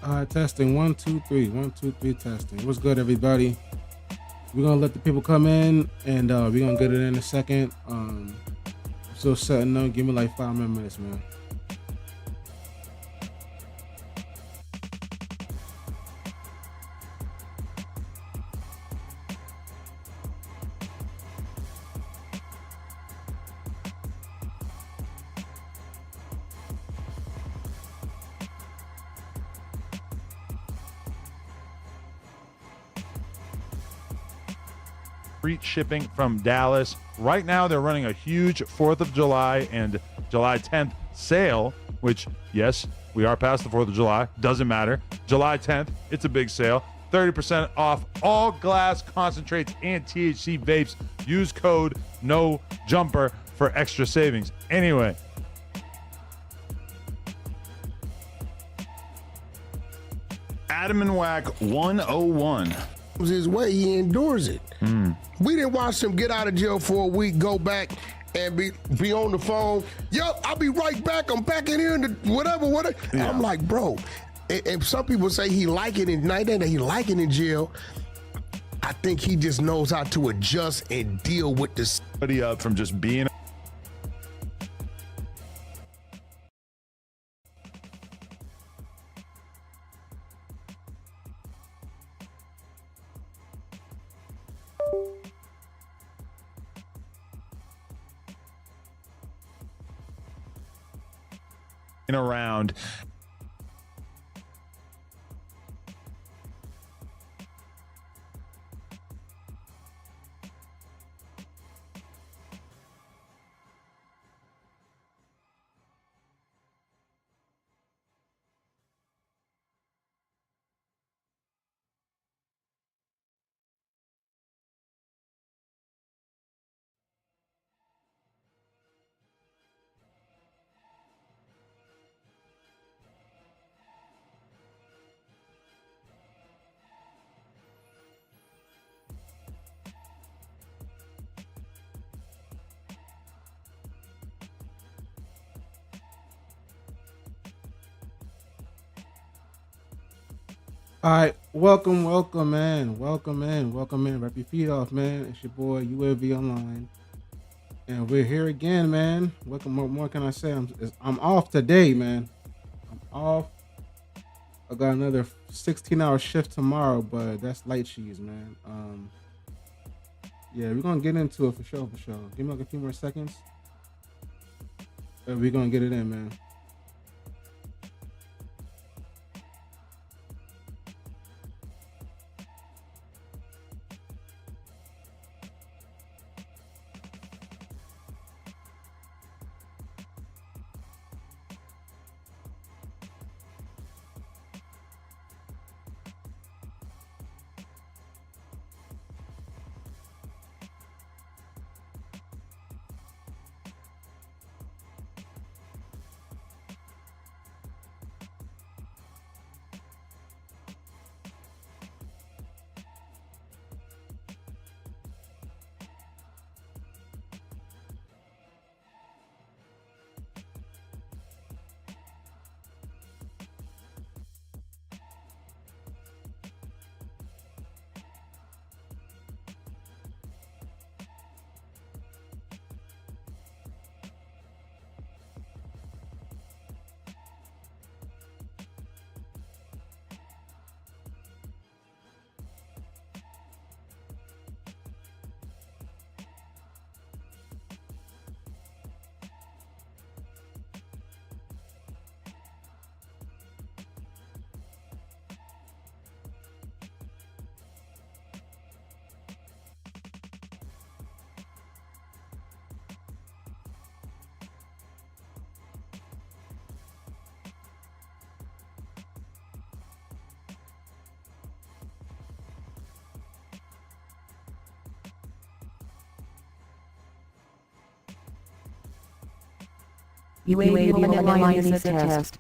All right, testing 1 2 3 1 2 3 testing. What's good, everybody? We're gonna let the people come in, and we're gonna get it in a second. I'm still setting up. Give me like 5 more minutes, man. Shipping from Dallas. Right now, they're running a huge 4th of July and July 10th sale, which, yes, we are past the 4th of July. Doesn't matter. July 10th, it's a big sale. 30% off all glass concentrates and THC vapes. Use code NOJUMPER for extra savings. Anyway. Adam and Whack 101. His way, he endures it. We didn't watch him get out of jail for a week, go back and be on the phone. Yo, I'll be right back. I'm back in here and whatever. Yeah. I'm like, bro. And some people say he like it in night that he like it in jail. I think he just knows how to adjust and deal with this. Somebody up from just being. Around. All right, welcome in. Wrap your feet off, man. It's your boy UAV Online, and we're here again, man. Welcome. What more can I say? I'm off today, man. I'm off. I got another 16-hour shift tomorrow, but that's light cheese, man. Yeah, we're gonna get into it for sure. Give me like a few more seconds, and we're gonna get it in, man. UAVONLINE test.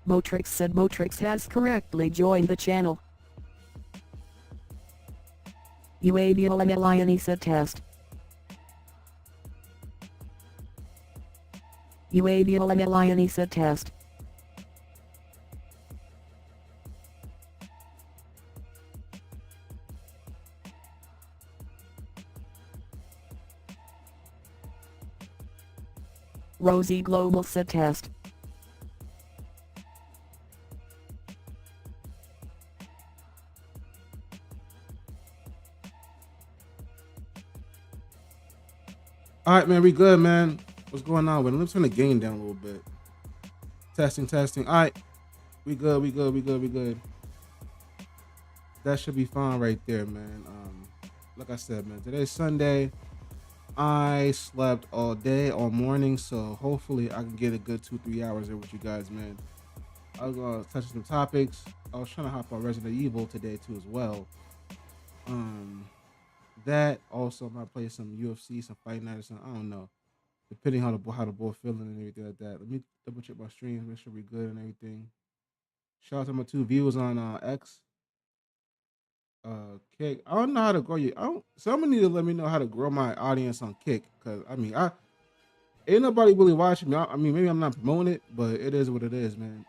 Motrix said Motrix has correctly joined the channel. UAVONLINE test. UAVONLINE test. Roseglobalk test. All right, man, we good, man. What's going on with it? Let me turn the gain down a little bit. Testing. All right, we good. That should be fine right there, man. Like I said, man, today's Sunday. I slept all day, all morning, so hopefully I can get a good 2-3 hours there with you guys, man. I was gonna touch some topics. I was trying to hop on Resident Evil today too as well. That also I might play some UFC, some Fight Night or something. I don't know, depending how the boy feeling and everything like that. Let me double check my streams, make sure we're good and everything. Shout out to my 2 viewers on X. Kick. I don't know how to grow you. Someone need to let me know how to grow my audience on Kick, because I mean, ain't nobody really watching me. I mean, maybe I'm not promoting it, but it is what it is, man.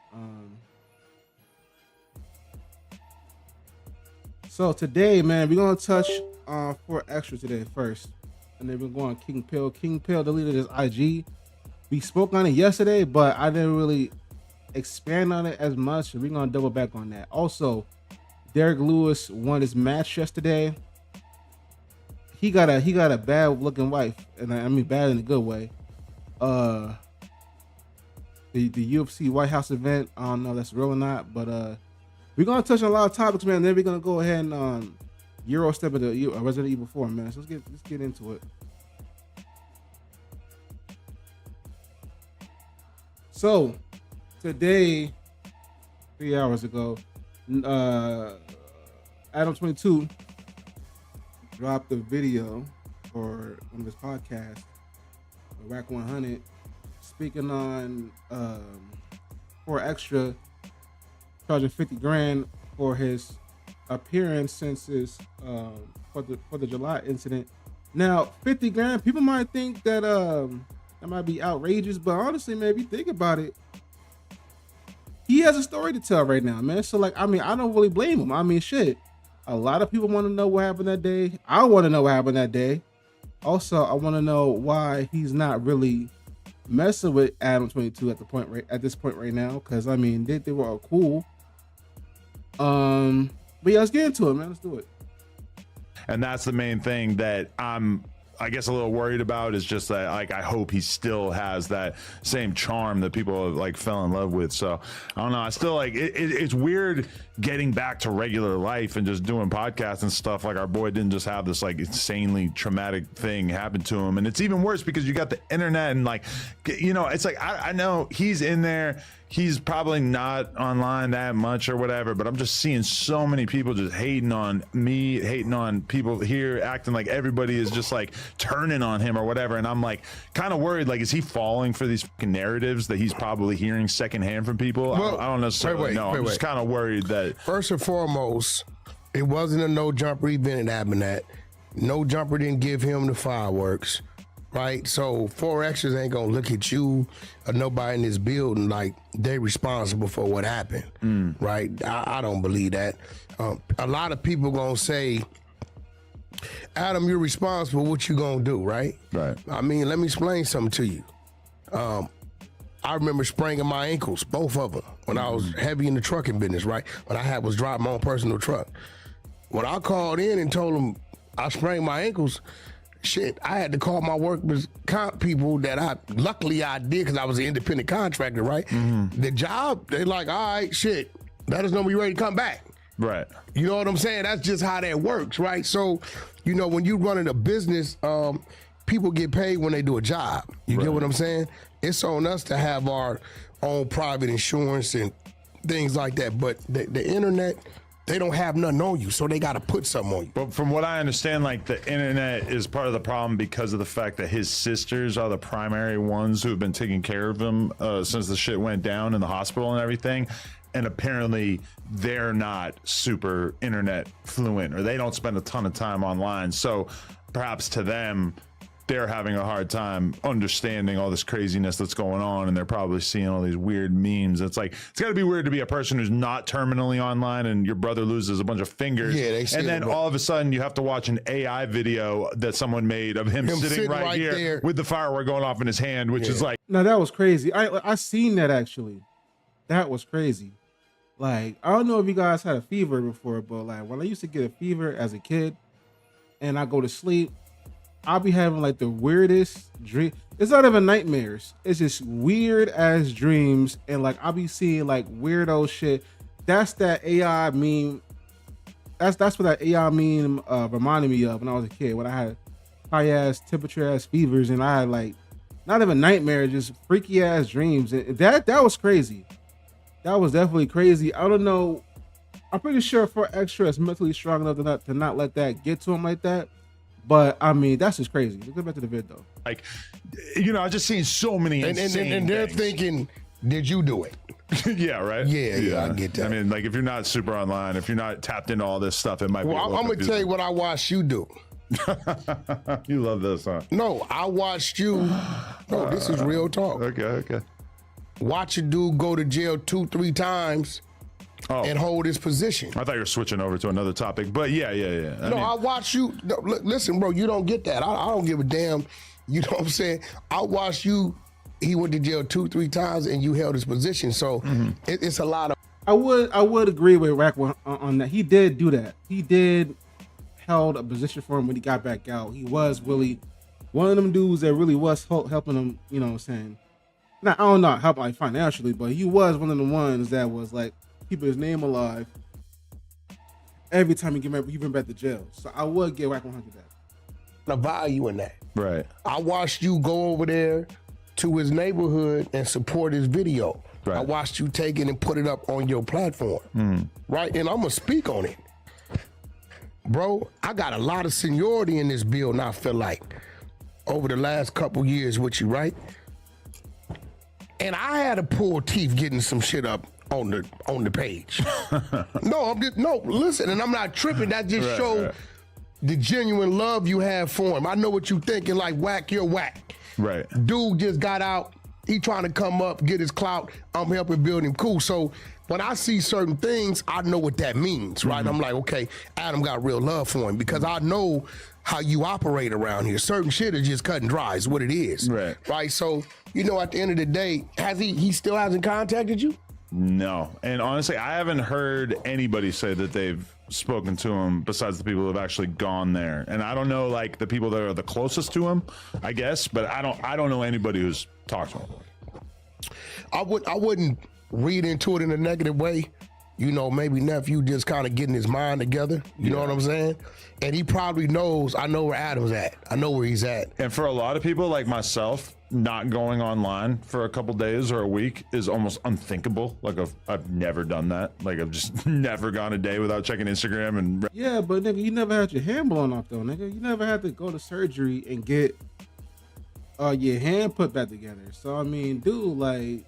So today, man, we're gonna touch for extra today first, and then we're going King Pill. King Pill deleted his IG. We spoke on it yesterday, but I didn't really expand on it as much. So we're gonna double back on that. Also, Derrick Lewis won his match yesterday. He got a bad looking wife, and I mean bad in a good way. The UFC White House event, I don't know if that's real or not, but we're gonna touch on a lot of topics, man. Then we're gonna go ahead and Euro step into Resident Evil 4, man. So let's get into it. So today, 3 hours ago, Adam22 dropped a video for one of his podcasts, Whack 100, speaking on for extra, charging 50 grand for his appearance since his for the July incident. Now 50 grand, people might think that that might be outrageous, but honestly, man, if you think about it, he has a story to tell right now, man. So like, I mean, I don't really blame him. I mean, shit, a lot of people want to know what happened that day. I want to know what happened that day. Also, I want to know why he's not really messing with Adam22 at this point right now, because I mean, they were all cool. But yeah, let's get into it, man. Let's do it. And that's the main thing that I'm, I guess, a little worried about, is just that, like, I hope he still has that same charm that people like fell in love with. So I don't know. I still like it's weird getting back to regular life and just doing podcasts and stuff. Like, our boy didn't just have this like insanely traumatic thing happen to him. And it's even worse because you got the internet and like, you know, it's like, I know he's in there. He's probably not online that much or whatever, but I'm just seeing so many people just hating on me, hating on people here, acting like everybody is just like turning on him or whatever. And I'm like kind of worried, like, is he falling for these fucking narratives that he's probably hearing secondhand from people? Well, I don't necessarily know. I'm just kind of worried that. First and foremost, it wasn't a no jumper event it happened at. No jumper didn't give him the fireworks. Right, so 4Xers ain't gonna look at you or nobody in this building like they responsible for what happened. Right, I don't believe that. A lot of people gonna say, Adam, you're responsible. What you gonna do? Right. I mean, let me explain something to you. I remember spraining my ankles, both of them, when I was heavy in the trucking business. Right, when I was driving my own personal truck. When I called in and told them I sprained my ankles, shit, I had to call my workers' comp people that luckily I did, because I was an independent contractor, right? The job, they like, all right, shit, let us know when you're ready to come back. Right. You know what I'm saying? That's just how that works, right? So, you know, when you running a business, people get paid when they do a job. You get what I'm saying? It's on us to have our own private insurance and things like that. But the internet they don't have nothing on you, so they got to put something on you. But from what I understand, like the internet is part of the problem because of the fact that his sisters are the primary ones who have been taking care of him since the shit went down in the hospital and everything. And apparently they're not super internet fluent, or they don't spend a ton of time online. So perhaps to them, they're having a hard time understanding all this craziness that's going on, and they're probably seeing all these weird memes. It's like, it's got to be weird to be a person who's not terminally online and your brother loses a bunch of fingers, and then all of a sudden you have to watch an AI video that someone made of him sitting right here there with the firework going off in his hand, which is like, no, that was crazy. I seen that actually. That was crazy. Like, I don't know if you guys had a fever before, but like when I used to get a fever as a kid and I go to sleep, I'll be having like the weirdest dream. It's not even nightmares. It's just weird ass dreams. And like, I'll be seeing like weirdo shit. That's that AI meme. That's what that AI meme reminded me of when I was a kid, when I had high ass temperature ass fevers and I had like, not even nightmares, just freaky ass dreams. And that was crazy. That was definitely crazy. I don't know. I'm pretty sure 4Extra is mentally strong enough to not let that get to him like that. But I mean, that's just crazy. Let's go back to the vid though. like, you know, I've just seen so many insane and they're things. thinking, did you do it? Yeah, right. Yeah, I get that. I mean, like if you're not super online, if you're not tapped into all this stuff, it might be. Well, I'm gonna tell you what I watched you do. You love this, huh? No, I watched you. No, this is real talk. Okay. Watch a dude go to jail 2-3 times and hold his position. I thought you were switching over to another topic, but yeah. I watch you. No, listen, bro, you don't get that. I don't give a damn. You know what I'm saying? I watched you. He went to jail 2-3 times and you held his position. So it's a lot of. I would agree with Rack on that. He did do that. He did held a position for him when he got back out. He was really one of them dudes that really was helping him. You know what I'm saying? Now, I don't know, help like financially, but he was one of the ones that was like keeping his name alive every time he went back to jail. So I would give Rack 100 that. The value in that. Right. I watched you go over there to his neighborhood and support his video. Right. I watched you take it and put it up on your platform. Right? And I'm going to speak on it. Bro, I got a lot of seniority in this build, and I feel like over the last couple years with you, right? And I had to pull teeth getting some shit up on the page. No, listen, and I'm not tripping. That just shows the genuine love you have for him. I know what you thinking, like, whack, you're whack. Right. Dude just got out. He trying to come up, get his clout. I'm helping build him. Cool. So when I see certain things, I know what that means, right? I'm like, okay, Adam got real love for him because I know how you operate around here. Certain shit is just cut and dry is what it is. Right. So, you know, at the end of the day, he still hasn't contacted you? No. And honestly, I haven't heard anybody say that they've spoken to him besides the people who have actually gone there. And I don't know, like, the people that are the closest to him, I guess, but I don't know anybody who's talked to him. I wouldn't read into it in a negative way. You know, maybe nephew just kind of getting his mind together. You know what I'm saying? And he probably knows, I know where Adam's at. I know where he's at. And for a lot of people like myself, not going online for a couple days or a week is almost unthinkable. Like I've never done that. Like I've just never gone a day without checking Instagram. And yeah, but nigga, you never had your hand blown off though, nigga. You never had to go to surgery and get your hand put back together. So I mean, dude, like,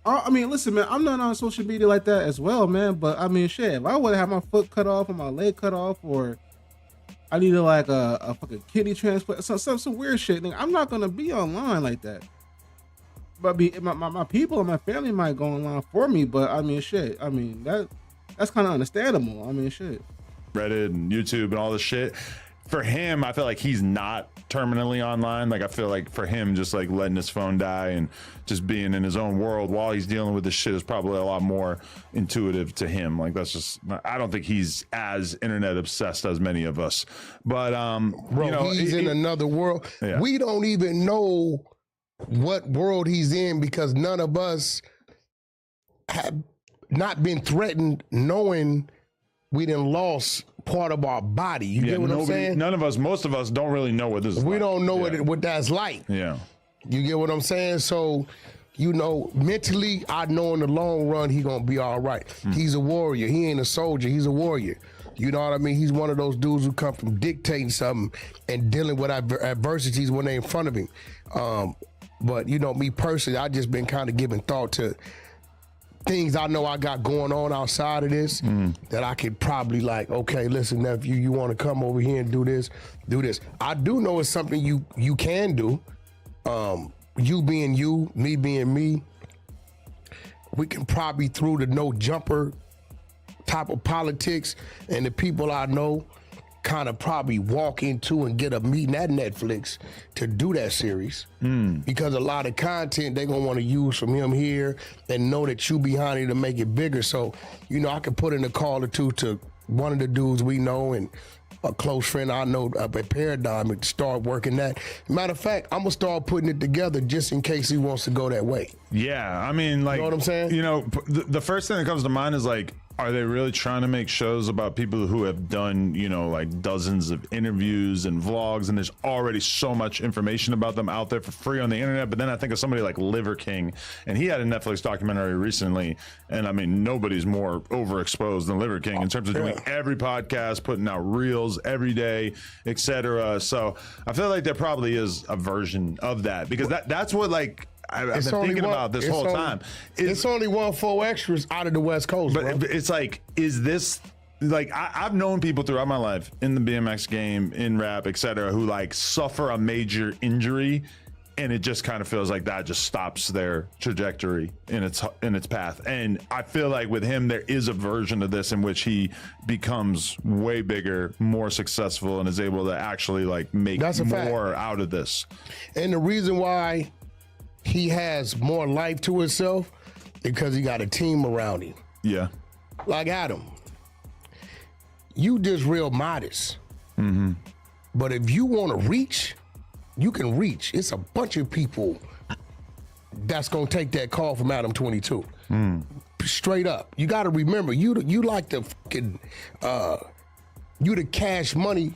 I mean, listen, man, I'm not on social media like that as well, man. But I mean, shit, if I would have my foot cut off or my leg cut off, or I needed like a fucking kidney transplant, some weird shit, nigga, I'm not gonna be online like that. But my people and my family might go online for me. But I mean, shit, I mean that's kind of understandable. I mean, shit. Reddit and YouTube and all this shit. For him, I feel like he's not terminally online. Like I feel like for him, just like letting his phone die and just being in his own world while he's dealing with this shit is probably a lot more intuitive to him. Like that's just, I don't think he's as internet obsessed as many of us. But bro, you know, he's in another world. Yeah. We don't even know what world he's in because none of us have not been threatened knowing we done lost part of our body. You get what I'm saying? None of us, most of us don't really know what this is We like. don't know what that's like. Yeah. You get what I'm saying? So you know, mentally, I know in the long run he gonna be all right. He's a warrior. He ain't a soldier. He's a warrior. You know what I mean? He's one of those dudes who come from dictating something and dealing with adversities when they're in front of him. But you know, me personally, I just been kind of giving thought to things I know I got going on outside of this that I could probably like, okay, listen, nephew, you want to come over here and do this, do this. I do know it's something you can do. You being you, me being me, we can probably through the no jumper type of politics and the people I know kind of probably walk into and get a meeting at Netflix to do that series because a lot of content they're gonna want to use from him here and know that you behind it to make it bigger. So, you know, I can put in a call or two to one of the dudes we know and a close friend I know up at Paradigm and start working that. Matter of fact, I'm gonna start putting it together just in case he wants to go that way. Yeah, I mean, like, You know what I'm saying? You know, the first thing that comes to mind is like, are they really trying to make shows about people who have done, you know, like dozens of interviews and vlogs, and there's already so much information about them out there for free on the internet? But then I think of somebody like Liver King, and he had a Netflix documentary recently, and I mean, nobody's more overexposed than Liver King in terms of doing every podcast, putting out reels every day, etc. So I feel like there probably is a version of that, because that's what, like, I've been thinking about this whole time. It's only 1 4 extras out of the West Coast, but bro. it's like, is this like, I've known people throughout my life in the BMX game, in rap, etc., who like suffer a major injury, and it just kind of feels like that just stops their trajectory in its path. And I feel like with him, there is a version of this in which he becomes way bigger, more successful, and is able to actually like make more out of this. And the reason why he has more life to himself because he got a team around him. Yeah. Like Adam, you just real modest. But if you want to reach, you can reach. It's a bunch of people that's gonna take that call from Adam 22. Straight up. You got to remember, you like the fucking, you the cash money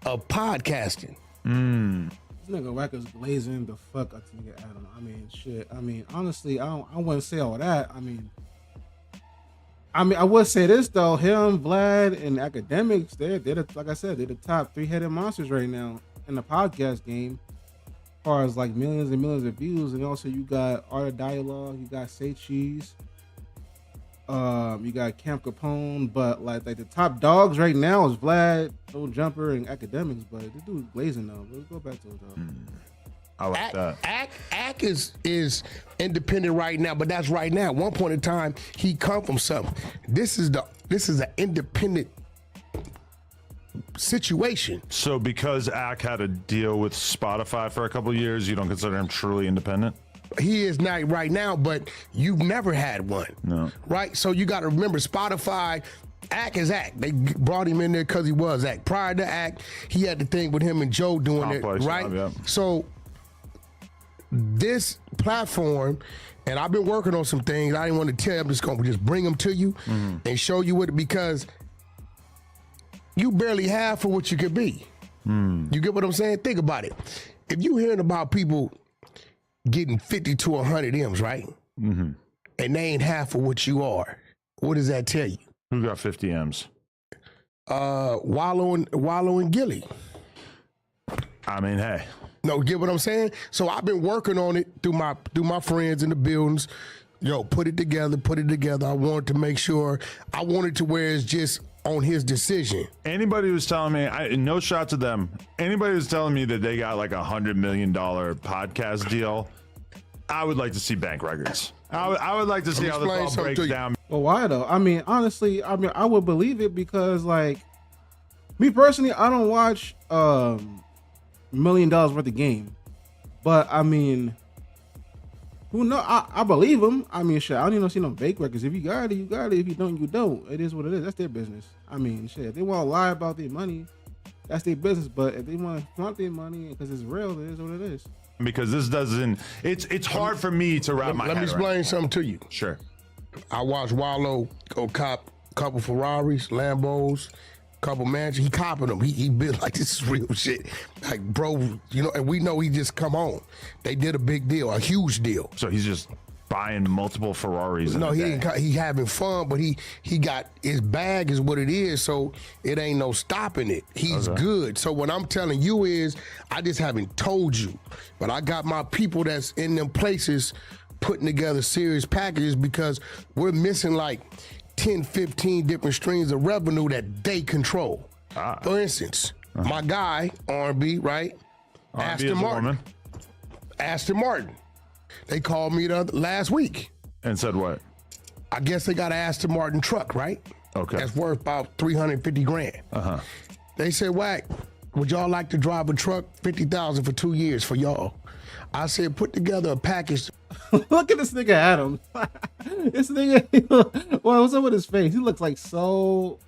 of podcasting. This nigga records blazing the fuck up to nigga Adam. I mean, shit. I mean, honestly, I wouldn't say all that. I mean, I would say this though. Him, Vlad, and academics, they're the, like I said, they're the top 3-headed monsters right now in the podcast game, as far as like millions and millions of views. And also, you got Art of Dialogue, you got Say Cheese, you got Camp Capone, but like the top dogs right now is Vlad, No Jumper, and academics. But this dude's blazing though. Let's go back to it though. I like that. Ack is independent right now, but that's right now. At one point in time, he come from something. This is an independent situation. So because Ack had a deal with Spotify for a couple of years, you don't consider him truly independent? He is not right now, but you've never had one. No. Right? So you got to remember, Spotify, Ack is Ack. They brought him in there because he was Ack. Prior to Ack, he had the thing with him and Joe doing it, right? Yeah. So this platform, and I've been working on some things. I didn't want to tell you. I'm just going to just bring them to you and show you what, because you barely half of what you could be. You get what I'm saying? Think about it. If you hearing about people getting 50 to 100 M's, right? And they ain't half of what you are, what does that tell you? Who got 50 M's? Wallow and Gilly. I mean, hey. No, get what I'm saying? So I've been working on it through my friends in the buildings. Yo, put it together. I wanted to make sure, I wanted to where it's just on his decision. Anybody who's telling me, no shot to them, anybody who's telling me that they got like $100 million podcast deal, I would like to see bank records. I would like to see how this all breaks down. Well, why though? I mean, honestly, I would believe it because, like, me personally, I don't watch $1 million worth of game, but I mean, who know? I believe him. I mean, shit, I don't even see no bank records. If you got it, you got it. If you don't, you don't. It is what it is. That's their business. I mean, shit, if they want to lie about their money, that's their business. But if they want to flaunt their money because it's real, it is what it is. Because this doesn't, it's hard for me to wrap my head around. Let me explain something to you. Sure. I watched Wallow go cop a couple Ferraris, Lambos, couple mansions. He copping them. He been like, this is real shit. Like, bro, you know, and we know he just come on. They did a big deal, a huge deal. So he's just buying multiple Ferraris. No, he having fun, but he got his bag is what it is, so it ain't no stopping it. He's good. So what I'm telling you is, I just haven't told you, but I got my people that's in them places putting together serious packages because we're missing like 10, 15 different streams of revenue that they control. For instance, my guy, R&B, right? Aston Martin. Aston Martin. They called me last week. And said what? I guess they got an Aston Martin truck, right? Okay. That's worth about 350 grand. They said, Wack, would y'all like to drive a truck? 50,000 for 2 years for y'all. I said, put together a package. Look at this nigga Adam. This nigga, well, what's up with his face? He looks like so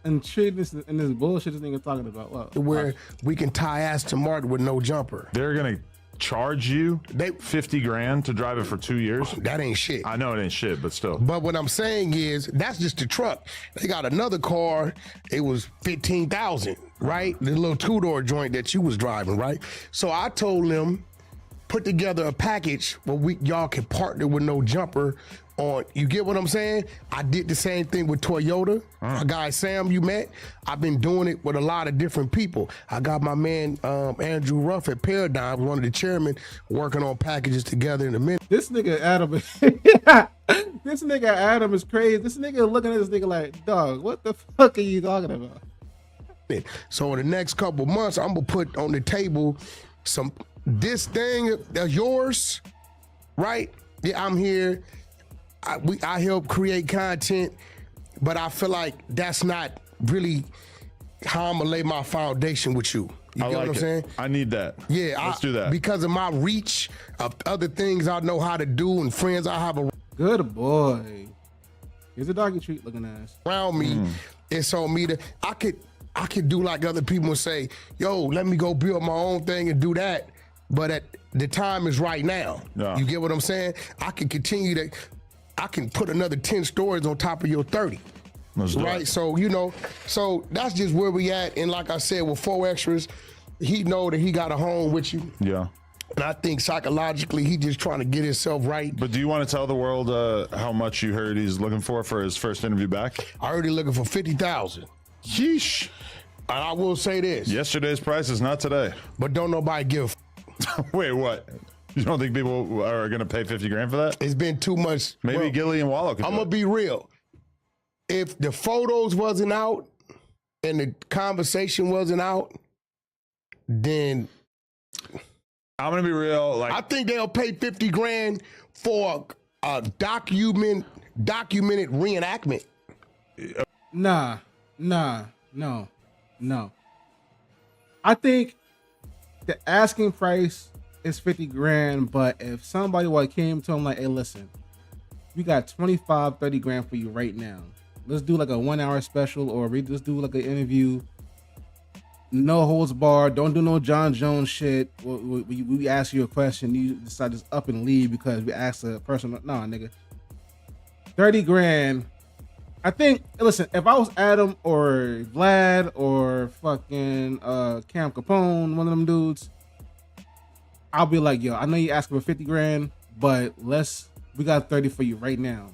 intrigued in this bullshit this nigga talking about. Well, where we can tie Aston Martin with no jumper. They're going to charge you 50 grand to drive it for 2 years? That ain't shit. I know it ain't shit, but still. But what I'm saying is, that's just the truck. They got another car. It was 15,000, right? The little two-door joint that you was driving, right? So I told them, put together a package where y'all can partner with no jumper on, you get what I'm saying? I did the same thing with Toyota. My guy Sam you met, I've been doing it with a lot of different people. I got my man Andrew Ruff at Paradigm, one of the chairmen, working on packages together in a minute. This nigga Adam, this nigga Adam is crazy. This nigga looking at this nigga like, dog, what the fuck are you talking about? So in the next couple months, I'm gonna put on the table this thing that's yours, right? Yeah, I'm here. I help create content, but I feel like that's not really how I'm gonna lay my foundation with you. You get what I'm saying? I need that. Yeah, let's do that. Because of my reach of other things I know how to do and friends I have Good boy. Here's a doggy treat looking ass. around me. It's on me to I could do like other people say, yo, let me go build my own thing and do that. But at the time is right now. Yeah. You get what I'm saying? I can continue to. I can put another 10 stories on top of your 30. Right? So, you know, so that's just where we at. And like I said, with 4 extras, he know that he got a home with you. Yeah. And I think psychologically, he just trying to get himself right. But do you want to tell the world how much you heard he's looking for his first interview back? I heard he looking for 50,000. Yeesh. And I will say this. Yesterday's price is not today. But don't nobody give Wait, what? You don't think people are going to pay 50 grand for that? It's been too much. Maybe Gilly and Wallow could I'm do going it. to be real. If the photos wasn't out and the conversation wasn't out, then I'm going to be real. I think they'll pay 50 grand for a documented reenactment. Nah, no. I think the asking price is 50 grand, but if somebody came to him like, hey, listen, we got 25, 30 grand for you right now. Let's do like a 1 hour special, or let's do like an interview. No holds barred. Don't do no John Jones shit. We ask you a question, you decide to just up and leave because we asked a person. Nah, nigga. 30 grand. I think, listen, if I was Adam or Vlad or fucking Cam Capone, one of them dudes, I'll be like, yo, I know you asking for 50 grand, but we got 30 for you right now.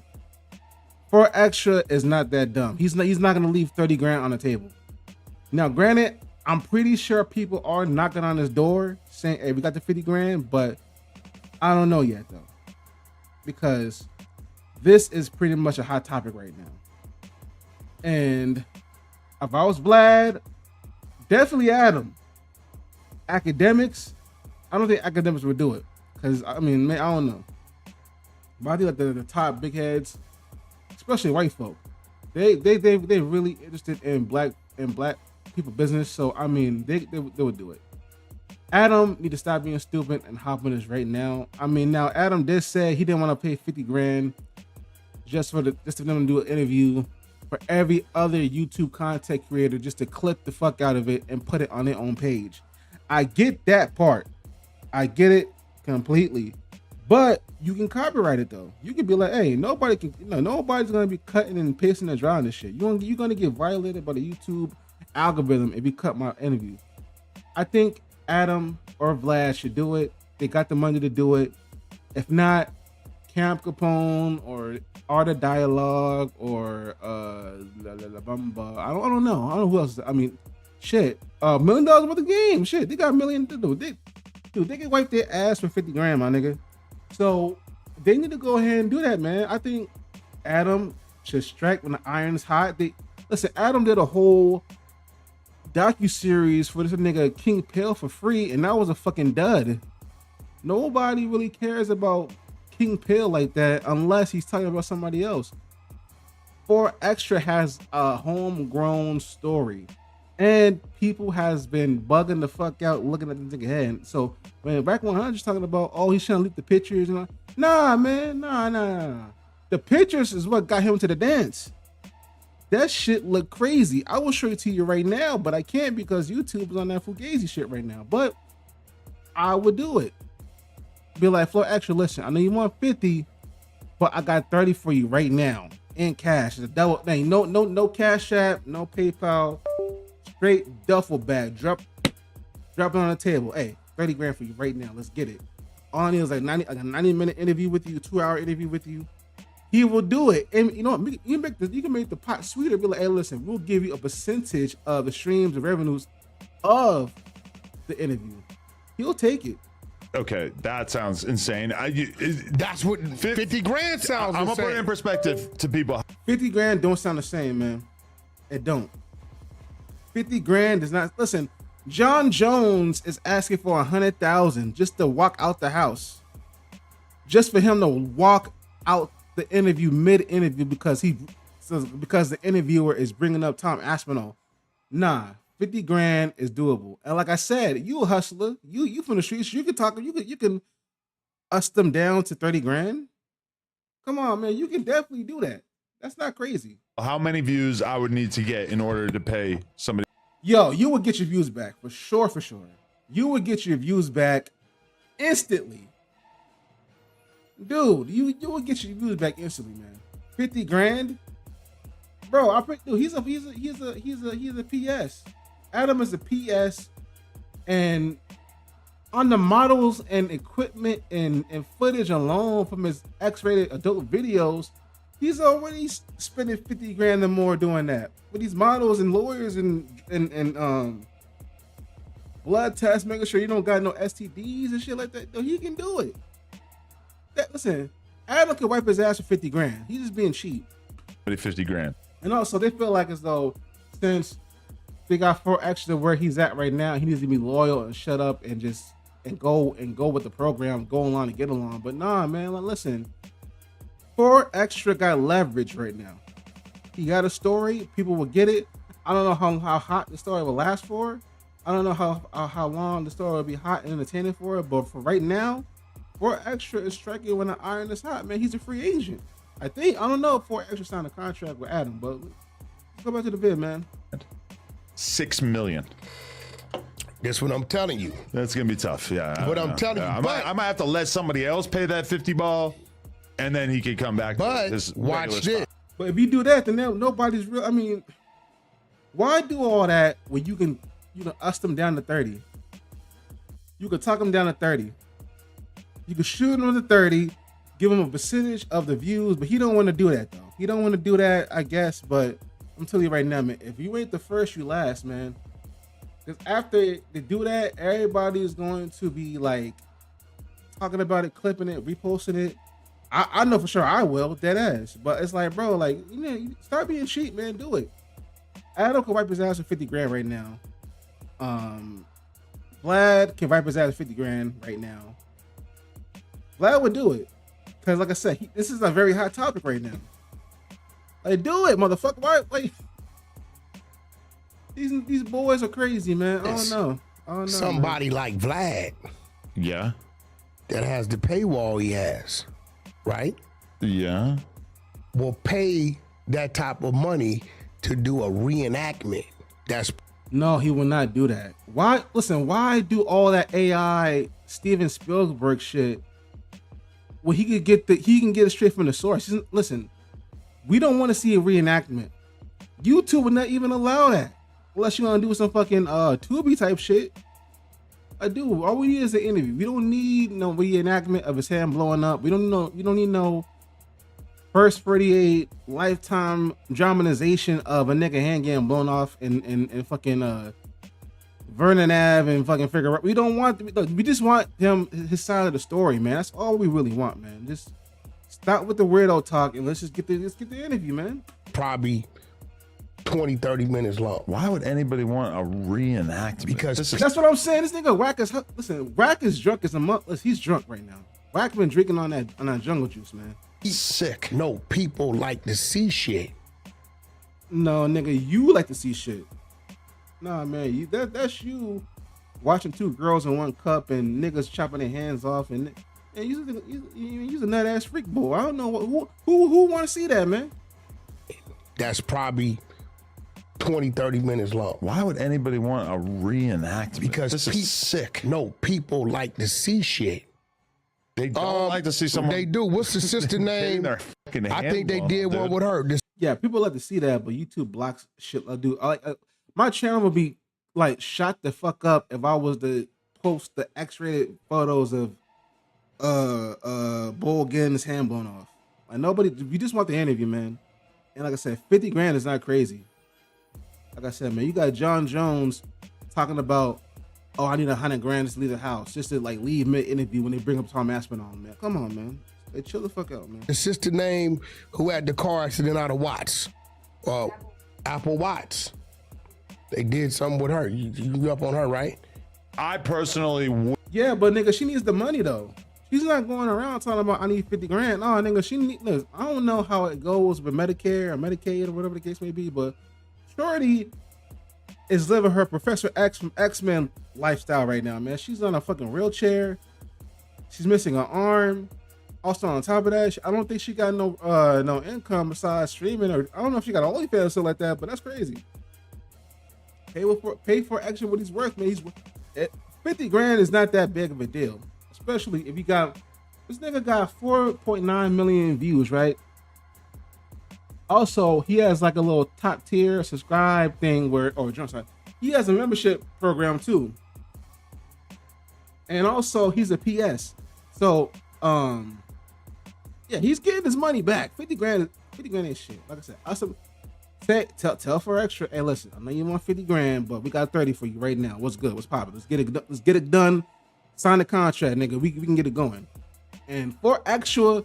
4 extra is not that dumb. He's not gonna leave 30 grand on the table. Now, granted, I'm pretty sure people are knocking on his door saying, hey, we got the 50 grand, but I don't know yet though. Because this is pretty much a hot topic right now. And if I was Vlad, definitely Adam. Academics, I don't think academics would do it. Because, I mean, man, I don't know. But I think like the top big heads, especially white folk, they really interested in black people business. So, I mean, they would do it. Adam need to stop being stupid and hop on this right now. I mean, now Adam did say he didn't want to pay 50 grand just for them to do an interview for every other YouTube content creator just to clip the fuck out of it and put it on their own page. I get that part. I get it completely. But you can copyright it though. You can be like, hey, nobody can, nobody's gonna be cutting and pasting and drawing this shit. You're gonna get violated by the YouTube algorithm if you cut my interview. I think Adam or Vlad should do it. They got the money to do it. If not, Camp Capone or Art of Dialogue or La Bamba. I don't know. I don't know who else. I mean, shit. $1 million worth of game. Shit, they got $1 million to do. They can wipe their ass for 50 grand, my nigga. So they need to go ahead and do that, man. I think Adam should strike when the iron's hot. Listen, Adam did a whole docu-series for this nigga King Pale for free, and that was a fucking dud. Nobody really cares about King Pale like that unless he's talking about somebody else. 4 Extra has a homegrown story, and people has been bugging the fuck out looking at the nigga head. So when back 100's talking about, oh, he's trying to leak the pictures, and nah, man, nah. The pictures is what got him to the dance. That shit look crazy. I will show it to you right now, but I can't because YouTube is on that Fugazi shit right now. But I would do it. Be like, Flow Extra, listen, I know you want 50, but I got 30 for you right now in cash. It's a double thing. No Cash App, no PayPal. Straight duffel bag. Drop it on the table. Hey, 30 grand for you right now. Let's get it. All I need is like a 90-minute interview with you, 2-hour interview with you. He will do it. And you know what? You can make the pot sweeter. Be like, hey, listen, we'll give you a percentage of the streams and revenues of the interview. He'll take it. Okay, that sounds insane. That's what 50 grand sounds. I'm gonna put it in perspective to people. 50 grand don't sound the same, man. It don't. 50 grand does not. Listen, John Jones is asking for 100,000 just to walk out the house, just for him to walk out the interview mid-interview because the interviewer is bringing up Tom Aspinall. Nah, 50 grand is doable. And like I said, you a hustler. You from the streets. You can us them down to 30 grand. Come on, man. You can definitely do that. That's not crazy. How many views I would need to get in order to pay somebody? Yo, you would get your views back for sure. You would get your views back instantly. Dude, you would get your views back instantly, man. 50 grand, bro. He's a PS. Adam is a PS, and on the models and equipment and footage alone from his X-rated adult videos, he's already spending 50 grand or more doing that. With these models and lawyers and blood tests, making sure you don't got no STDs and shit like that. He can do it. Listen, Adam could wipe his ass for 50 grand. He's just being cheap. 50 grand. And also, they feel like as though since they got 4 Extra where he's at right now, he needs to be loyal and shut up and just go with the program, go along and get along. But nah, man, listen, 4 Extra got leverage right now. He got a story. People will get it. I don't know how hot the story will last for. I don't know how long the story will be hot and entertaining for. But for right now, 4 Extra is striking when the iron is hot, man. He's a free agent. I don't know if 4 Extra signed a contract with Adam, but let's go back to the vid, man. 6 million. That's what I'm telling you. That's gonna be tough. Yeah. What I'm telling you. I might have to let somebody else pay that 50 ball, and then he can come back. But to this watch this. But if you do that, then nobody's real. I mean, why do all that when you can us them down to 30? You could talk them down to 30. You could shoot him to 30, give him a percentage of the views, but he don't want to do that though. He don't want to do that, I guess. But I'm telling you right now, man, if you ain't the first, you last, man. Because after they do that, everybody is going to be like talking about it, clipping it, reposting it. I know for sure I will, dead ass. But it's like, bro, like, you start being cheap, man. Do it. Adam can wipe his ass for 50 grand right now. Vlad can wipe his ass for 50 grand right now. Vlad would do it. Because like I said, this is a very hot topic right now. Like, do it, motherfucker. Why? Like, these boys are crazy, man. I don't know. Somebody like Vlad. Yeah. That has the paywall he has, right? Yeah. Will pay that type of money to do a reenactment. No, he will not do that. Why? Listen, why do all that AI Steven Spielberg shit well, he can get it straight from the source. Listen, we don't want to see a reenactment. YouTube would not even allow that unless you want to do some fucking Tubi type shit. Dude, all we need is an interview. We don't need no reenactment of his hand blowing up. You don't need no first 48 lifetime dramatization of a nigga hand getting blown off in fucking Vernon Ave and fucking figure out. We don't want. We just want his side of the story, man. That's all we really want, man. Just stop with the weirdo talk and let's get the interview, man. Probably 20, 30 minutes long. Why would anybody want a reenactment? Because that's what I'm saying. This nigga Wack is drunk as a month. He's drunk right now. Wack been drinking on that jungle juice, man. he's sick. No, people like to see shit. No, nigga, you like to see shit. Nah, man, that's you watching two girls in one cup and niggas chopping their hands off and you's a nut ass freak boy. I don't know who want to see that, man. That's probably 20, 30 minutes long. Why would anybody want a reenactment? Because this is sick. No, people like to see shit. They don't like to see someone. They do. What's the sister name? I think they did one with her. Yeah, people like to see that, but YouTube blocks shit. Dude, my channel would be like shot the fuck up if I was to post the X-rated photos of Bull getting his hand blown off. Like nobody, you just want the interview, man. And like I said, 50 grand is not crazy. Like I said, man, you got John Jones talking about, oh, I need 100 grand just to leave the house, just to like leave mid-interview when they bring up Tom Aspinall, man. Come on, man. Hey, chill the fuck out, man. The sister name who had the car accident out of Watts. Apple Watts. They did something with her. You up on her, right? I personally would. Yeah, but nigga, she needs the money though. She's not going around talking about I need 50 grand. No, nigga, look, I don't know how it goes with Medicare or Medicaid or whatever the case may be, but Shorty is living her Professor X from X-Men lifestyle right now, man. She's on a fucking wheelchair. She's missing an arm. Also on top of that, I don't think she got no income besides streaming, or I don't know if she got an OnlyFans or something like that, but that's crazy. Pay for actually what he's worth, man. 50 grand is not that big of a deal, especially if you got, this nigga got 4.9 million views, right? Also, he has like a little top tier subscribe thing he has a membership program too. And also he's a PS. So, yeah, he's getting his money back. 50 grand ain't shit. Like I said, tell for extra. Hey, listen, I know you want 50 grand, but we got 30 for you right now. What's good? What's poppin'? Let's get it done. Sign the contract, nigga. We can get it going. And for extra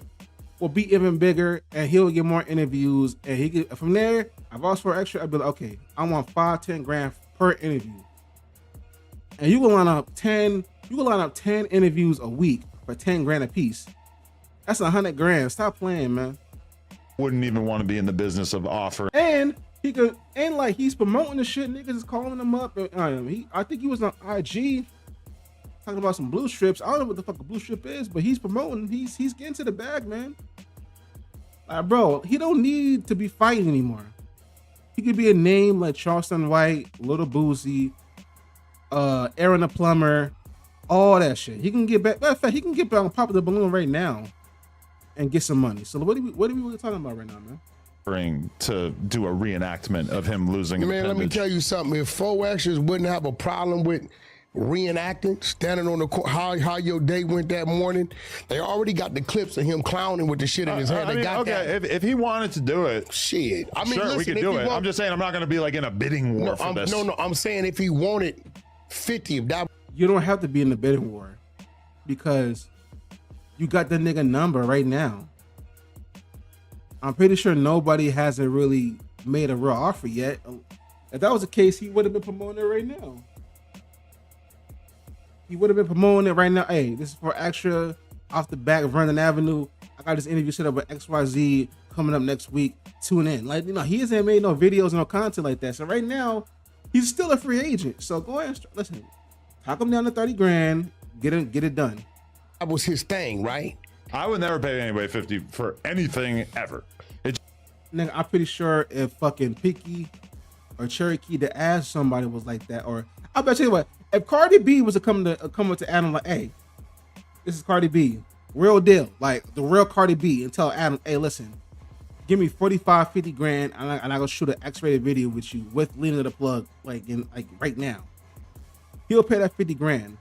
will be even bigger, and he'll get more interviews. And he get from there. I've asked for extra. I'd be like, okay, I want 5-10 grand per interview. And you can line up 10 interviews a week for 10 grand a piece. That's 100 grand. Stop playing, man. Wouldn't even want to be in the business of offering. And he could, and like he's promoting the shit. Niggas is calling him up. I think he was on IG talking about some blue strips. I don't know what the fuck a blue strip is, but he's promoting. He's getting to the bag, man. Like, bro, he don't need to be fighting anymore. He could be a name like Charleston White, Little Boozy, Aaron the Plumber, all that shit. He can get back. Matter of fact, he can get back on Pop of the Balloon right now and get some money. So what are we really talking about right now, man? To do a reenactment of him losing. Man, let me tell you something. If 4Xers wouldn't have a problem with reenacting, standing on the court, how your day went that morning, they already got the clips of him clowning with the shit in his hand. If he wanted to do it, shit. I mean, sure, listen, we could do it. I'm just saying, I'm not going to be like in a bidding war for this. No, I'm saying if he wanted 50, if that. You don't have to be in the bidding war because you got the nigga number right now. I'm pretty sure nobody hasn't really made a real offer yet. If that was the case, he would have been promoting it right now. He would have been promoting it right now. Hey, this is for extra off the back of Vernon Avenue. I got this interview set up with XYZ coming up next week. Tune in. Like, he hasn't made no videos, no content like that. So right now, he's still a free agent. So go ahead and listen. Talk him down to 30 grand. Get it done. That was his thing, right? I would never pay anybody 50 for anything ever. Nigga, I'm pretty sure if fucking Picky or Cherokee to ask somebody was like that, or I bet you what, if Cardi B was to come up to Adam like, hey, this is Cardi B. real deal, like the real Cardi B, and tell Adam, hey, listen, give me 45, 50 grand, and I go shoot an X-rated video with you with leaning the plug, like right now. He'll pay that 50 grand,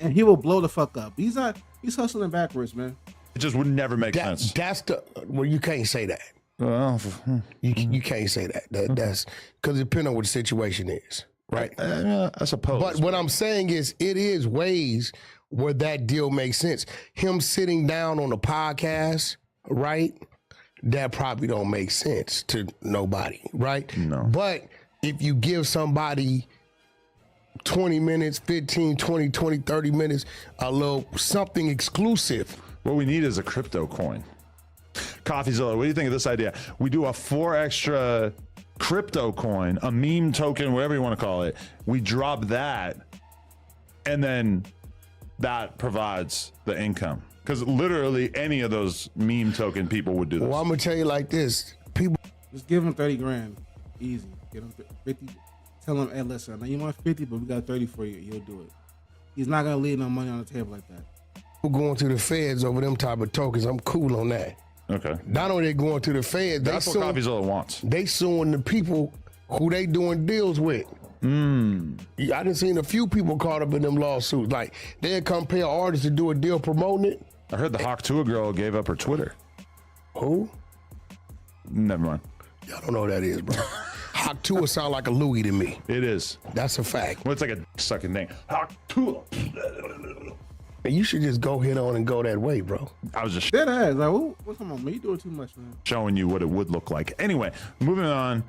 and he will blow the fuck up. He's hustling backwards, man. It just would never make sense. That's you can't say that. Well, You can't say that. That's because it depends on what the situation is, right? I suppose. But what I'm saying is, it is ways where that deal makes sense. Him sitting down on a podcast, right? That probably don't make sense to nobody, right? No. But if you give somebody 20 minutes, 15, 20, 30 minutes, a little something exclusive. What we need is a crypto coin. CoffeeZilla, what do you think of this idea? We do a 4 extra crypto coin, a meme token, whatever you want to call it. We drop that, and then that provides the income. Because literally any of those meme token people would do this. Well, I'm going to tell you like this. People Just give him 30 grand. Easy. Get him 50. Tell him, hey, listen, now you want 50, but we got 30 for you. You'll do it. He's not going to leave no money on the table like that. going to the feds over them type of tokens, I'm cool on that. Okay. Not only they going to the feds, That's what CoffeeZilla wants. They suing the people who they doing deals with. I done seen a few people caught up in them lawsuits. Like, they'd come pay an artist to do a deal promoting it. I heard the Hawk Tua girl gave up her Twitter. Who? Never mind. Y'all don't know who that is, bro. Hawk Tua sound like a Louis to me. It is. That's a fact. Well, it's like a sucking thing. Hawk Tua. And you should just go hit on and go that way, bro. I was just Dead ass. Like, what's on, man? You doing too much, man. showing you what it would look like. Anyway, moving on.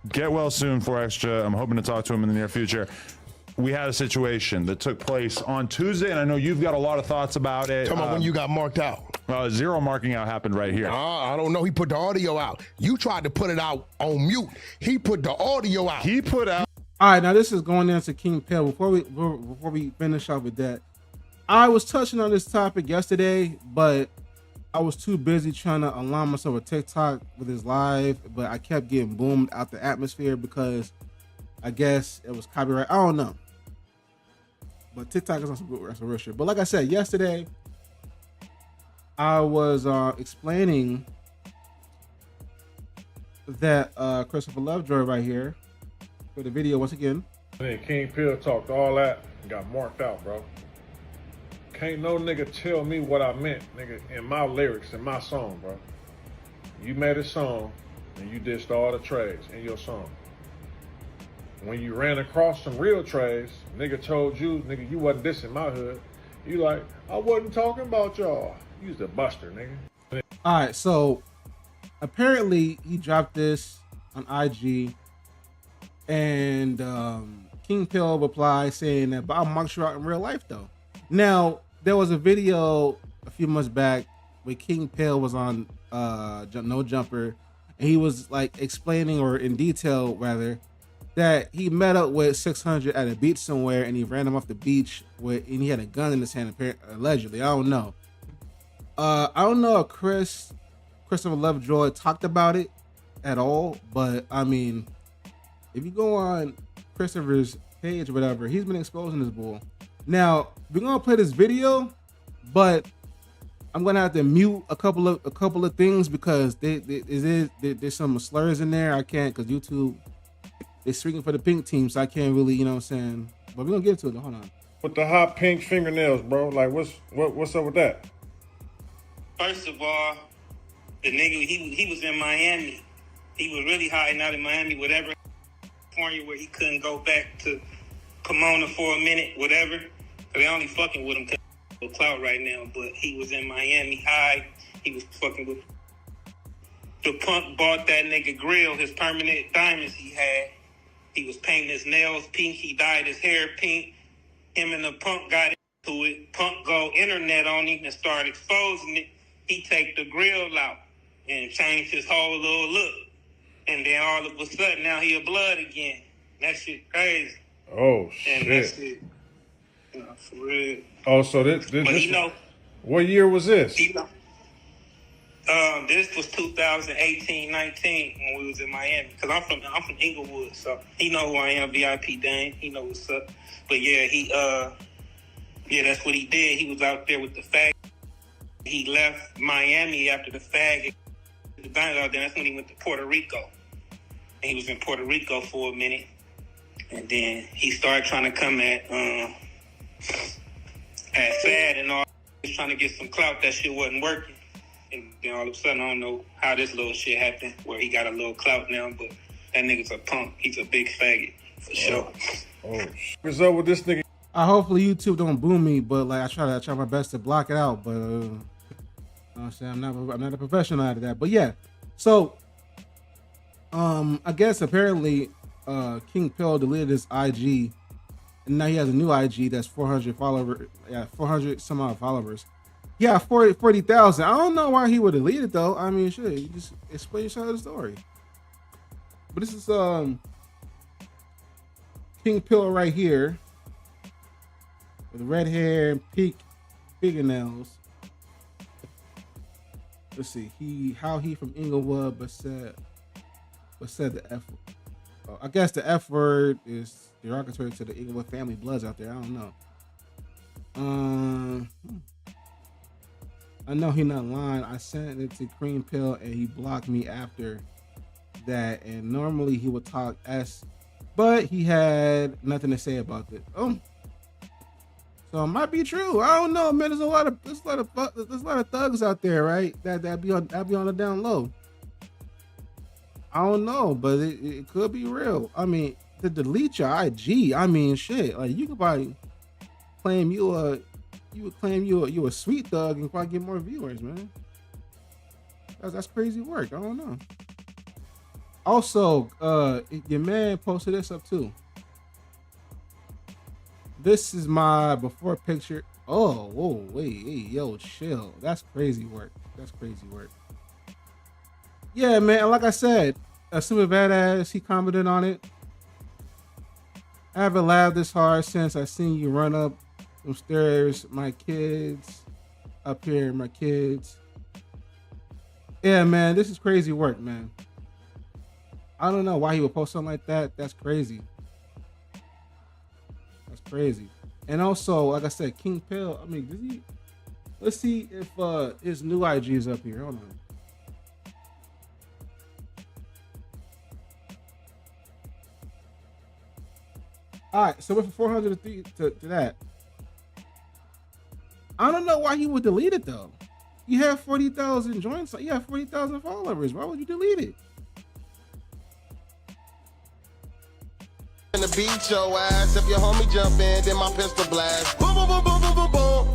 Get well soon, 4 Extra. I'm hoping to talk to him in the near future. We had a situation that took place on Tuesday, and I know you've got a lot of thoughts about it. Talking about when you got marked out. Zero marking out happened right here. I don't know. He put the audio out. You tried to put it out on mute. He put the audio out. He put out. All right, now this is going into King Pale. Before we finish off with that, I was touching on this topic yesterday, but I was too busy trying to align myself with TikTok with his live, but I kept getting boomed out the atmosphere because I guess it was copyright. I don't know. But TikTok is some real shit. But like I said, yesterday, I was explaining that Christopher Lovejoy right here for the video once again. Then King Pill talked all that and got marked out, bro. Can't no nigga tell me what I meant, nigga, in my lyrics, in my song, bro. You made a song and you dissed all the trades in your song. When you ran across some real trades, nigga told you, nigga, you wasn't dissing my hood. You like, I wasn't talking about y'all. You was the buster, nigga. All right, so apparently he dropped this on IG, and King Pill replied saying that, but I'll mark you out in real life though. Now, there was a video a few months back where King Pill was on No Jumper, and he was like explaining, or in detail rather, that he met up with 600 at a beach somewhere, and he ran him off the beach and he had a gun in his hand, allegedly. I don't know. I don't know if Christopher Lovejoy talked about it at all, but I mean, if you go on Christopher's page or whatever, he's been exposing this bull. Now, we're gonna play this video, but I'm gonna have to mute a couple of things because there's some slurs in there. I can't, because YouTube is speaking for the pink team, so I can't really, you know what I'm saying. But we're gonna get to it. Hold on. With the hot pink fingernails, bro. Like, what's up with that? First of all, the nigga, he was in Miami. He was really hiding out in Miami, whatever, California, where he couldn't go back to Pomona for a minute, whatever. So they only fucking with him because he's clout right now. But he was in Miami high. He was fucking with. The punk bought that nigga grill, his permanent diamonds he had. He was painting his nails pink. He dyed his hair pink. Him and the punk got into it. Punk go internet on him and start exposing it. He take the grill out and change his whole little look. And then all of a sudden, now he a blood again. That shit crazy. Oh, And shit. that's it. No, for real. Oh, so this But you know, what year was this? you know, this was 2018, 19 when we was in Miami. Cause I'm from Inglewood, so he know who I am, VIP Dane. He know what's up. But yeah, that's what he did. He was out there with the fag He left Miami after the fag the gun out there. That's when he went to Puerto Rico. And he was in Puerto Rico for a minute. And then he started trying to come at Fad and all. He was trying to get some clout. That shit wasn't working. And then all of a sudden, I don't know how this little shit happened, where he got a little clout now, but that nigga's a punk. He's a big faggot, for sure. What's up with this nigga? Hopefully YouTube don't boom me, but like I try my best to block it out. But I'm saying I'm not a professional at that. But yeah, so I guess apparently King Pill deleted his IG, and now he has a new IG that's 400 followers. Yeah, 400 some odd followers. Yeah, 40,000. I don't know why he would delete it though. I mean, shit, you just explain your side of the story. But this is King Pill right here with red hair and pink fingernails. Let's see, how he from Inglewood, but said the F. I guess the F word is derogatory to the Inglewood family bloods out there. I don't know. I know he not lying. I sent it to Cream Pill and he blocked me after that. And normally he would talk S, but he had nothing to say about it. So it might be true. I don't know, man. There's a lot of thugs out there, right? That be on the down low. I don't know, but it could be real. I mean, to delete your IG, I mean, shit. Like you could probably claim you a sweet thug and probably get more viewers, man. That's crazy work. I don't know. Also, your man posted this up too. This is my before picture. Oh, whoa, wait, hey, yo, chill. That's crazy work. That's crazy work. Yeah, man. Like I said, a super badass. He commented on it. I haven't laughed this hard since I seen you run up them stairs. My kids up here. My kids. Yeah, man. This is crazy work, man. I don't know why he would post something like that. That's crazy. That's crazy. And also, like I said, King Pill. I mean, does he? Let's see if his new IG is up here. Hold on. All right, so we're from 400 to that. I don't know why he would delete it though. You have 40,000 joins. You have 40,000 followers. Why would you delete it? In the beat your ass. If your homie jump in, then my pistol blast. Boom, boom, boom, boom, boom, boom, boom.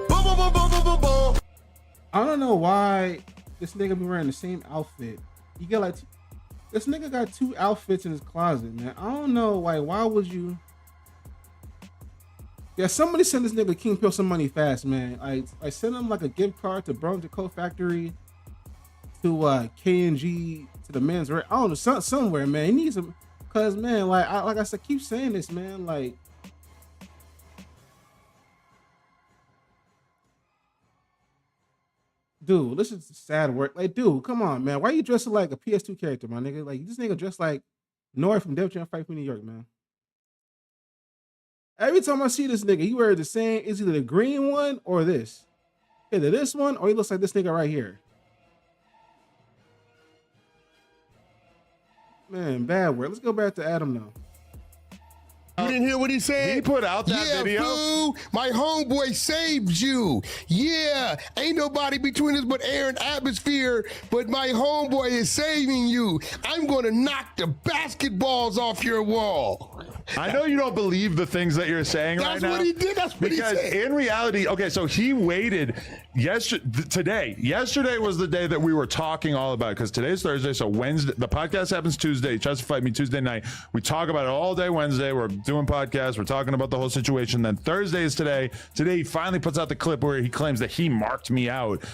Boom, boom, boom, boom, boom, boom, boom. I don't know why this nigga be wearing the same outfit. You get like, this nigga got 2 outfits in his closet, man. I don't know why would you? Yeah, somebody send this nigga King Pill some money fast, man. I sent him like a gift card to Burlington Coat Factory, to K&G, to the men's wear. I don't know, somewhere, man. He needs some. Cause man, like I said, keep saying this, man. Like, dude, this is sad work. Like, dude, come on, man. Why you dressing like a PS2 character, my nigga? Like, this nigga dressed like Nori from Devil Jam Fight for New York, man. Every time I see this nigga, he wears the same. Is either the green one or this. Either this one or he looks like this nigga right here. Man, bad word. Let's go back to Adam now. You didn't hear what he said? He put out that video. Fool, my homeboy saved you. Yeah, ain't nobody between us but air and atmosphere, but my homeboy is saving you. I'm gonna knock the basketballs off your wall. I know you don't believe the things that you're saying right now. That's what he did. That's what he said. Because in reality, okay, so he waited today. Yesterday was the day that we were talking all about it, because today's Thursday, so Wednesday, the podcast happens Tuesday. He tries to fight me Tuesday night. We talk about it all day Wednesday. We're doing podcasts. We're talking about the whole situation. Then Thursday is today. Today he finally puts out the clip where he claims that he marked me out.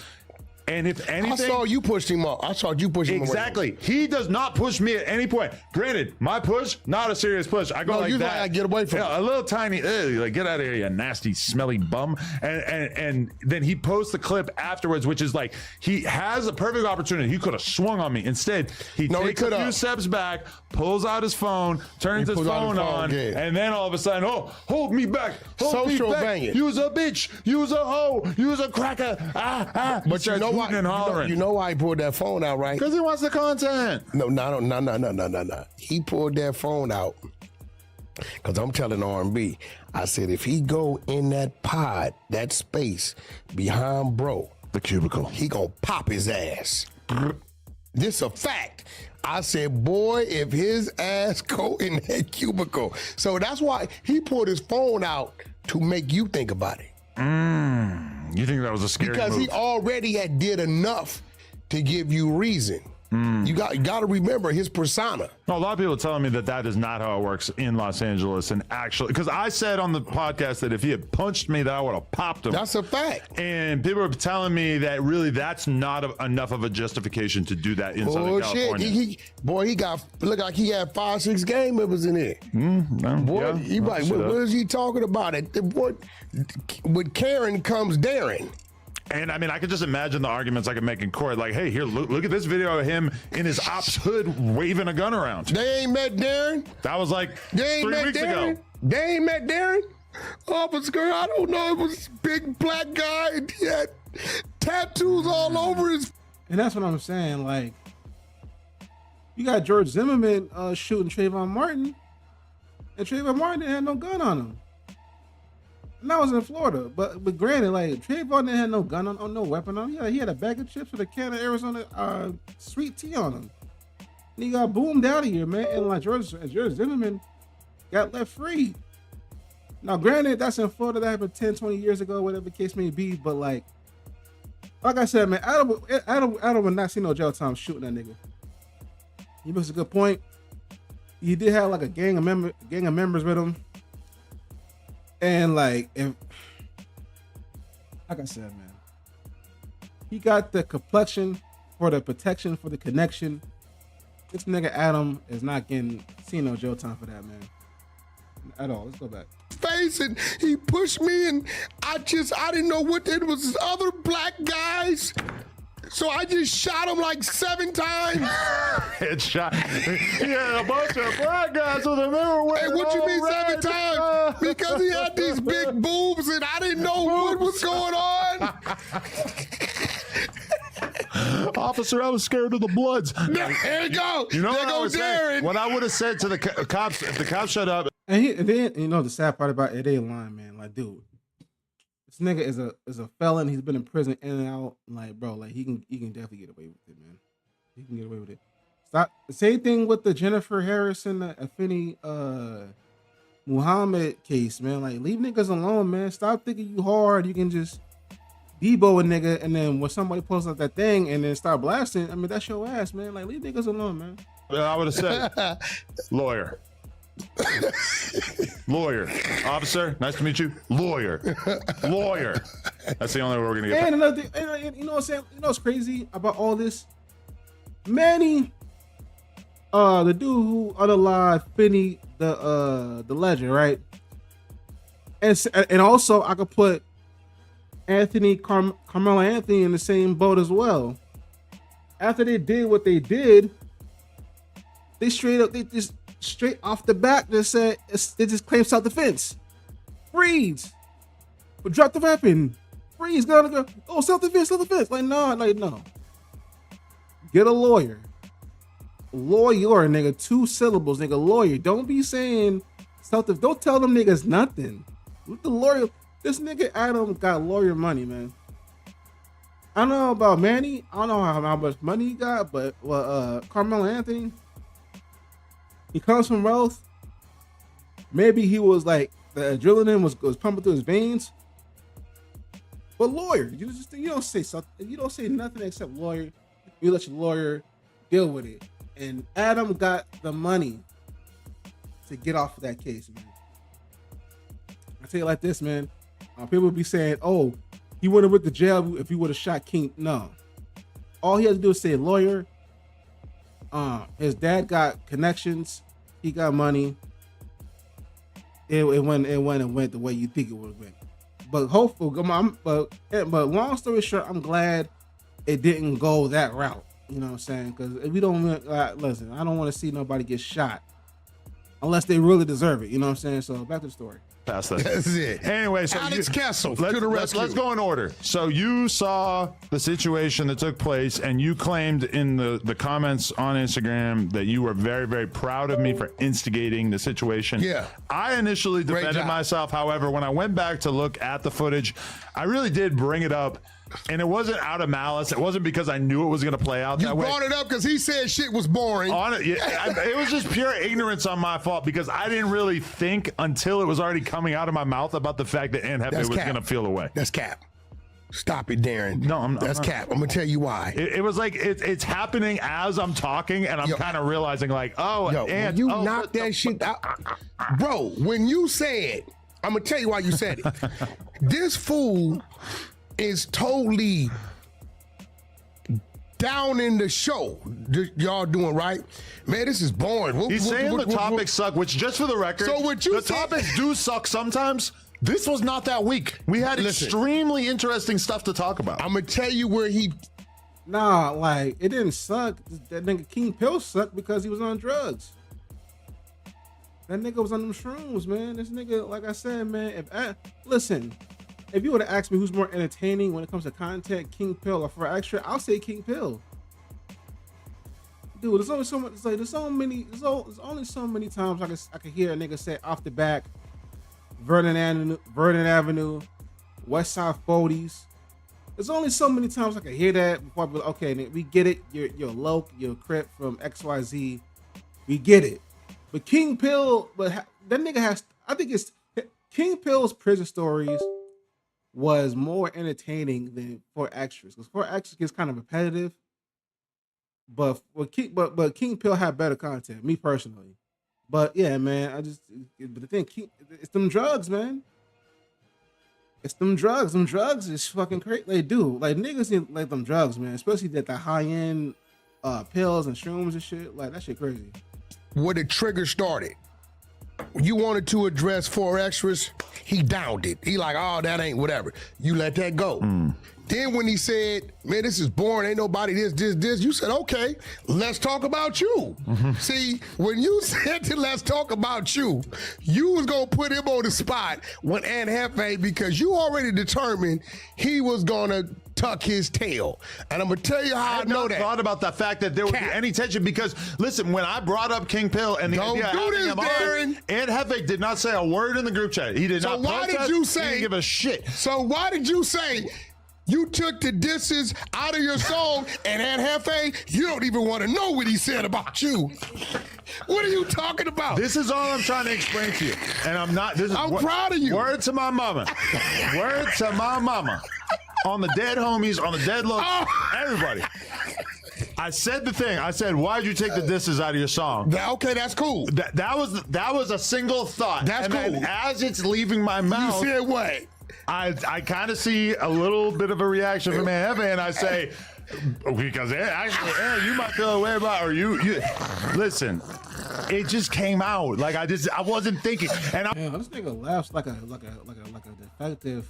And if anything, I saw you push him up. I saw you push him exactly. He does not push me at any point. Granted, my push, not a serious push. I go like that. I get away from a little tiny, like get out of here, you nasty, smelly bum. And then he posts the clip afterwards, which is like he has a perfect opportunity. He could have swung on me. Instead, he takes a few steps back, pulls out his phone, turns his phone on, and then all of a sudden, oh, hold me back, hold me back. Banging. Use a bitch, use a hoe, use a cracker. But you know why? You know why he pulled that phone out, right? Because he wants the content. No. He pulled that phone out because I'm telling R&B. I said if he go in that pod, that space behind bro, the cubicle, he gonna pop his ass. This a fact. I said, boy, if his ass go in that cubicle. So that's why he pulled his phone out to make you think about it. You think that was a scary because move? He already had did enough to give you reason. You got to remember his persona. No, a lot of people are telling me that is not how it works in Los Angeles. And actually, because I said on the podcast that if he had punched me, that I would have popped him. That's a fact. And people are telling me that really that's not enough of a justification to do that in Southern California. He looked like he had 5-6 gang members in there. Boy, what is he talking about? With Karen comes Darren. And I mean, I could just imagine the arguments I could make in court. Like, hey, here, look at this video of him in his ops hood waving a gun around. They ain't met Darren. That was like 3 weeks ago. They ain't met Darren. Officer, I don't know. It was big black guy. And he had tattoos all over his. And that's what I'm saying. Like, you got George Zimmerman shooting Trayvon Martin, and Trayvon Martin didn't have no gun on him. And that was in Florida, but granted, like Trayvon didn't have no gun on no weapon on him. Yeah, he had a bag of chips with a can of Arizona sweet tea on him. And he got boomed out of here, man. And like George Zimmerman got left free. Now, granted, that's in Florida. That happened 10, 20 years ago, whatever the case may be. But like I said, man, Adam would not see no jail time shooting that nigga. He makes a good point. He did have like a gang of members with him. And like I said, man, he got the complexion for the protection, for the connection. This nigga Adam is not seeing no jail time for that, man. At all. Let's go back. Face and he pushed me, and I didn't know what it was. Other black guys. So I just shot him like 7 times. Headshot. He had a bunch of black guys with him. Hey, what you mean 7 times? Because he had these big boobs and I didn't know what was going on. Officer, I was scared of the Bloods. There you go. You know there goes Darren. What I would have said to the cops, if the cops shut up. And then, you know, the sad part about it ain't lying, man. Like, dude, this nigga is a felon. He's been in prison in and out. Like, bro, like he can definitely get away with it, man. He can get away with it. Stop. Same thing with the Jennifer Harrison, the Afeni Muhammad case, man. Like, leave niggas alone, man. Stop thinking you hard. You can just debo a nigga, and then when somebody posts up that thing and then start blasting, I mean, that's your ass, man. Like, leave niggas alone, man. I would have said, lawyer. Lawyer. Officer, nice to meet you. Lawyer. That's the only way we're gonna get. And another thing, and you know what I'm saying? You know what's crazy about all this? Manny, the dude who unalived Finney, the legend, right? And also I could put Carmelo Anthony in the same boat as well. After they did what they did, they straight off the bat just said they just claimed self-defense. Freeze. But drop the weapon. Freeze. Go. Oh, self-defense. Like no. Get a lawyer. Lawyer, nigga. 2 syllables, nigga. Lawyer. Don't be saying self-defense. Don't tell them niggas nothing. With the lawyer, this nigga Adam got lawyer money, man. I don't know about Manny. I don't know how much money he got, but Carmelo Anthony, he comes from wealth. Maybe he was like the adrenaline was pumping through his veins. But lawyer, you don't say something. You don't say nothing except lawyer. You let your lawyer deal with it. And Adam got the money to get off of that case, man. I tell you like this, man. People be saying, "Oh, he wouldn't have went to jail if he would have shot King." No, all he has to do is say lawyer. His dad got connections. He got money. It went the way you think it would have went. But hopefully, but long story short, I'm glad it didn't go that route. You know what I'm saying? Because if we don't listen, I don't want to see nobody get shot unless they really deserve it. You know what I'm saying? So back to the story. Pass that. That's it. Anyway, so Alex Castle to the rescue. Let's go in order. So you saw the situation that took place, and you claimed in the comments on Instagram that you were very, very proud of me for instigating the situation. Yeah. I initially defended myself. However, when I went back to look at the footage, I really did bring it up. And it wasn't out of malice. It wasn't because I knew it was going to play out that way. You brought it up because he said shit was boring. It was just pure ignorance on my fault because I didn't really think until it was already coming out of my mouth about the fact that Anne Hefe was going to feel away. That's cap. Stop it, Darren. No, that's cap. I'm going to tell you why. It was like it's happening as I'm talking, and I'm kind of realizing like, Anne, you knocked that shit out. Bro, when you said, I'm going to tell you why you said it. This fool is totally down in the show. Y'all doing right, man? This is boring. He's saying the topics suck, which just for the record, so what you the topics do suck sometimes. This was not that weak. We had extremely interesting stuff to talk about. I'm gonna tell you where he. Nah, like it didn't suck. That nigga King Pill sucked because he was on drugs. That nigga was on them shrooms, man. This nigga, like I said, man. Listen. If you would have asked me who's more entertaining when it comes to content, King Pill or for extra, I'll say King Pill. Dude, there's only so much. It's like there's only so many times I can hear a nigga say off the back, Vernon Avenue, West Side 40s. There's only so many times I can hear that before I be like, okay, we get it. You're Loke, you're a Crip from XYZ. We get it. But King Pill, that nigga has. I think it's King Pill's prison stories was more entertaining than For Extras, because For Extras gets kind of repetitive. But King Pill had better content, me personally. But yeah, man, but the thing, it's them drugs, man. It's them drugs. Them drugs is fucking crazy. They do. Like niggas need like them drugs, man. Especially that the high end pills and shrooms and shit. Like that shit crazy. Where the trigger started. You wanted to address For Extras, he downed it. He like, oh, that ain't whatever. You let that go. Then when he said, man, this is boring, ain't nobody this, you said, okay, let's talk about you. See, when you said to let's talk about you, you was gonna put him on the spot when Anne Hefe, because you already determined he was gonna tuck his tail. And I'm gonna tell you how I know that. I thought about the fact that there would be any tension because, listen, when I brought up King Pill and the idea of having him on, Anne Hefe did not say a word in the group chat. He did not protest. So why did you say? He didn't give a shit. So why did you say? You took the disses out of your song, and Anne Hefe, you don't even want to know what he said about you. What are you talking about? This is all I'm trying to explain to you. And I'm not, I'm proud of you. Word to my mama. Word to my mama. On the dead homies, on the dead looks, everybody. I said the thing. I said, why'd you take the disses out of your song? Okay, that's cool. That was a single thought. That's cool. Then as it's leaving my mouth. You said what? I kind of see a little bit of a reaction from Anne Hefe, and I say, because actually, you might feel a way about, or you listen. It just came out like I wasn't thinking, and this nigga laughs like a defective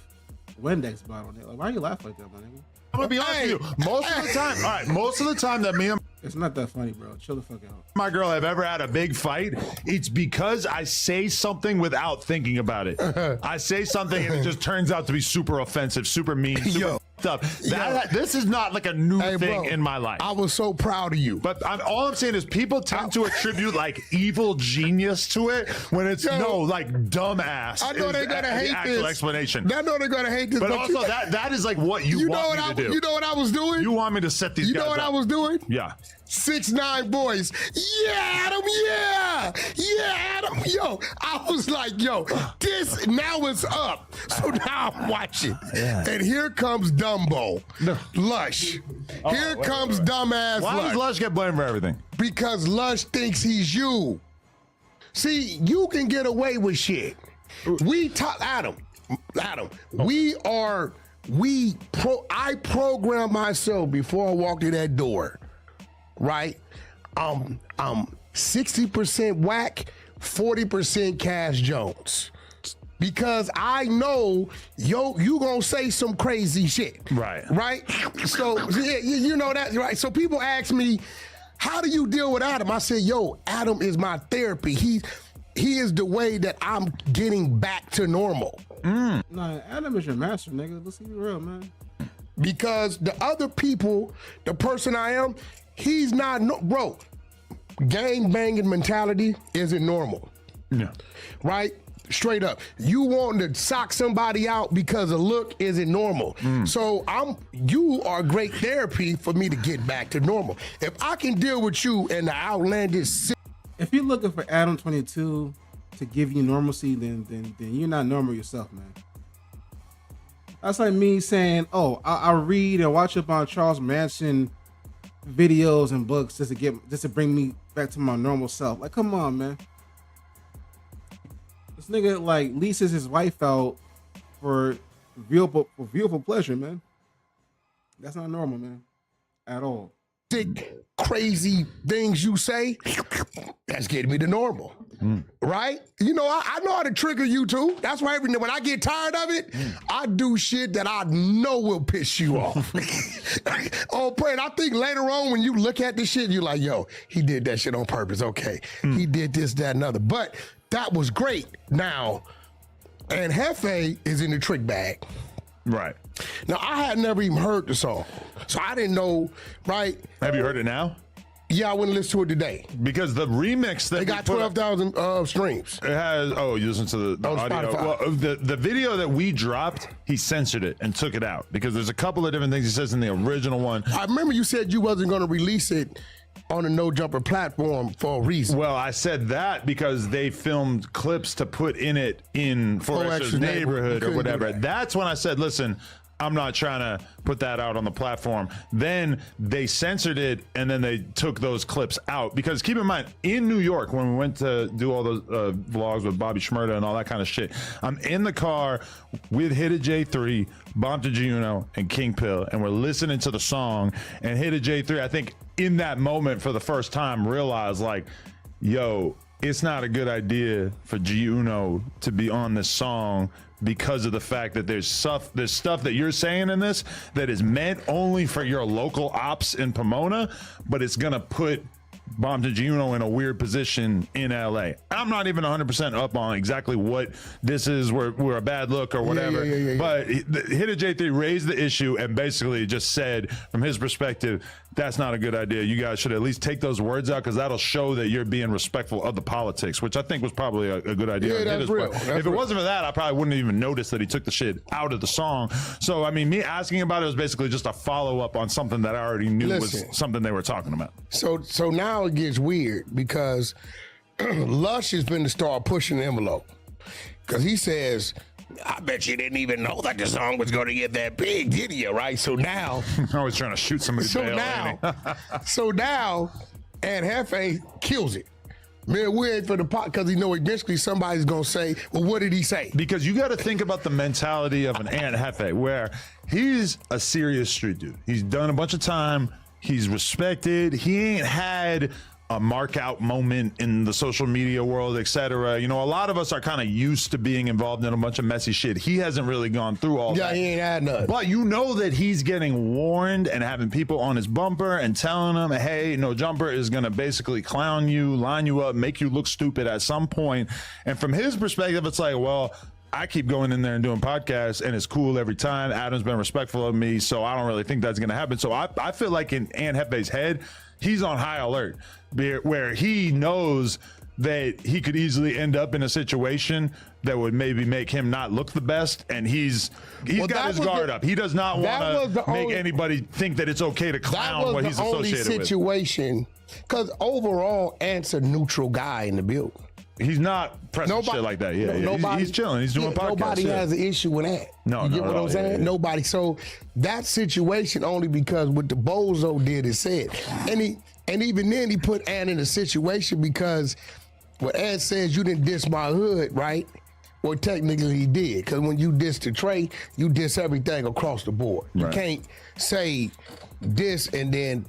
Windex bottle. Like, why you laugh like that, my nigga? I'm gonna be honest with you. Most of the time that me and it's not that funny, bro. Chill the fuck out. My girl have ever had a big fight, it's because I say something without thinking about it. I say something and it just turns out to be super offensive, super mean, super up. This is not like a new thing in my life. I was so proud of you. But all I'm saying is people tend to attribute like evil genius to it when it's like dumbass. I know they're gonna hate this explanation. I know they're gonna hate this. But also that is like what you want me to do. You know what I was doing? You want me to set these guys up. You know what I was doing? Yeah. 6ix9ine boys. Yeah, Adam, yeah. Yeah, Adam. Yo, I was like, yo, this now it's up. So now I'm watching. Yeah. And here comes Dumbo. Lush. Here comes dumbass Lush. Why does Lush get blamed for everything? Because Lush thinks he's you. See, you can get away with shit. We talk, Adam, we are I programmed myself before I walked in that door, right? 60% whack, 40% Cash Jones. Because I know you gonna say some crazy shit. Right. Right? So yeah, you know that, right? So people ask me, how do you deal with Adam? I said, Adam is my therapy. He is the way that I'm getting back to normal. Nah, Adam is your master, nigga. Let's be real, man. Because the other people, the person I am, he's not, bro, gang banging mentality isn't normal. Yeah. Right? Straight up. You wanting to sock somebody out because a look isn't normal. So you are great therapy for me to get back to normal. If I can deal with you and the outlandish If you're looking for Adam 22 to give you normalcy, then you're not normal yourself, man. That's like me saying, I read and watch up on Charles Manson videos and books just to bring me back to my normal self. Like, come on, man. This nigga like leases his wife out for beautiful pleasure, man. That's not normal, man, at all. crazy things you say, that's getting me to normal. Right? You know, I know how to trigger you too. That's why when I get tired of it, I do shit that I know will piss you off. Oh, Brent, I think later on when you look at this shit, you're like, yo, he did that shit on purpose. Okay. He did this, that, and other. But that was great. Now, and Hefe is in the trick bag. Right. Now, I had never even heard the song. So I didn't know, right? Have you heard it now? Yeah, I went and listened to it today. Because the remix that they got 12,000 streams. It has. Oh, you listen to the audio. Spotify. Well, the video that we dropped, he censored it and took it out because there's a couple of different things he says in the original one. I remember you said you wasn't going to release it on a No Jumper platform for a reason. Well, I said that because they filmed clips to put in it in Forrester's neighborhood or whatever. That's when I said, listen, I'm not trying to put that out on the platform. Then they censored it and then they took those clips out because keep in mind, in New York, when we went to do all those vlogs with Bobby Shmurda and all that kind of shit, I'm in the car with Hit J3, Bomb to Juno, and King Pill, and we're listening to the song, and Hit J3, I think in that moment for the first time realized like, yo, it's not a good idea for G Uno to be on this song because of the fact that there's stuff that you're saying in this that is meant only for your local ops in Pomona, but it's gonna put Bomb to Juno in a weird position in LA. I'm not even 100% up on exactly what this is. We're a bad look or whatever. But Hit J3 raised the issue and basically just said, from his perspective, that's not a good idea. You guys should at least take those words out because that'll show that you're being respectful of the politics, which I think was probably a good idea. Yeah, that's real. If it wasn't for that, I probably wouldn't even notice that he took the shit out of the song. So, I mean, me asking about it was basically just a follow-up on something that I already knew was something they were talking about. So now it gets weird because Lush has been to start pushing the envelope because he says, I bet you didn't even know that the song was going to get that big, did you? Right? So now, I was trying to shoot somebody. So now, and Hefe kills it. Man, we ain't for the pot because he know eventually somebody's gonna say, "Well, what did he say?" Because you got to think about the mentality of an Ant Hefe, where he's a serious street dude. He's done a bunch of time. He's respected. He ain't had a mark out moment in the social media world, etc. You know, a lot of us are kind of used to being involved in a bunch of messy shit. He hasn't really gone through all that. Yeah, he ain't had none. But you know that he's getting warned and having people on his bumper and telling him, hey, No Jumper is going to basically clown you, line you up, make you look stupid at some point. And from his perspective, it's like, well, I keep going in there and doing podcasts and it's cool every time. Adam's been respectful of me, so I don't really think that's going to happen. So I feel like in Ant Hefe's head, he's on high alert where he knows that he could easily end up in a situation that would maybe make him not look the best, and he's got his guard up. He does not want to make anybody think that it's okay to clown what he's associated with. That was the only situation, because overall, Ant's a neutral guy in the building. He's not pressing shit like that. Yeah, he's chilling. He's doing podcasts. Nobody has an issue with that. You get what I'm saying? Yeah. Nobody. So that situation only because what the bozo did is said, and even then he put Ant in a situation because what Ant says, you didn't diss my hood, right? Well, technically he did, because when you diss the Trey, you diss everything across the board. You can't say this and then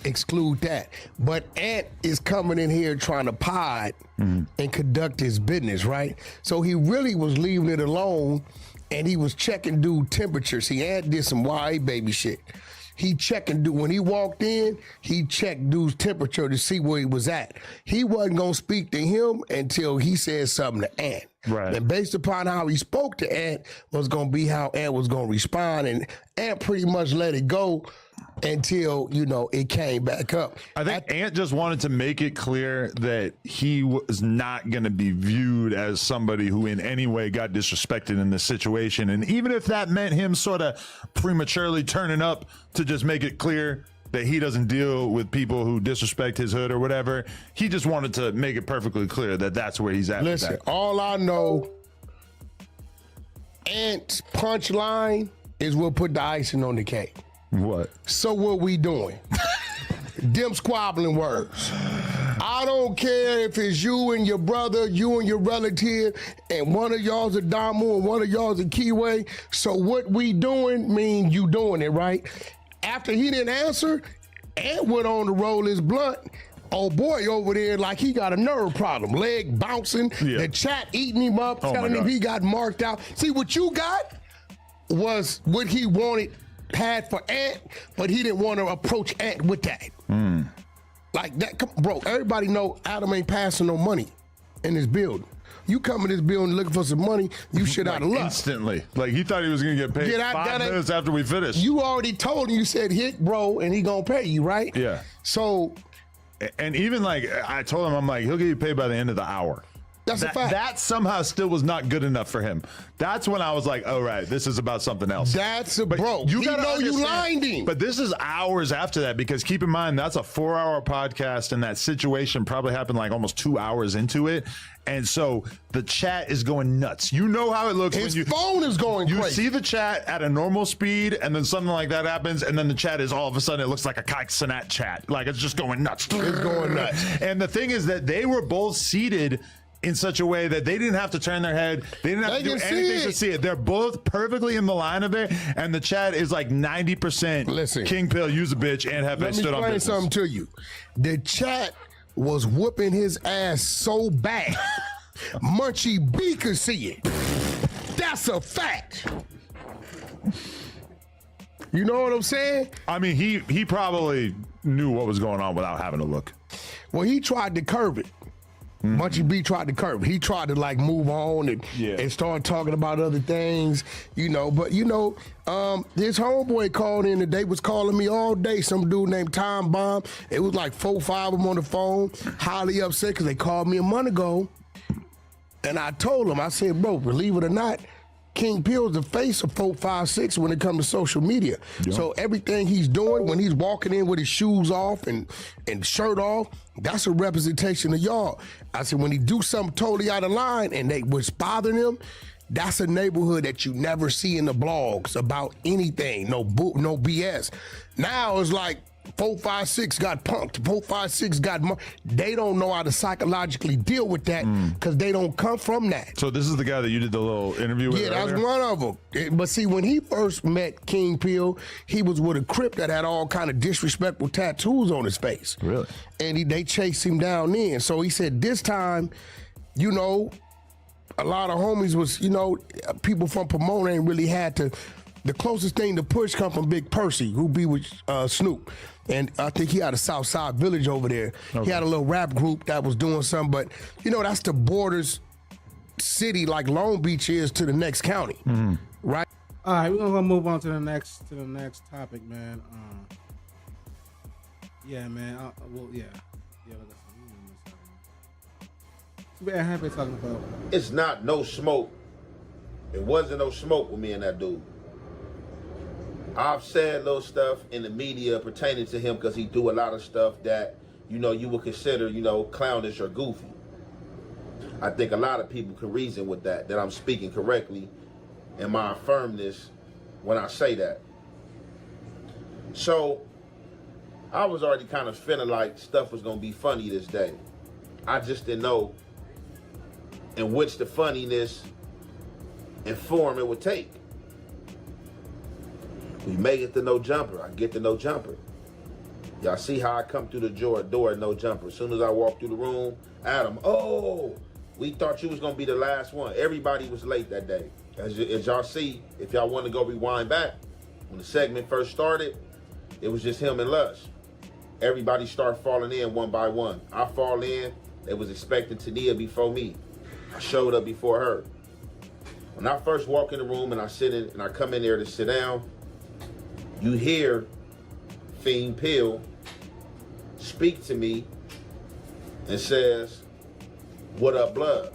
exclude that. But Ant is coming in here trying to pod and conduct his business, right? So he really was leaving it alone, and he was checking dude temperatures. Ant did some YA baby shit. He checking dude, when he walked in, he checked dude's temperature to see where he was at. He wasn't gonna speak to him until he said something to Ant. Right. And based upon how he spoke to Ant was gonna be how Ant was gonna respond, and Ant pretty much let it go until, you know, it came back up. I think Ant just wanted to make it clear that he was not going to be viewed as somebody who in any way got disrespected in this situation. And even if that meant him sort of prematurely turning up to just make it clear that he doesn't deal with people who disrespect his hood or whatever, he just wanted to make it perfectly clear that that's where he's at. Listen, with that. all I know, Ant's punchline is what put the icing on the cake. What? So what we doing? Them squabbling words. I don't care if it's you and your brother, you and your relative, and one of y'all's a Damu and one of y'all's a Kiwi. So what we doing mean you doing it, right? After he didn't answer, Ant went on to roll his blunt. Oh boy over there like he got a nerve problem. Leg bouncing, the chat eating him up, telling him he got marked out. See, what you got was what he had for Ant, but he didn't want to approach Ant with that. Like that, bro, everybody know Adam ain't passing no money in this building. You come in this building looking for some money, you shit out of luck. Instantly. Like he thought he was going to get paid 5 minutes after we finished. You already told him, you said hit bro, and he gonna pay you, right? Yeah. So. And even like, I told him, I'm like, he'll get you paid by the end of the hour. That's a fact. That somehow still was not good enough for him. That's when I was like, oh, right, this is about something else. That's a bro. You he gotta know you understand, lined him. But this is hours after that, because keep in mind, that's a 4-hour podcast, and that situation probably happened like almost 2 hours into it. And so the chat is going nuts. You know how it looks. His when phone is going you crazy. see the chat at a normal speed, and then something like that happens, and then the chat is all of a sudden, it looks like a Kai Cenat chat. Like it's just going nuts. It's going nuts. And the thing is that they were both seated in such a way that they didn't have to turn their head. They didn't have to do anything to see it. They're both perfectly in the line of it, and the chat is like 90%. Listen, King Pill, use a bitch, and have let me stood on explain business. something to you. The chat was whooping his ass so bad, Munchie B could see it. That's a fact. You know what I'm saying? I mean, he probably knew what was going on without having to look. Well, he tried to curb it. Munchie B tried to curb it. He tried to like move on and start talking about other things, you know. But you know, his homeboy called in today, was calling me all day. Some dude named Time Bomb. It was like 4 or 5 of them on the phone, highly upset because they called me a month ago. And I told him, I said, bro, believe it or not, King Pill's the face of 456 when it comes to social media. Yep. So everything he's doing, when he's walking in with his shoes off and shirt off, that's a representation of y'all. I said, when he do something totally out of line and they was bothering him, that's a neighborhood that you never see in the blogs about anything, no BS. Now it's like 456 got punked, 456 got they don't know how to psychologically deal with that because they don't come from that. So this is the guy that you did the little interview with? Yeah, that's earlier? one of them. But see, when he first met King Pill, he was with a Crip that had all kind of disrespectful tattoos on his face. Really? And they chased him down then. So he said this time, you know, a lot of homies was, you know, people from Pomona ain't really had to. The closest thing to push come from Big Percy, who be with Snoop. And I think he had a Southside Village over there. Okay. He had a little rap group that was doing something, but you know, that's the borders city like Long Beach is to the next county, right? All right, we're gonna move on to the next topic, man. Yeah, man. What have they talking about? It's not no smoke. It wasn't no smoke with me and that dude. I've said little stuff in the media pertaining to him because he do a lot of stuff that, you know, you would consider, you know, clownish or goofy. I think a lot of people can reason with that I'm speaking correctly and my firmness when I say that. So I was already kind of feeling like stuff was going to be funny this day. I just didn't know in which the funniness and form it would take. We make it to no jumper. I get to no jumper. Y'all see how I come through the door no jumper. As soon as I walk through the room, Adam, oh, we thought you was gonna be the last one. Everybody was late that day. As y'all see, if y'all want to go rewind back, when the segment first started, it was just him and Lush. Everybody started falling in one by one. I fall in. They was expecting Tania before me. I showed up before her. When I first walk in the room and I come in there to sit down, you hear Fiend Pill speak to me and says, "What up, blood?"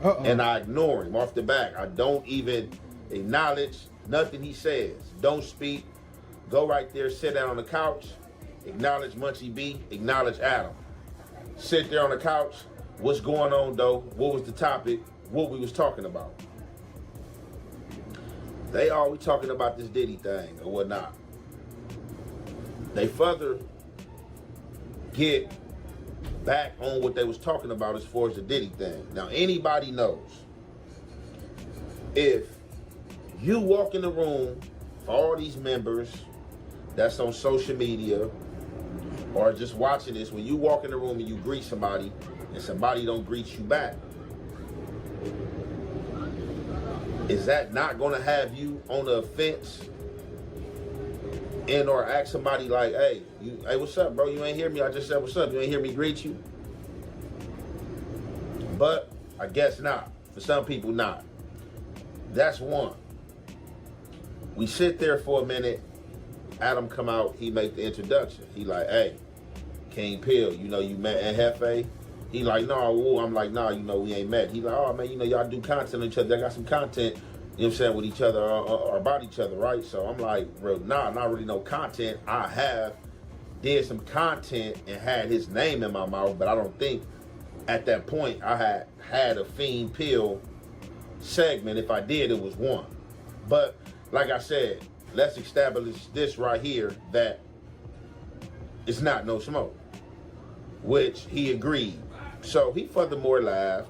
And I ignore him off the back. I don't even acknowledge nothing he says. Don't speak. Go right there, sit down on the couch, acknowledge Munchie B, acknowledge Adam. Sit there on the couch. What's going on, though? What was the topic? What we was talking about? They always talking about this Diddy thing or whatnot. They further get back on what they was talking about as far as the Diddy thing. Now, anybody knows if you walk in the room, all these members that's on social media or just watching this, when you walk in the room and you greet somebody and somebody don't greet you back, is that not gonna have you on the offense and or ask somebody like, hey, what's up, bro? You ain't hear me? I just said, what's up? You ain't hear me greet you? But I guess not. For some people, not. That's one. We sit there for a minute. Adam come out. He make the introduction. He like, hey, King Pill, you know you met at Hefe? He like, no, woo. I'm like, nah, you know we ain't met. He like, oh, man, you know y'all do content on each other. I got some content, you know what I'm saying, with each other or about each other, right? So I'm like, bro, nah, not really no content. I have did some content and had his name in my mouth, but I don't think at that point I had a Fiend Pill segment. If I did, it was one. But like I said, let's establish this right here, that it's not no smoke, which he agreed. So he furthermore laughed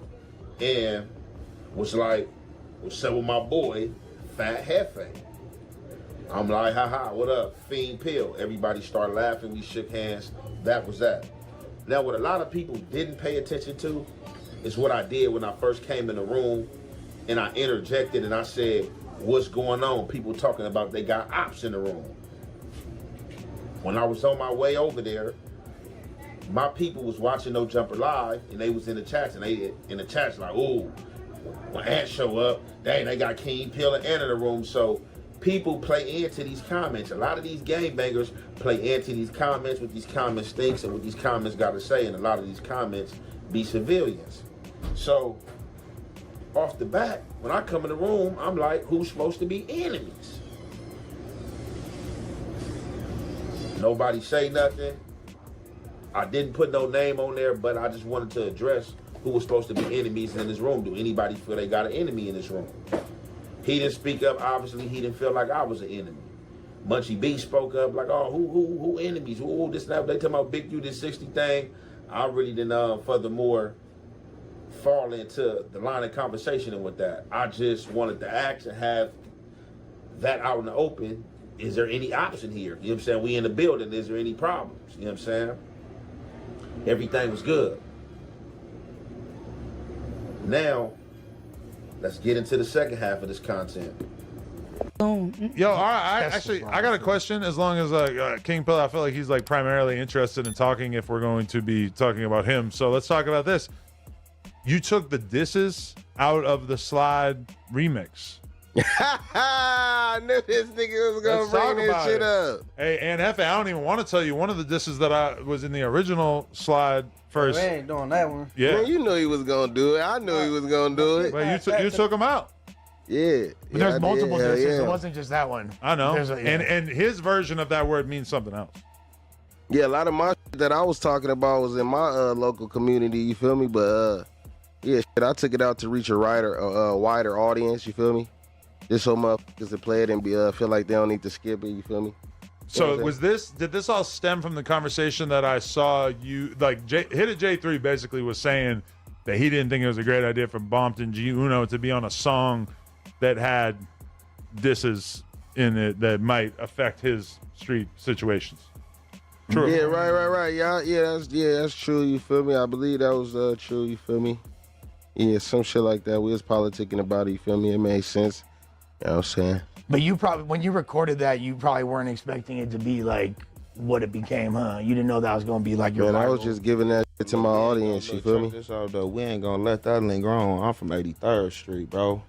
and was like, what's up with my boy, Fat Hefe? I'm like, haha, what up, Fiend Pill? Everybody started laughing, we shook hands, that was that. Now, what a lot of people didn't pay attention to is what I did when I first came in the room and I interjected and I said, what's going on? People talking about they got ops in the room. When I was on my way over there, my people was watching No Jumper Live and they was in the chats and they in the chats like, ooh, when Ant show up, dang, they got King Pill and Ant in the room. So people play into these comments. A lot of these gangbangers play into these comments, what these comments thinks and what these comments got to say, and a lot of these comments be civilians. So off the bat, when I come in the room, I'm like, who's supposed to be enemies? Nobody say nothing. I didn't put no name on there, but I just wanted to address who was supposed to be enemies in this room. Do anybody feel they got an enemy in this room? He didn't speak up. Obviously, he didn't feel like I was an enemy. Munchie B spoke up like, oh, who enemies? Who this and that? They talking about Big U, this 60 thing. I really didn't, furthermore, fall into the line of conversation with that. I just wanted to ask and have that out in the open. Is there any option here? You know what I'm saying? We in the building. Is there any problems? You know what I'm saying? Everything was good. Now, let's get into the second half of this content. Yo, all right, I got a question. As long as King Pill, I feel like he's like primarily interested in talking if we're going to be talking about him. So let's talk about this. You took the disses out of the Slide remix. I knew this nigga was gonna bring this shit up. Hey, and Hefe, I don't even want to tell you one of the disses that I was in the original Slide first. We ain't doing that one. Yeah, man, you knew he was gonna do it. I knew he was gonna do it. But you took him out. Yeah, But there's multiple disses. yeah. It wasn't just that one. I know. Yeah. And his version of that word means something else. Yeah, a lot of my shit that I was talking about was in my local community. You feel me? But yeah, shit, I took it out to reach a wider audience. You feel me? Just so motherfuckers to play it and be feel like they don't need to skip it. You feel me? So did this all stem from the conversation that I saw you like? Hit It J3 basically was saying that he didn't think it was a great idea for Bompton G Uno to be on a song that had disses in it that might affect his street situations. True. Yeah, right. Yeah, that's true. You feel me? I believe that was true. You feel me? Yeah, some shit like that. We was politicking about it. You feel me? It made sense. You know what I'm saying? But you probably, when you recorded that, you probably weren't expecting it to be like what it became, huh? You didn't know that was gonna be like your. Man, I was just giving that shit to my audience. You feel me? This out though, we ain't gonna let that linger on. I'm from 83rd Street, bro.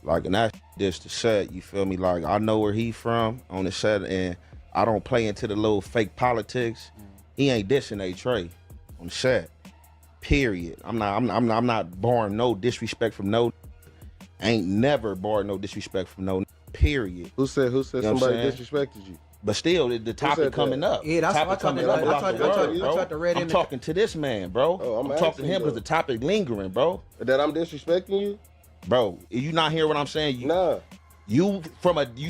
Like, and that's just the set. You feel me? Like, I know where he from on the set, and I don't play into the little fake politics. He ain't dissing A-Trey on the set. Period. I'm not barring no disrespect from no. Ain't never barred no disrespect from no. Period. Who said You know somebody what I'm disrespected you? But still, the topic coming up. Yeah, that's what I tried to read in. I'm talking to this man, bro. Oh, I'm talking to him because the topic lingering, bro. That I'm disrespecting you? Bro, you not hear what I'm saying? Nah. You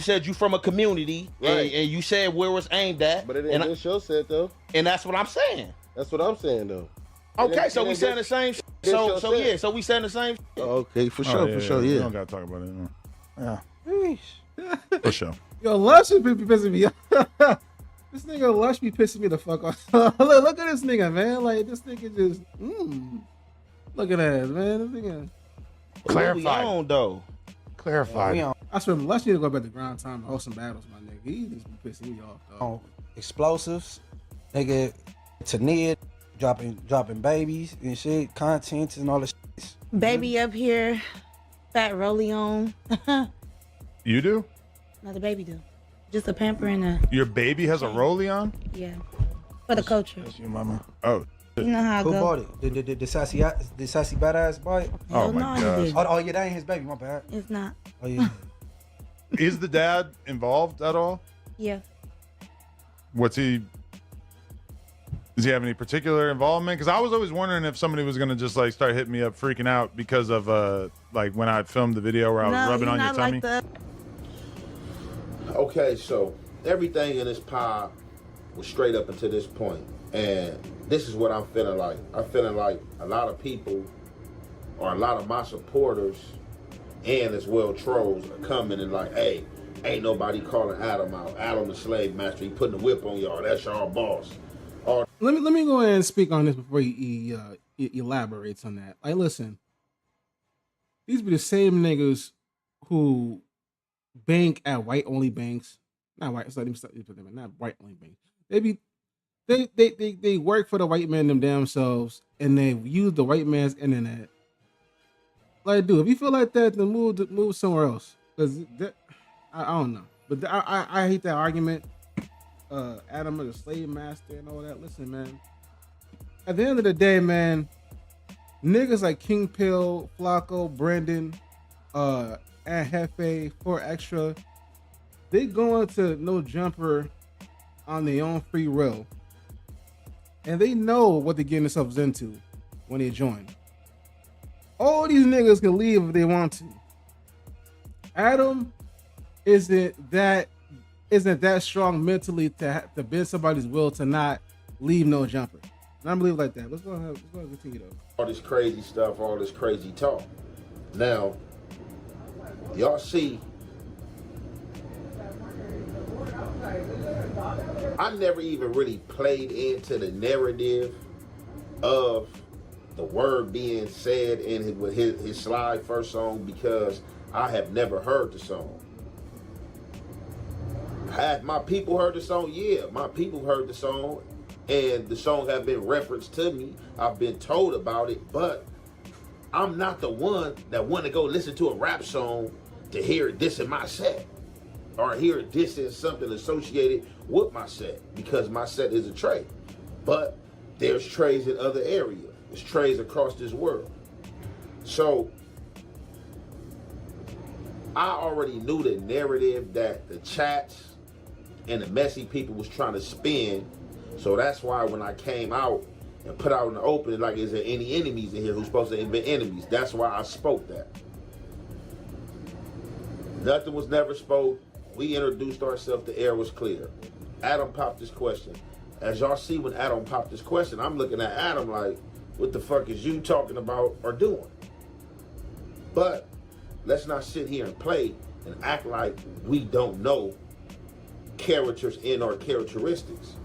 said you from a community, right. and you said where it's aimed at. But it ain't this show said though. And that's what I'm saying. That's what I'm saying though. Okay, so we saying the same. So we saying the same. Okay, for sure. We don't gotta talk about it anymore. Yeah. For sure. Yo, Lush be pissing me off. This nigga Lush be pissing me the fuck off. look at this nigga, man. Like, this nigga just, look at that, man. This nigga. Clarify on though. Clarify. I swear, Lush need to go back to ground time and host some battles, my nigga. He just be pissing me off, dog. Explosives, nigga, Tania, dropping babies and shit, content and all the shit. Baby up here, fat rollie on. You do? No, the baby do. Just a pamper and a. Your baby has a rollie on? Yeah. For the culture. That's your mama. Oh. You know how I Who go. bought it? The sassy badass bought it? Oh my god. Oh yeah, that ain't his baby. My bad. It's not. Oh yeah. Is the dad involved at all? Yeah. Does he have any particular involvement? Because I was always wondering if somebody was gonna just like start hitting me up freaking out because of like when I filmed the video where I was rubbing on your tummy. Like Okay, so everything in this pie was straight up until this point. And this is what I'm feeling like. I'm feeling like a lot of people or a lot of my supporters and as well trolls are coming and like, hey, ain't nobody calling Adam out. Adam the slave master. He putting the whip on y'all. That's y'all boss. Let me go ahead and speak on this before he elaborates on that. Like, listen, these be the same niggas who bank at white only banks. Not white. Not white only banks. They work for the white man them damn selves, and they use the white man's internet. Like, dude, if you feel like that, then move somewhere else. Cause I don't know, but I hate that argument. Adam is a slave master and all that. Listen, man. At the end of the day, man, niggas like King Pill, Flacco, Brandon, and Hefe, 4Extra, they going to No Jumper on their own free will. And they know what they're getting themselves into when they join. All these niggas can leave if they want to. Adam isn't that strong mentally to bend somebody's will to not leave No Jumper. And I believe like that. Let's go ahead and continue though. All this crazy stuff, all this crazy talk. Now, y'all see, I never even really played into the narrative of the word being said in his Slide first song because I have never heard the song. Have my people heard the song? Yeah, my people heard the song, and the song have been referenced to me. I've been told about it, but I'm not the one that want to go listen to a rap song to hear this in my set or hear this in something associated with my set because my set is a trade. But there's trades in other areas. There's trades across this world. So I already knew the narrative that the chats and the messy people was trying to spin. So that's why when I came out and put out in the open, like, is there any enemies in here who's supposed to have been enemies? That's why I spoke that. Nothing was never spoke. We introduced ourselves. The air was clear. Adam popped this question. As y'all see, when Adam popped this question, I'm looking at Adam like, what the fuck is you talking about or doing? But let's not sit here and play and act like we don't know characters in our characteristics.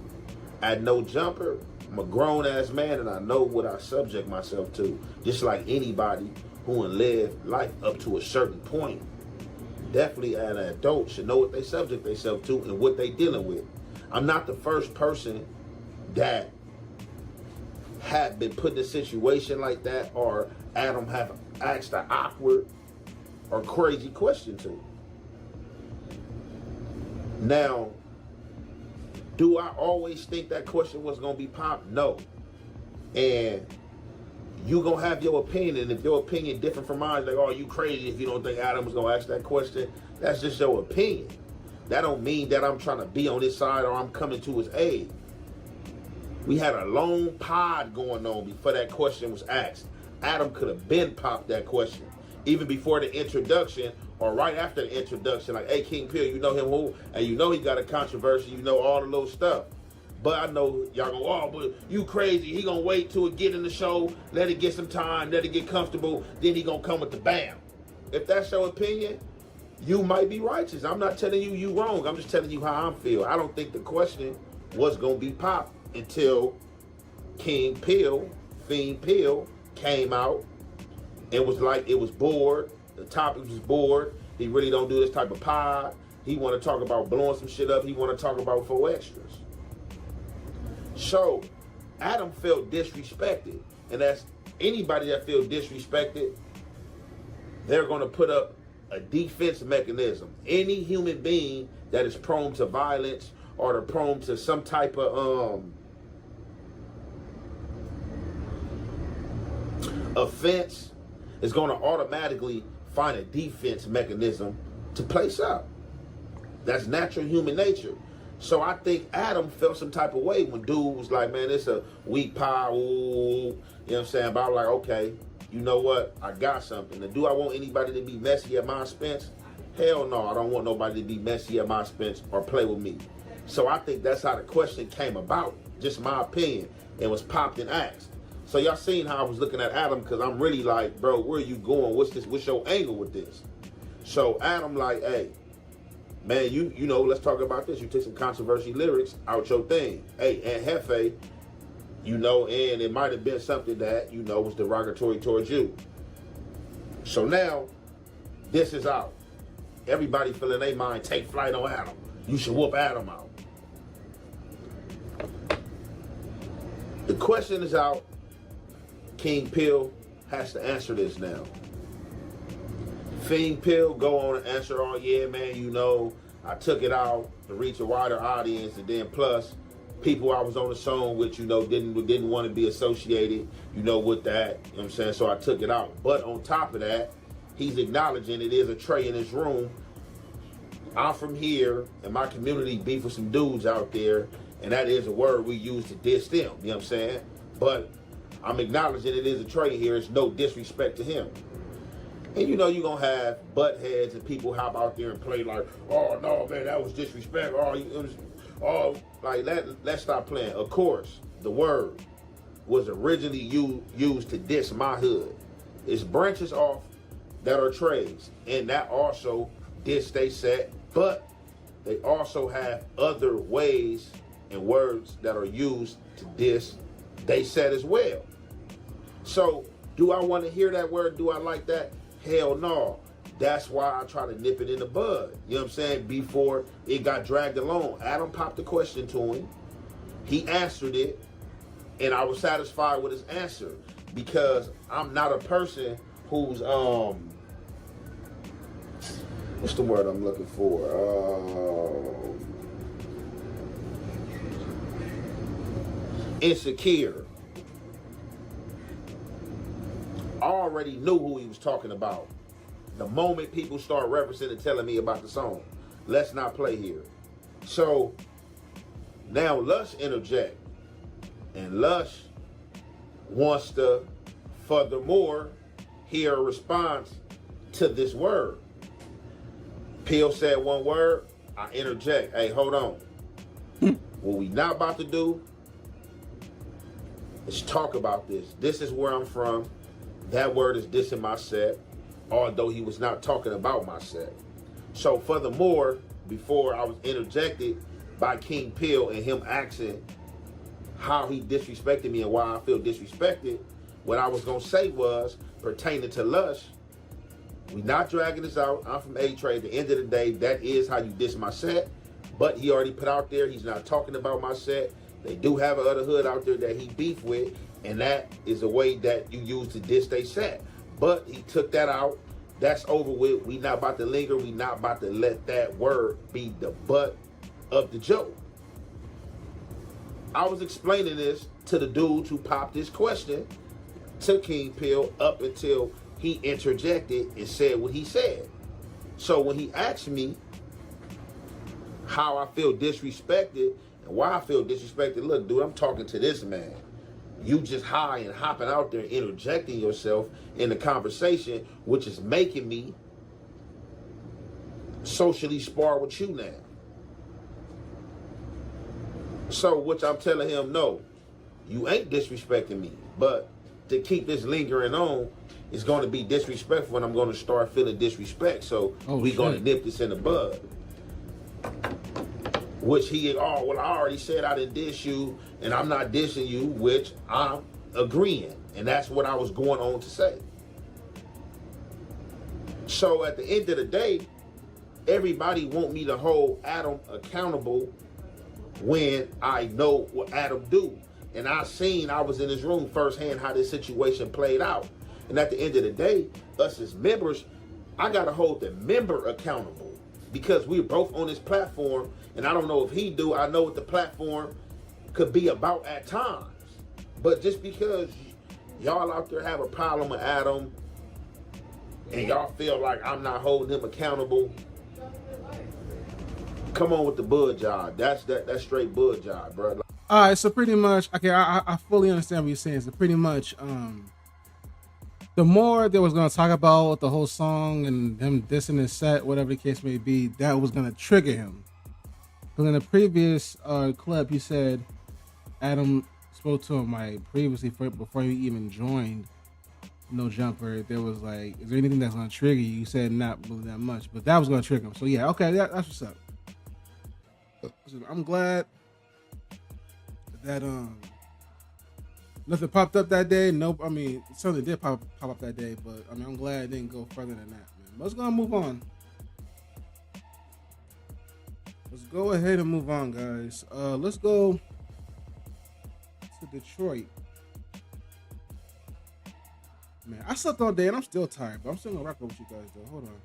At No Jumper, I'm a grown-ass man, and I know what I subject myself to. Just like anybody who live life up to a certain point. Definitely an adult should know what they subject themselves to and what they dealing with. I'm not the first person that had been put in a situation like that, or Adam have asked an awkward or crazy question to. Now, do I always think that question was gonna be popped? No. And you gonna have your opinion, and if your opinion different from mine, like, oh, you crazy if you don't think Adam was gonna ask that question. That's just your opinion. That don't mean that I'm trying to be on his side or I'm coming to his aid. We had a long pod going on before that question was asked. Adam could have been popped that question, even before the introduction or right after the introduction. Like, hey, King Pill, you know him who? And you know he got a controversy, you know all the little stuff. But I know y'all go, oh, but you crazy. He gonna wait till it get in the show, let it get some time, let it get comfortable, then he gonna come with the bam. If that's your opinion, you might be righteous. I'm not telling you you wrong. I'm just telling you how I feel. I don't think the question was gonna be popped until King Pill, Fiend Pill, came out and was like, it was bored. The topic was bored. He really don't do this type of pod. He want to talk about blowing some shit up. He want to talk about 4 extras. So Adam felt disrespected, and as anybody that feels disrespected, they're going to put up a defense mechanism. Any human being that is prone to violence or they're prone to some type of offense is going to automatically find a defense mechanism to place up. That's natural human nature. So I think Adam felt some type of way when dude was like, man, it's a weak pie, ooh, you know what I'm saying? But I was like, okay, you know what? I got something. And do I want anybody to be messy at my expense? Hell no, I don't want nobody to be messy at my expense or play with me. So I think that's how the question came about. Just my opinion. It was popped and asked. So y'all seen how I was looking at Adam, because I'm really like, bro, where are you going? What's this? What's your angle with this? So Adam like, hey, man, you know, let's talk about this. You took some controversy lyrics out your thing. Hey, and Hefe, you know, and it might have been something that, you know, was derogatory towards you. So now, this is out. Everybody feeling their mind, take flight on Adam. You should whoop Adam out. The question is out. King Pill has to answer this now. Fiend Pill go on and answer, oh yeah, man, you know, I took it out to reach a wider audience, and then plus people I was on the song with, you know, didn't want to be associated, you know, with that, you know what I'm saying? So I took it out. But on top of that, he's acknowledging it is a Trey in his room. I'm from here, and my community beef with some dudes out there, and that is a word we use to diss them, you know what I'm saying? But I'm acknowledging it is a Trey here. It's no disrespect to him. And you know you're going to have butt heads and people hop out there and play like, oh, no, man, that was disrespect. Like, let's stop playing. Of course, the word was originally used to diss my hood. It's branches off that are trades. And that also diss they set. But they also have other ways and words that are used to diss they set as well. So, do I want to hear that word? Do I like that? Hell no. That's why I try to nip it in the bud. You know what I'm saying? Before it got dragged along. Adam popped the question to him. He answered it. And I was satisfied with his answer. Because I'm not a person who's, what's the word I'm looking for? Insecure. I already knew who he was talking about. The moment people start referencing and telling me about the song. Let's not play here. So, now Lush interject. And Lush wants to, furthermore, hear a response to this word. Pill said one word, I interject. Hey, hold on. What we not about to do is talk about this. This is where I'm from. That word is dissing my set. although he was not talking about my set. So furthermore, before I was interjected by King Pill and him asking how he disrespected me and why I feel disrespected, what I was gonna say was, pertaining to Lush, we not dragging this out. I'm from A-Trade. At the end of the day, that is how you diss my set. But he already put out there, he's not talking about my set. They do have another hood out there that he beef with, and that is a way that you use to diss they set. But he took that out. That's over with. We not about to linger. We not about to let that word be the butt of the joke. I was explaining this to the dudes who popped this question to King Pill up until he interjected and said what he said. So when he asked me how I feel disrespected and why I feel disrespected, look, dude, I'm talking to this man. You just high and hopping out there, interjecting yourself in the conversation, which is making me socially spar with you now. So, which I'm telling him, no, you ain't disrespecting me. But to keep this lingering on, it's going to be disrespectful, and I'm going to start feeling disrespect. So we going to nip this in the bud. Which well, I already said I didn't diss you, and I'm not dissing you, which I'm agreeing. And that's what I was going on to say. So at the end of the day, everybody want me to hold Adam accountable when I know what Adam do. And I was in his room firsthand how this situation played out. And at the end of the day, us as members, I got to hold the member accountable because we're both on this platform. And I don't know if he do. I know what the platform could be about at times. But just because y'all out there have a problem with Adam and y'all feel like I'm not holding him accountable, come on with the bud job. That's straight bud job, bro. All right, so pretty much, okay, I fully understand what you're saying. So pretty much, the more they was gonna talk about the whole song and him dissing his set, whatever the case may be, that was gonna trigger him. Because in the previous clip, you said Adam spoke to him like previously before he even joined No Jumper. There was like, is there anything that's gonna trigger you? You said not really that much, but that was gonna trigger him. So yeah, okay, that's what's up. I'm glad that nothing popped up that day. Nope. I mean, it certainly did pop up that day, but I mean, I'm glad it didn't go further than that, man. But let's go and move on. Let's go ahead and move on, guys. Let's go to Detroit. Man, I slept all day and I'm still tired, but I'm still gonna rock up with you guys though. Hold on.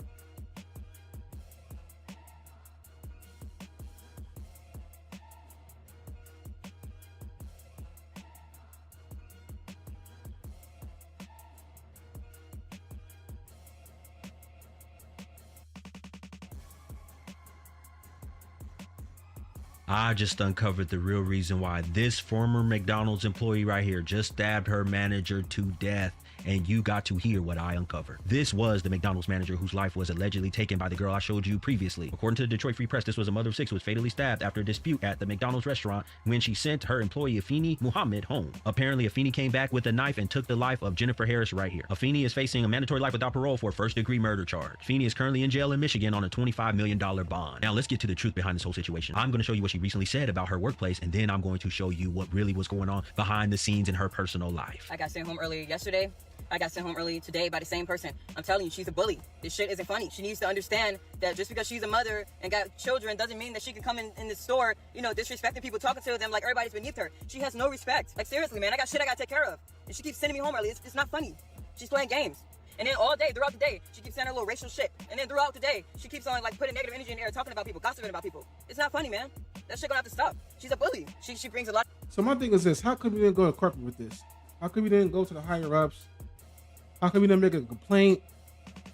I just uncovered the real reason why this former McDonald's employee right here just stabbed her manager to death. And you got to hear what I uncovered. This was the McDonald's manager whose life was allegedly taken by the girl I showed you previously. According to the Detroit Free Press, this was a mother of six who was fatally stabbed after a dispute at the McDonald's restaurant when she sent her employee Afeni Muhammad home. Apparently, Afeni came back with a knife and took the life of Jennifer Harris right here. Afeni is facing a mandatory life without parole for a first-degree murder charge. Afeni is currently in jail in Michigan on a $25 million bond. Now, let's get to the truth behind this whole situation. I'm going to show you what she recently said about her workplace, and then I'm going to show you what really was going on behind the scenes in her personal life. I got sent home earlier yesterday. I got sent home early today by the same person. I'm telling you, she's a bully. This shit isn't funny. She needs to understand that just because she's a mother and got children doesn't mean that she can come in the store, disrespecting people, talking to them like everybody's beneath her. She has no respect. Like, seriously, man, I got shit I gotta take care of. And she keeps sending me home early. It's not funny. She's playing games. And then all day, throughout the day, she keeps saying her little racial shit. And then throughout the day, she keeps on like putting negative energy in the air, talking about people, gossiping about people. It's not funny, man. That shit gonna have to stop. She's a bully. She brings a lot. So my thing is this: how come you didn't go to corporate with this? How come you didn't go to the higher ups? How come you didn't make a complaint?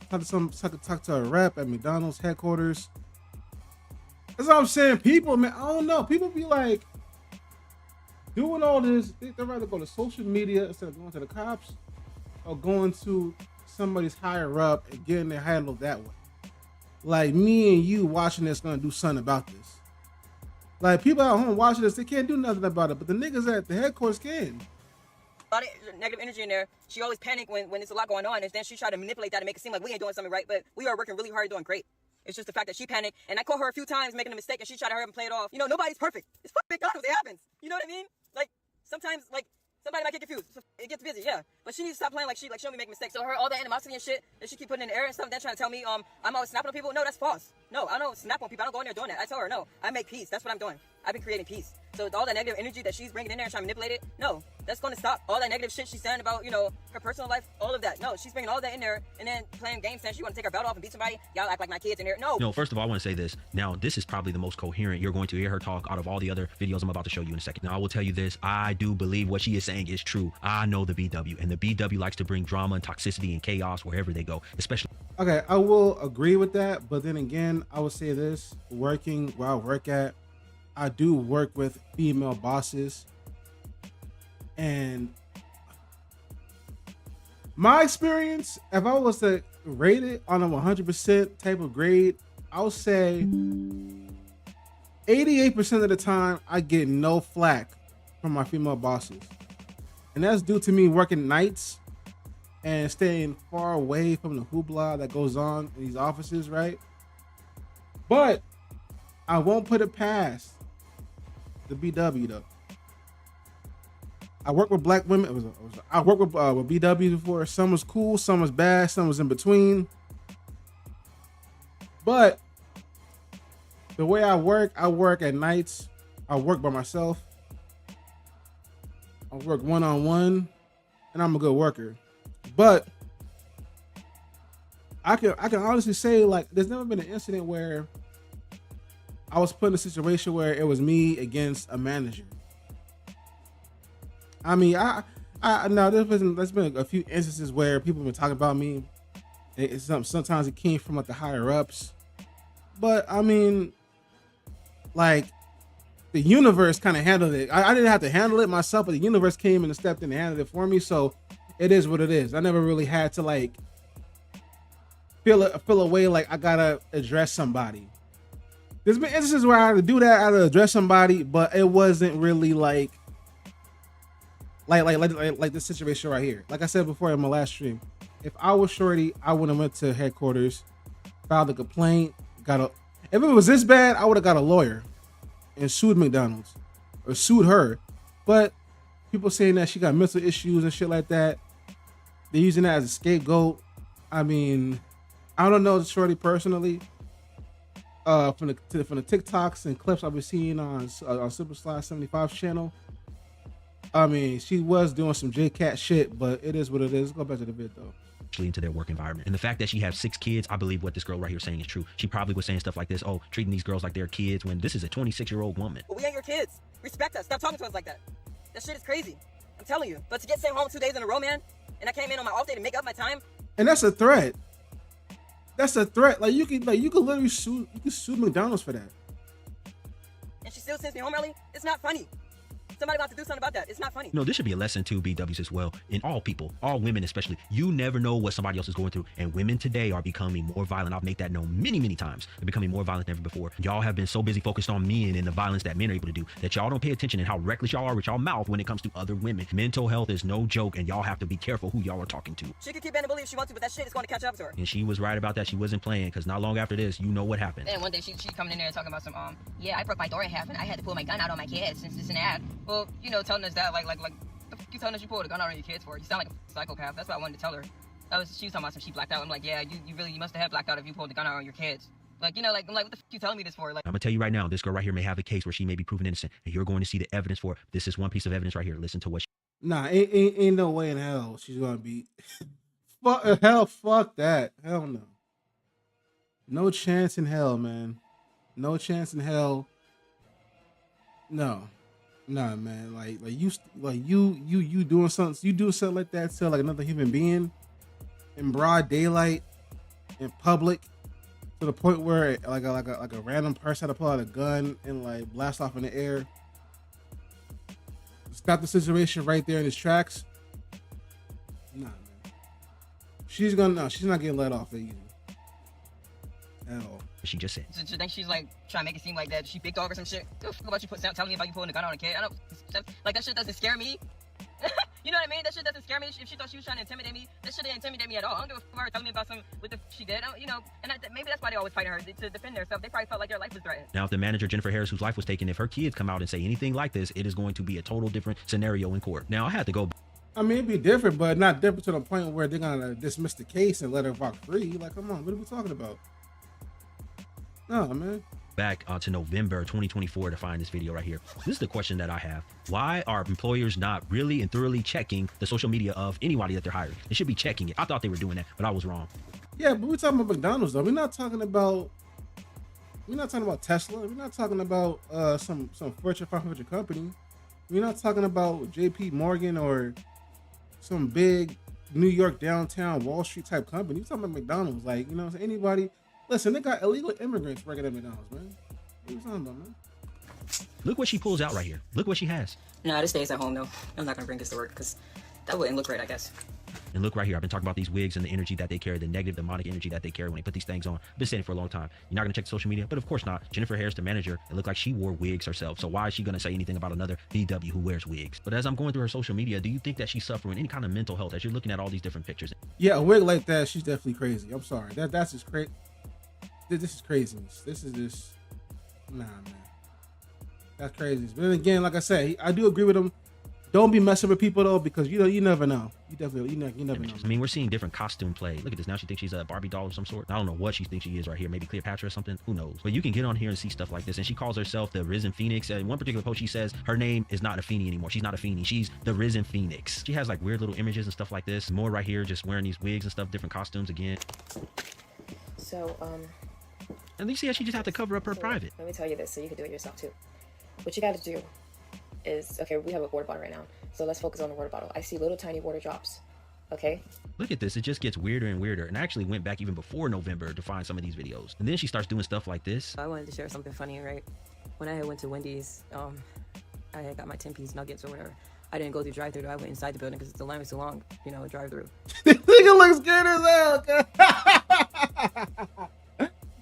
Talk to a rep at McDonald's headquarters. That's what I'm saying. People, man, I don't know. People be like doing all this. They'd rather go to social media instead of going to the cops or going to somebody's higher up and getting their handled that way. Like me and you watching this gonna do something about this. Like people at home watching this, they can't do nothing about it. But the niggas at the headquarters can. A lot of negative energy in there. She always panic when there's a lot going on, and then she try to manipulate that and make it seem like we ain't doing something right, but we are working really hard, doing great. It's just the fact that she panicked, and I caught her a few times making a mistake, and she tried to hurry up and play it off. You know, nobody's perfect. It's fucking McDonald's. It happens. You know what I mean? Like, sometimes, like, somebody might get confused. It gets busy, yeah. But she needs to stop playing like she don't be making mistakes. So her, all that animosity and shit that she keep putting in the air and stuff, then trying to tell me, I'm always snapping on people. No, that's false. No, I don't snap on people. I don't go in there doing that. I tell her, no, I make peace. That's what I'm doing. I've been creating peace. So all that negative energy that she's bringing in there and trying to manipulate it, no, that's going to stop. All that negative shit she's saying about, you know, her personal life, all of that. No, she's bringing all that in there and then playing games saying she want to take her belt off and beat somebody. Y'all act like my kids in here. No, first of all, I want to say this. Now, this is probably the most coherent you're going to hear her talk out of all the other videos I'm about to show you in a second. Now, I will tell you this. I do believe what she is saying is true. I know the BW, and the BW likes to bring drama and toxicity and chaos wherever they go, especially. Okay, I will agree with that, but then again, I would say this: working where I work at, I do work with female bosses, and my experience, if I was to rate it on a 100% type of grade, I'll say 88% of the time I get no flack from my female bosses, and that's due to me working nights and staying far away from the hoopla that goes on in these offices, right? But I won't put it past the BW though. I work with black women. I worked with BW before. Some was cool, some was bad, some was in between. But the way I work at nights. I work by myself. I work one-on-one, and I'm a good worker. But I can honestly say, like, there's never been an incident where I was put in a situation where it was me against a manager. I mean, no, there's been a few instances where people have been talking about me. Sometimes it came from like the higher ups, but I mean, like, the universe kind of handled it. I didn't have to handle it myself, but the universe came and stepped in and handled it for me. So it is what it is. I never really had to like feel a way like I gotta address somebody. There's been instances where I had to do that, I had to address somebody, but it wasn't really like this situation right here. Like I said before in my last stream, if I was Shorty, I would have went to headquarters, filed a complaint, if it was this bad, I would have got a lawyer and sued McDonald's or sued her. But people saying that she got mental issues and shit like that, they're using that as a scapegoat. I mean, I don't know Shorty personally. From the TikToks and clips I've been seeing on Super Slide 75's channel, I mean, she was doing some J-Cat shit, but it is what it is. Let's go back to the vid though. Into their work environment. And the fact that she has 6 kids, I believe what this girl right here is saying is true. She probably was saying stuff like this, oh, treating these girls like they're kids, when this is a 26-year-old woman. But we ain't your kids. Respect us. Stop talking to us like that. That shit is crazy. I'm telling you. But to get sent home 2 days in a row, man, and I came in on my off day to make up my time. And that's a threat. That's a threat. Like you can literally sue McDonald's for that. And she still sends me home early. It's not funny. Somebody got to do something about that. It's not funny. No, this should be a lesson to BWs as well. In all people, all women especially. You never know what somebody else is going through. And women today are becoming more violent. I've made that known many, many times. They're becoming more violent than ever before. Y'all have been so busy focused on men and the violence that men are able to do that y'all don't pay attention and how reckless y'all are with y'all mouth when it comes to other women. Mental health is no joke, and y'all have to be careful who y'all are talking to. She could keep being a bully if she wants to, but that shit is going to catch up to her. And she was right about that. She wasn't playing, because not long after this, you know what happened. And one day she coming in there talking about some, yeah, I broke my door in half and I had to pull my gun out on my kids since this and that. Well, you know, telling us that, like, the fuck you telling us you pulled a gun out on your kids for? You sound like a psychopath. That's what I wanted to tell her. She was talking about some she blacked out. I'm like, yeah, you must have had blacked out if you pulled the gun out on your kids. Like, you know, like, I'm like, what the fuck you telling me this for? Like, I'm gonna tell you right now, this girl right here may have a case where she may be proven innocent, and you're going to see the evidence for it. This is one piece of evidence right here. Listen to what Nah, ain't no way in hell she's gonna be. Fuck that. Hell no. No chance in hell, man. No chance in hell. No. Nah, man. Like you doing something. You do something like that to like another human being in broad daylight, in public, to the point where like a random person had to pull out a gun and like blast off in the air. Stop the situation right there in its tracks. Nah, man. She's not getting let off that easy. At all. she just said. So you think she's like trying to make it seem like that she big dog or some shit? What about you telling me about you pulling a gun on a kid? I don't like that shit doesn't scare me. You know what I mean? That shit doesn't scare me. If she thought she was trying to intimidate me, that shit didn't intimidate me at all. I don't give a fuck about her telling me about something with the she did. You know, and maybe that's why they always fighting her to defend themselves. They probably felt like their life was threatened. Now, if the manager, Jennifer Harris, whose life was taken, if her kids come out and say anything like this, it is going to be a total different scenario in court. Now, I had to go. I mean, it'd be different, but not different to the point where they're gonna dismiss the case and let her walk free. Like, come on, what are we talking about? No, man. Back to November 2024 to find this video right here. This is the question that I have. Why are employers not really and thoroughly checking the social media of anybody that they're hiring? They should be checking it. I thought they were doing that, but I was wrong. Yeah, but we're talking about McDonald's though. We're not talking about Tesla. We're not talking about some Fortune 500 company. We're not talking about JP Morgan or some big New York downtown Wall Street type company. We're talking about McDonald's. Like, you know, anybody. Listen, they got illegal immigrants working at McDonald's, man. What are you talking about, man? Look what she pulls out right here. Look what she has. Nah, this stays at home though. I'm not gonna bring this to work because that wouldn't look right, I guess. And look right here. I've been talking about these wigs and the energy that they carry, the negative, demonic energy that they carry when they put these things on. I've been saying it for a long time. You're not going to check social media, but of course not. Jennifer Harris, the manager, it looked like she wore wigs herself. So why is she going to say anything about another VW who wears wigs? But as I'm going through her social media, do you think that she's suffering any kind of mental health as you're looking at all these different pictures? Yeah, a wig like that, she's definitely crazy. I'm sorry. That's just crazy. This is craziness. This is just, nah, man. That's crazy. But then again, like I said, I do agree with him. Don't be messing with people though, because you never know. You definitely, you never know. I mean, we're seeing different costume play. Look at this. Now she thinks she's a Barbie doll of some sort. I don't know what she thinks she is right here. Maybe Cleopatra or something. Who knows? But you can get on here and see stuff like this. And she calls herself the Risen Phoenix. In one particular post, she says her name is not Afeni anymore. She's not Afeni. She's the Risen Phoenix. She has like weird little images and stuff like this. More right here, just wearing these wigs and stuff, different costumes again. So, and you see how she just had to cover up her private. Let me tell you this so you can do it yourself too. What you got to do is, okay, we have a water bottle right now. So let's focus on the water bottle. I see little tiny water drops. Okay. Look at this. It just gets weirder and weirder. And I actually went back even before November to find some of these videos. And then she starts doing stuff like this. I wanted to share something funny, right? When I went to Wendy's, I had got my 10-piece nuggets or whatever. I didn't go through drive-thru. I went inside the building because the line was too long, you know, drive-thru. This nigga looks scared as hell.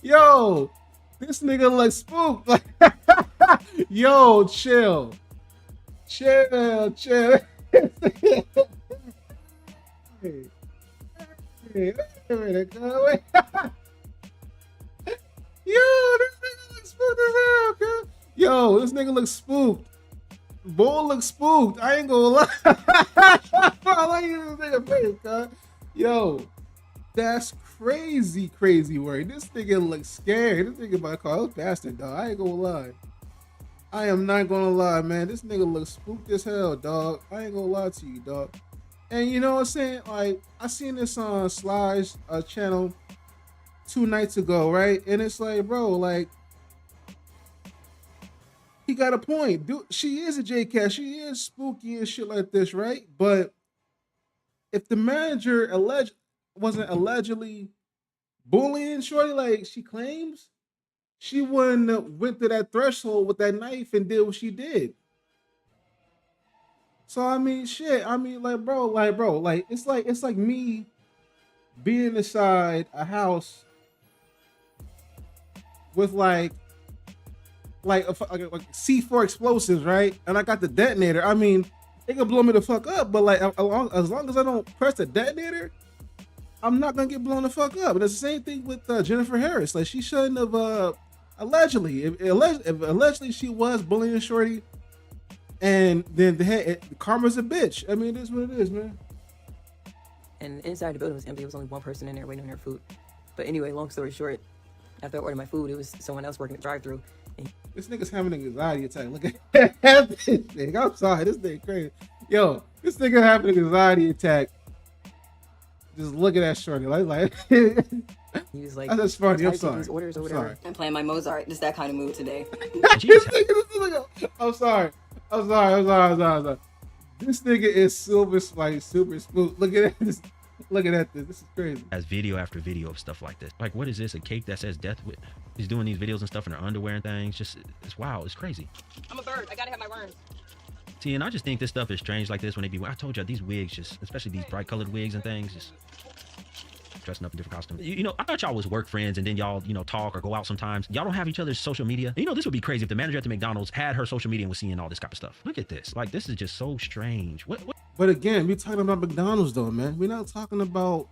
Yo, this nigga looks spooked. Yo, chill. Chill. Hey, wait a minute, wait. Yo, this nigga looks spooked as hell, cuz. Yo, this nigga looks spooked. Bull looks spooked. I ain't gonna lie. I like this nigga face, cuz. Yo, that's crazy word. This nigga looks scared. This nigga about to call us bastard, dog. I ain't gonna lie. I am not gonna lie, man. This nigga looks spooked as hell, dog. I ain't gonna lie to you, dog. And you know what I'm saying? Like, I seen this on Sly's channel 2 nights ago, right? And it's like, bro, like, he got a point. Dude, she is a J-Cat. She is spooky and shit like this, right? But if the manager wasn't allegedly bullying shorty like she claims, she wouldn't have went to that threshold with that knife and did what she did. So I mean, shit. I mean, like, bro, it's like me being inside a house with like C4 explosives, right? And I got the detonator. I mean, it can blow me the fuck up, but like as long as I don't press the detonator, I'm not gonna get blown the fuck up. And it's the same thing with Jennifer Harris. Like, she shouldn't have allegedly, if allegedly she was bullying shorty, and then karma's a bitch. I mean, it is what it is, man. And inside the building was empty. There was only one person in there waiting on their food. But anyway, long story short, after I ordered my food, it was someone else working the drive-thru. This nigga's having an anxiety attack. Look at this thing. I'm sorry, this thing crazy. Yo, this nigga having an anxiety attack. Just look at that shorty. Like he was like, that's funny. I'm sorry. These orders or whatever. Sorry. I'm playing my Mozart. Just that kind of mood today. I'm sorry. This nigga is super spooked. Look at this. Look at this. This is crazy. As video after video of stuff like this. Like, what is this? A cake that says death with? He's doing these videos and stuff in her underwear and things. Just, it's wild. It's crazy. I'm a bird. I gotta have my worms. See, and I just think this stuff is strange like this when they be, I told you, these wigs, just, especially these bright colored wigs and things, just dressing up in different costumes. You know, I thought y'all was work friends and then y'all, you know, talk or go out sometimes. Y'all don't have each other's social media. And, you know, this would be crazy if the manager at the McDonald's had her social media and was seeing all this type of stuff. Look at this. Like, this is just so strange. What? But again, we're talking about McDonald's though, man. We're not talking about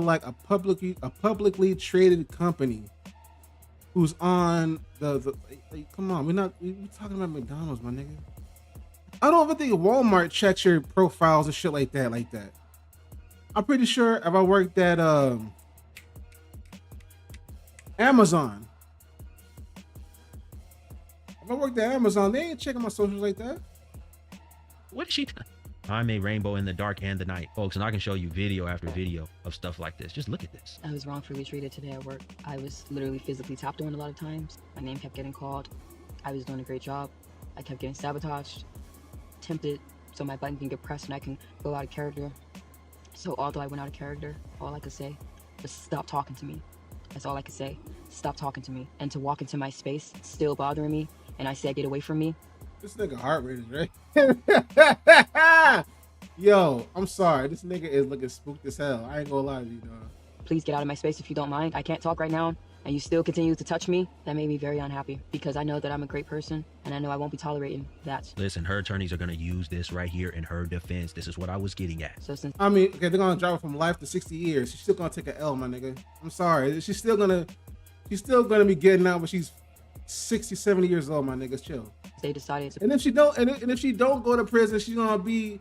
like a publicly traded company who's on the like, come on, we're talking about McDonald's, my nigga. I don't even think Walmart checks your profiles and shit like that. I'm pretty sure if I worked at Amazon. If I worked at Amazon, they ain't checking my socials like that. What is she? I'm a rainbow in the dark and the night, folks, and I can show you video after video of stuff like this. Just look at this. I was wrongfully treated today at work. I was literally physically tapped on a lot of times. My name kept getting called. I was doing a great job. I kept getting sabotaged, tempted, so my button can get pressed and I can go out of character. So although I went out of character, all I could say was stop talking to me. That's all I could say. Stop talking to me. And to walk into my space, still bothering me, and I said, get away from me. This nigga heart rate is right. Yo, I'm sorry. This nigga is looking spooked as hell. I ain't gonna lie to you, dog. Please get out of my space if you don't mind. I can't talk right now, and you still continue to touch me. That made me very unhappy because I know that I'm a great person, and I know I won't be tolerating that. Listen, her attorneys are going to use this right here in her defense. This is what I was getting at. So since I mean, okay, they're gonna drop her from life to 60 years. She's still gonna take an L, my nigga. I'm sorry. She's still gonna be getting out when she's 60, 70 years old, my niggas. Chill. They decided to. And if she don't go to prison, she's gonna be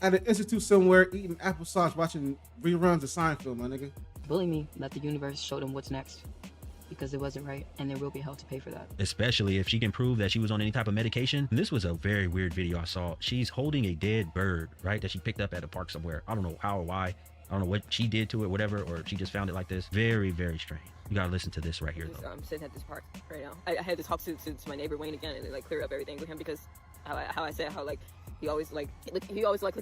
at an institute somewhere eating applesauce, watching reruns of Seinfeld, my nigga. bully me, let the universe show them what's next. Because it wasn't right, and there will be hell to pay for that. Especially if she can prove that she was on any type of medication. And this was a very weird video I saw. She's holding a dead bird, right? That she picked up at a park somewhere. I don't know how or why. I don't know what she did to it, whatever, or she just found it like this. Very, very strange. You gotta listen to this right here, though. I'm sitting at this park right now. I had to talk to my neighbor Wayne again and like clear up everything with him because how I said how like he always like look at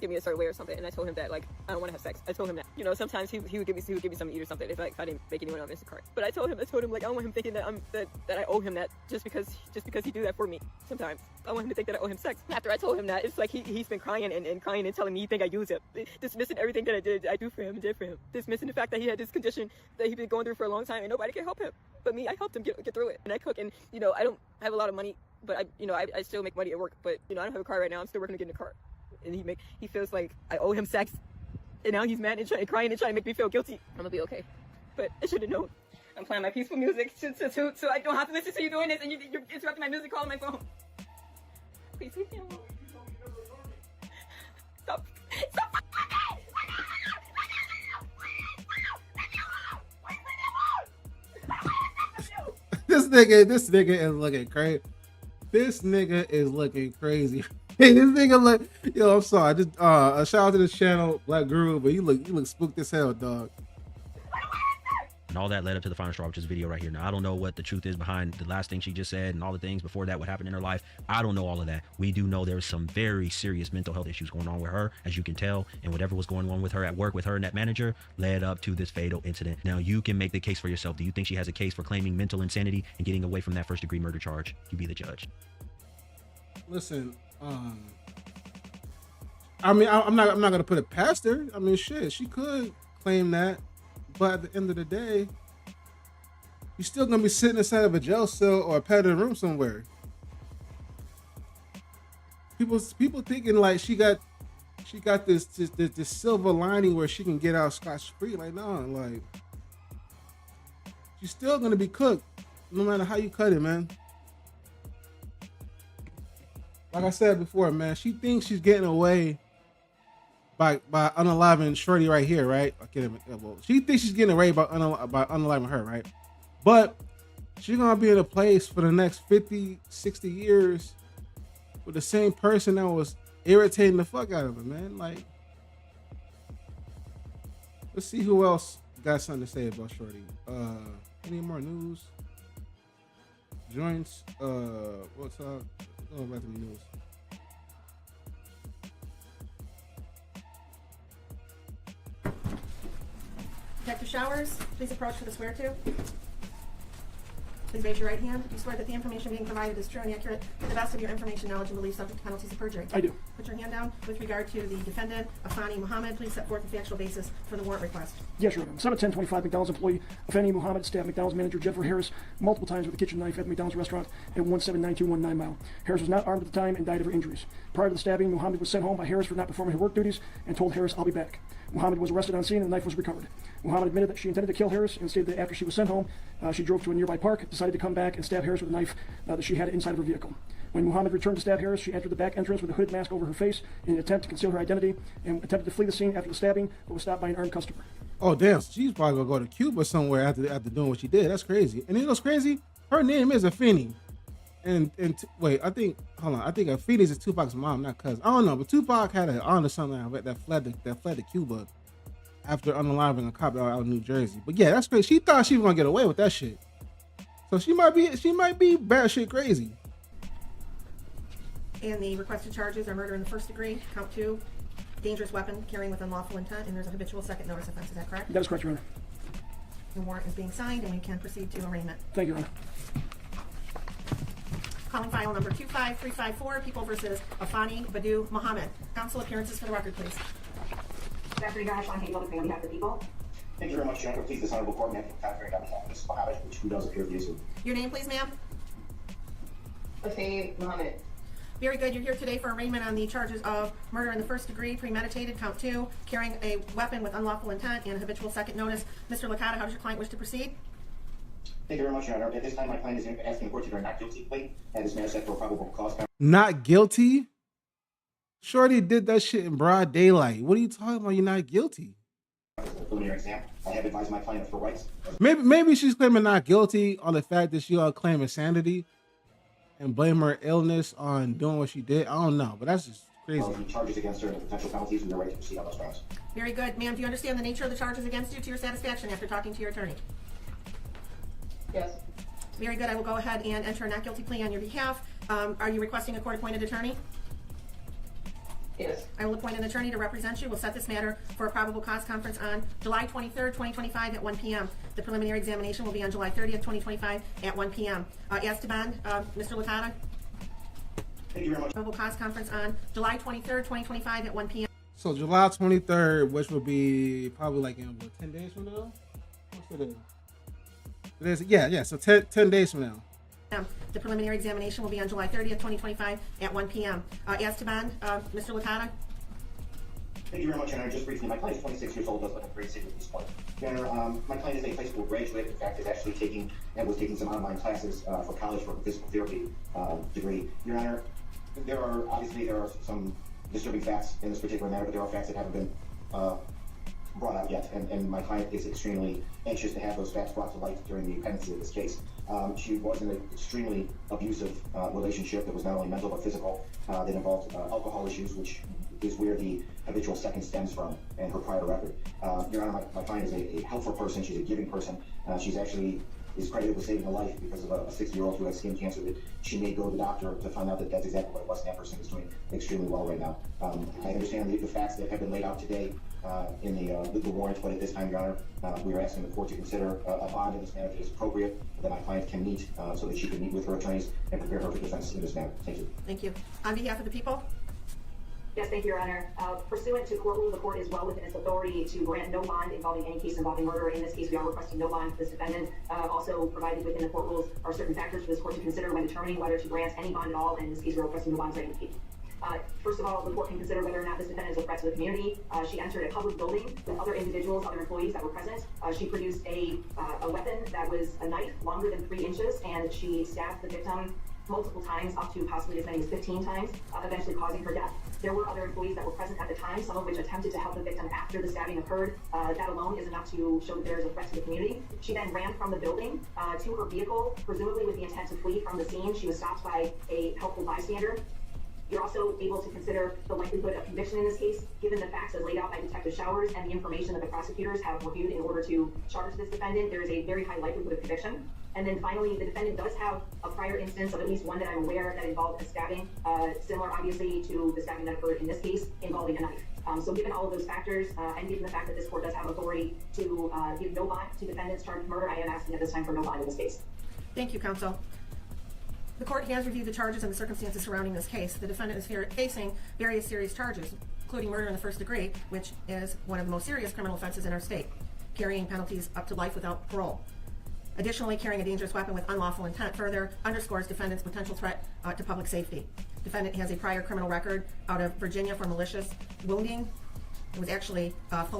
me a certain way or something, and I told him that like I don't want to have sex. I told him that, you know, sometimes he would give me something to eat or something if I didn't make anyone on Instacart. But I told him like I don't want him thinking that that I owe him that just because he do that for me. Sometimes I want him to think that I owe him sex. After I told him that, it's like he's been crying and crying and telling me he think I use him, dismissing everything that I do for him and did for him, dismissing the fact that he had this condition that he's been going through for a long time and nobody can help him but me. I helped him get through it, and I cook, and you know I don't have a lot of money, but I still make money at work. But you know I don't have a car right now. I'm still working to get in a car, and he feels like I owe him sex, and now he's mad and crying and trying to make me feel guilty. I'm gonna be okay, but I should have known. I'm playing my peaceful music so I don't have to listen to you doing this, and you're interrupting my music, calling my phone. Please leave me alone. Stop. This nigga is looking crazy. This nigga is looking crazy. This nigga look, yo, I'm sorry. Just a shout out to this channel, Black Guru, but you look spooked as hell, dog. And all that led up to the final straw, which is this video right here. Now, I don't know what the truth is behind the last thing she just said and all the things before that, what happened in her life. I don't know all of that. We do know there's some very serious mental health issues going on with her, as you can tell, and whatever was going on with her at work with her and that manager led up to this fatal incident. Now, you can make the case for yourself. Do you think she has a case for claiming mental insanity and getting away from that first-degree murder charge? You be the judge. Listen, I mean, I'm not gonna put it past her. I mean, shit, she could claim that. But at the end of the day, you're still gonna be sitting inside of a jail cell or a padded room somewhere. People thinking like she got this silver lining where she can get out scotch-free. Like, no, like she's still gonna be cooked no matter how you cut it, man. Like I said before, man, she thinks she's getting away by unaliving Shorty right here, right? Well, she thinks she's getting away by unaliving her, right? But she's gonna be in a place for the next 50, 60 years with the same person that was irritating the fuck out of her, man. Like, let's see who else got something to say about Shorty. Any more news? Joints. What's up? Go back to the news. Detective Showers, please approach for the swear to. Please raise your right hand. Do you swear that the information being provided is true and accurate to the best of your information, knowledge, and belief, subject to penalties of perjury? I do. Put your hand down. With regard to the defendant, Afeni Muhammad, please set forth the factual basis for the warrant request. Yes, Your Honor. 7/10/25, McDonald's employee Afeni Muhammad stabbed McDonald's manager Jennifer Harris multiple times with a kitchen knife at the McDonald's restaurant at 179219 Mile. Harris was not armed at the time and died of her injuries. Prior to the stabbing, Muhammad was sent home by Harris for not performing her work duties and told Harris, "I'll be back." Muhammad was arrested on scene and the knife was recovered. Muhammad admitted that she intended to kill Harris and stated that after she was sent home, she drove to a nearby park, decided to come back and stab Harris with a knife that she had inside of her vehicle. When Muhammad returned to stab Harris, she entered the back entrance with a hood mask over her face in an attempt to conceal her identity and attempted to flee the scene after the stabbing, but was stopped by an armed customer. Oh damn, she's probably gonna go to Cuba somewhere after doing what she did. That's crazy. And you know what's crazy? Her name is Afeni. Wait, I think Afeni is Tupac's mom, not cousin. I don't know, but Tupac had an aunt or something that fled to Cuba after unaliving a cop out in New Jersey. But yeah, that's crazy. She thought she was gonna get away with that shit. So she might be batshit crazy. And the requested charges are murder in the first degree, count 2, dangerous weapon carrying with unlawful intent, and there's a habitual second notice offense. Is that correct? That is correct, Your Honor. The warrant is being signed, and we can proceed to arraignment. Thank you, Your Honor. Calling file number 25354, People versus Afeni Badu Muhammad. Counsel, appearances for the record, please. Good afternoon, Your Honor. Sean Hazel, on behalf of the people. Thank you very much, Your Honor. Please, this honorable court, may I confer on behalf of Ms. Muhammad, who does appear to be soon. Your name, please, ma'am? Afeni Muhammad. Very good. You're here today for arraignment on the charges of murder in the first degree, premeditated, count 2, carrying a weapon with unlawful intent, and habitual second notice. Mr. Licata, how does your client wish to proceed? Thank you very much, Your Honor. At this time, my client is asking the court to hear not guilty plea and is matter set for a probable cause. Not guilty? Shorty did that shit in broad daylight. What are you talking about? You're not guilty. Preliminary exam. I have advised my client of her rights. Maybe she's claiming not guilty on the fact that she claim insanity and blame her illness on doing what she did. I don't know, but that's just crazy. The charges against her and the potential penalties, we are ready to proceed on those grounds. Very good. Ma'am, do you understand the nature of the charges against you to your satisfaction after talking to your attorney? Yes. Very good. I will go ahead and enter a not guilty plea on your behalf. Are you requesting a court-appointed attorney? Yes. I will appoint an attorney to represent you. We'll set this matter for a probable cause conference on July 23rd, 2025 at 1 p.m. The preliminary examination will be on July 30th, 2025 at 1 p.m. As to bond, Mr. Licata? Thank you very much. Probable cause conference on July 23rd, 2025 at 1 p.m. So July 23rd, which will be probably like in 10 days from now? What's it? Yeah, so 10 days from now. The preliminary examination will be on July 30th, 2025 at 1 p.m. As to bond, Mr. Licata? Thank you very much, Your Honor. Just briefly, my client is 26 years old, does look a great city at this point. Your Honor, my client is a high school graduate. In fact, is actually taking some online classes for college for a physical therapy degree. Your Honor, there are some disturbing facts in this particular matter, but there are facts that haven't been brought out yet, and my client is extremely anxious to have those facts brought to light during the pendency of this case. She was in an extremely abusive relationship that was not only mental but physical, that involved alcohol issues, which is where the habitual second stems from, and her prior record. Your Honor, my client is a helpful person. She's a giving person. She's actually is credited with saving a life because of a 60-year-old who has skin cancer that she may go to the doctor to find out that that's exactly what it was, and that person is doing extremely well right now. I understand the facts that have been laid out today in the warrant, but at this time, Your Honor, we are asking the court to consider a bond in this matter that is appropriate, that my client can meet so that she can meet with her attorneys and prepare her for defense in this matter. Thank you. Thank you. On behalf of the people? Yes, thank you, Your Honor. Pursuant to court rule, the court is well within its authority to grant no bond involving any case involving murder. In this case, we are requesting no bond for this defendant. Also provided within the court rules are certain factors for this court to consider when determining whether to grant any bond at all. In this case, we're requesting no bond for any case. First of all, the court can consider whether or not this defendant is a threat to the community. She entered a public building with other individuals, other employees that were present. She produced a weapon that was a knife longer than 3 inches, and she stabbed the victim multiple times, up to possibly as many as 15 times, eventually causing her death. There were other employees that were present at the time, some of which attempted to help the victim after the stabbing occurred. That alone is enough to show that there is a threat to the community. She then ran from the building to her vehicle, presumably with the intent to flee from the scene. She was stopped by a helpful bystander. You're also able to consider the likelihood of conviction in this case, given the facts as laid out by Detective Showers and the information that the prosecutors have reviewed in order to charge this defendant. There is a very high likelihood of conviction. And then finally, the defendant does have a prior instance of at least one that I'm aware that involved a stabbing, similar obviously to the stabbing that occurred in this case involving a knife. So given all of those factors, and given the fact that this court does have authority to give no bond to defendants charged with murder, I am asking at this time for no bond in this case. Thank you, counsel. The court has reviewed the charges and the circumstances surrounding this case. The defendant is facing various serious charges, including murder in the first degree, which is one of the most serious criminal offenses in our state, carrying penalties up to life without parole. Additionally, carrying a dangerous weapon with unlawful intent further underscores defendant's potential threat to public safety. Defendant has a prior criminal record out of Virginia for malicious wounding. It was actually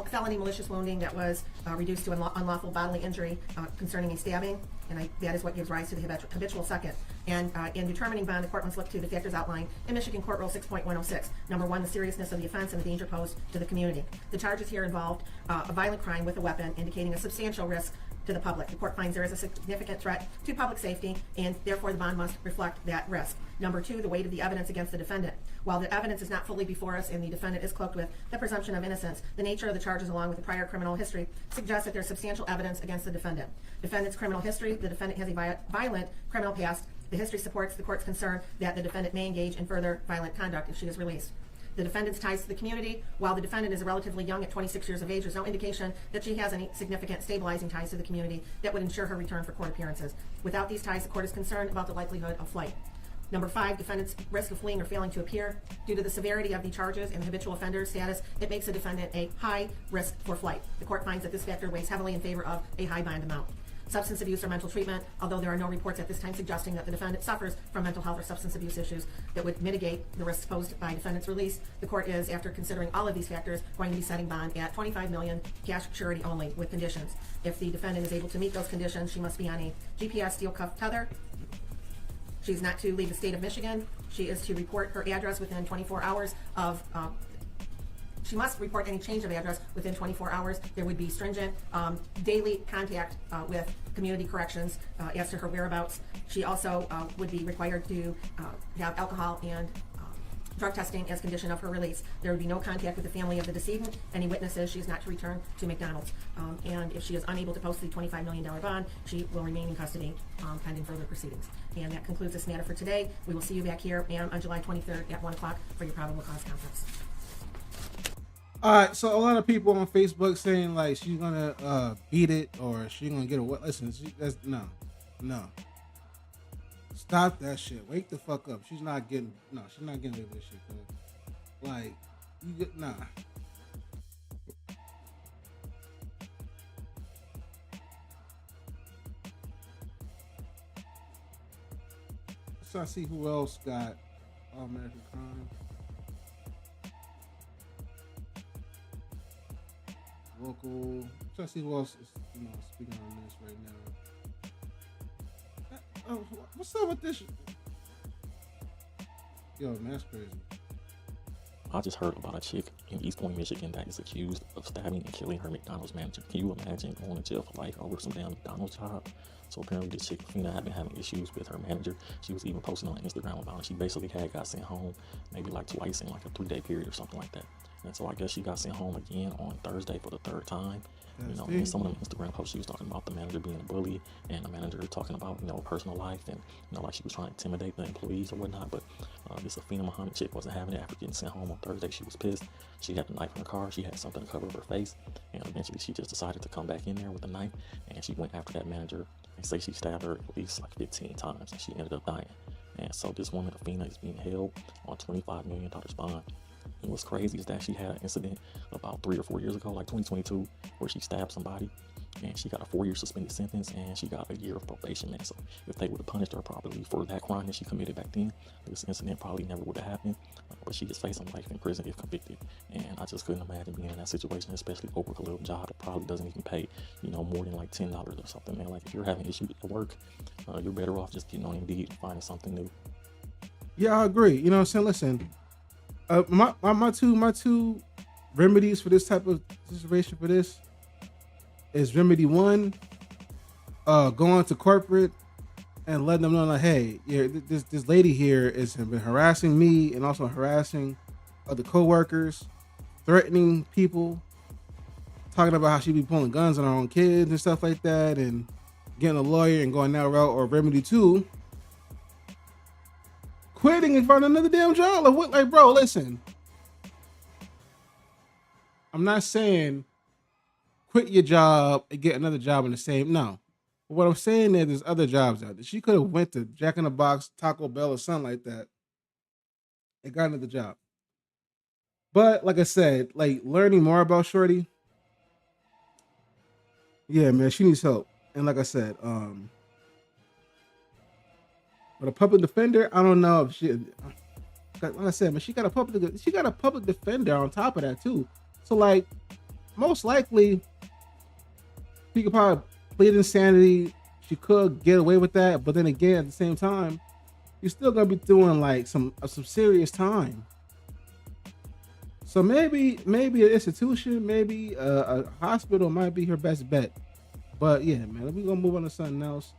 felony malicious wounding that was reduced to unlawful bodily injury concerning a stabbing, and that is what gives rise to the habitual second. And in determining bond, the court must look to the factors outlined in Michigan Court Rule 6.106. Number one, the seriousness of the offense and the danger posed to the community. The charges here involved a violent crime with a weapon, indicating a substantial risk to the public. The court finds there is a significant threat to public safety, and therefore the bond must reflect that risk. Number two, the weight of the evidence against the defendant. While the evidence is not fully before us and the defendant is cloaked with the presumption of innocence, the nature of the charges along with the prior criminal history suggests that there's substantial evidence against the defendant. Defendant's criminal history: the defendant has a violent criminal past. The history supports the court's concern that the defendant may engage in further violent conduct if she is released. The defendant's ties to the community: while the defendant is relatively young at 26 years of age, there's no indication that she has any significant stabilizing ties to the community that would ensure her return for court appearances. Without these ties, the court is concerned about the likelihood of flight. Number five, defendant's risk of fleeing or failing to appear. Due to the severity of the charges and the habitual offender status, it makes the defendant a high risk for flight. The court finds that this factor weighs heavily in favor of a high bond amount. Substance abuse or mental treatment: although there are no reports at this time suggesting that the defendant suffers from mental health or substance abuse issues that would mitigate the risks posed by defendant's release, the court is, after considering all of these factors, going to be setting bond at $25 million, cash surety only, with conditions. If the defendant is able to meet those conditions, she must be on a GPS steel cuff tether. She's not to leave the state of Michigan. She is to report her address within 24 hours of she must report any change of address within 24 hours. There would be stringent daily contact with community corrections as to her whereabouts. She also would be required to have alcohol and drug testing as condition of her release. There would be no contact with the family of the decedent, any witnesses. She is not to return to McDonald's. And if she is unable to post the $25 million bond, she will remain in custody pending further proceedings. And that concludes this matter for today. We will see you back here on July 23rd at 1 o'clock for your probable cause conference. All right, so a lot of people on Facebook saying like she's gonna beat it or she's gonna get a what? Listen, that's no. Stop that shit. Wake the fuck up. She's not getting away with this shit, bro. Like, nah. So I see who else got All American Crime. Local. So I see who else is speaking on this right now. What's up with this? Yo, man, that's crazy. I just heard about a chick in East Point, Michigan that is accused of stabbing and killing her McDonald's manager. Can you imagine going to jail for life over some damn McDonald's job? So apparently this chick, Afeni, had been having issues with her manager. She was even posting on Instagram about it. She basically got sent home maybe like twice in like a 3-day period or something like that. And so I guess she got sent home again on Thursday for the third time. In some of the Instagram posts, she was talking about the manager being a bully and the manager talking about, personal life and, like she was trying to intimidate the employees or whatnot. But this Afeni Muhammad chick wasn't having it. After getting sent home on Thursday, she was pissed. She had the knife in her car. She had something to cover her face. And eventually she just decided to come back in there with a knife. And she went after that manager. They say she stabbed her at least like 15 times and she ended up dying. And so this woman, Afeni, is being held on $25 million bond. And what's crazy is that she had an incident about 3 or 4 years ago, like 2022, where she stabbed somebody and she got a 4-year suspended sentence and she got a year of probation, man. So if they would have punished her properly for that crime that she committed back then, this incident probably never would have happened. But she just facing life in prison if convicted. And I just couldn't imagine being in that situation, especially over a little job that probably doesn't even pay, more than like $10 or something, man. Like if you're having issues at work, you're better off just getting on Indeed and finding something new. Yeah, I agree. You know what I'm saying? Listen. My two remedies for this type of situation for this is remedy one, going to corporate and letting them know like, hey, this lady here has been harassing me and also harassing other coworkers, threatening people, talking about how she be pulling guns on her own kids and stuff like that, and getting a lawyer and going that route. Or remedy two, quitting and finding another damn job. Like, bro, listen. I'm not saying quit your job and get another job in the same. No. What I'm saying is there's other jobs out there. She could have went to Jack in the Box, Taco Bell, or something like that and got another job. But like I said, like learning more about Shorty, yeah, man, she needs help. And like I said, but a public defender, I don't know if she. Like I said, man, she got a public defender on top of that too. So like, most likely, she could probably plead insanity. She could get away with that, but then again, at the same time, you're still gonna be doing like some serious time. So maybe an institution, maybe a hospital might be her best bet. But yeah, man, we're gonna move on to something else.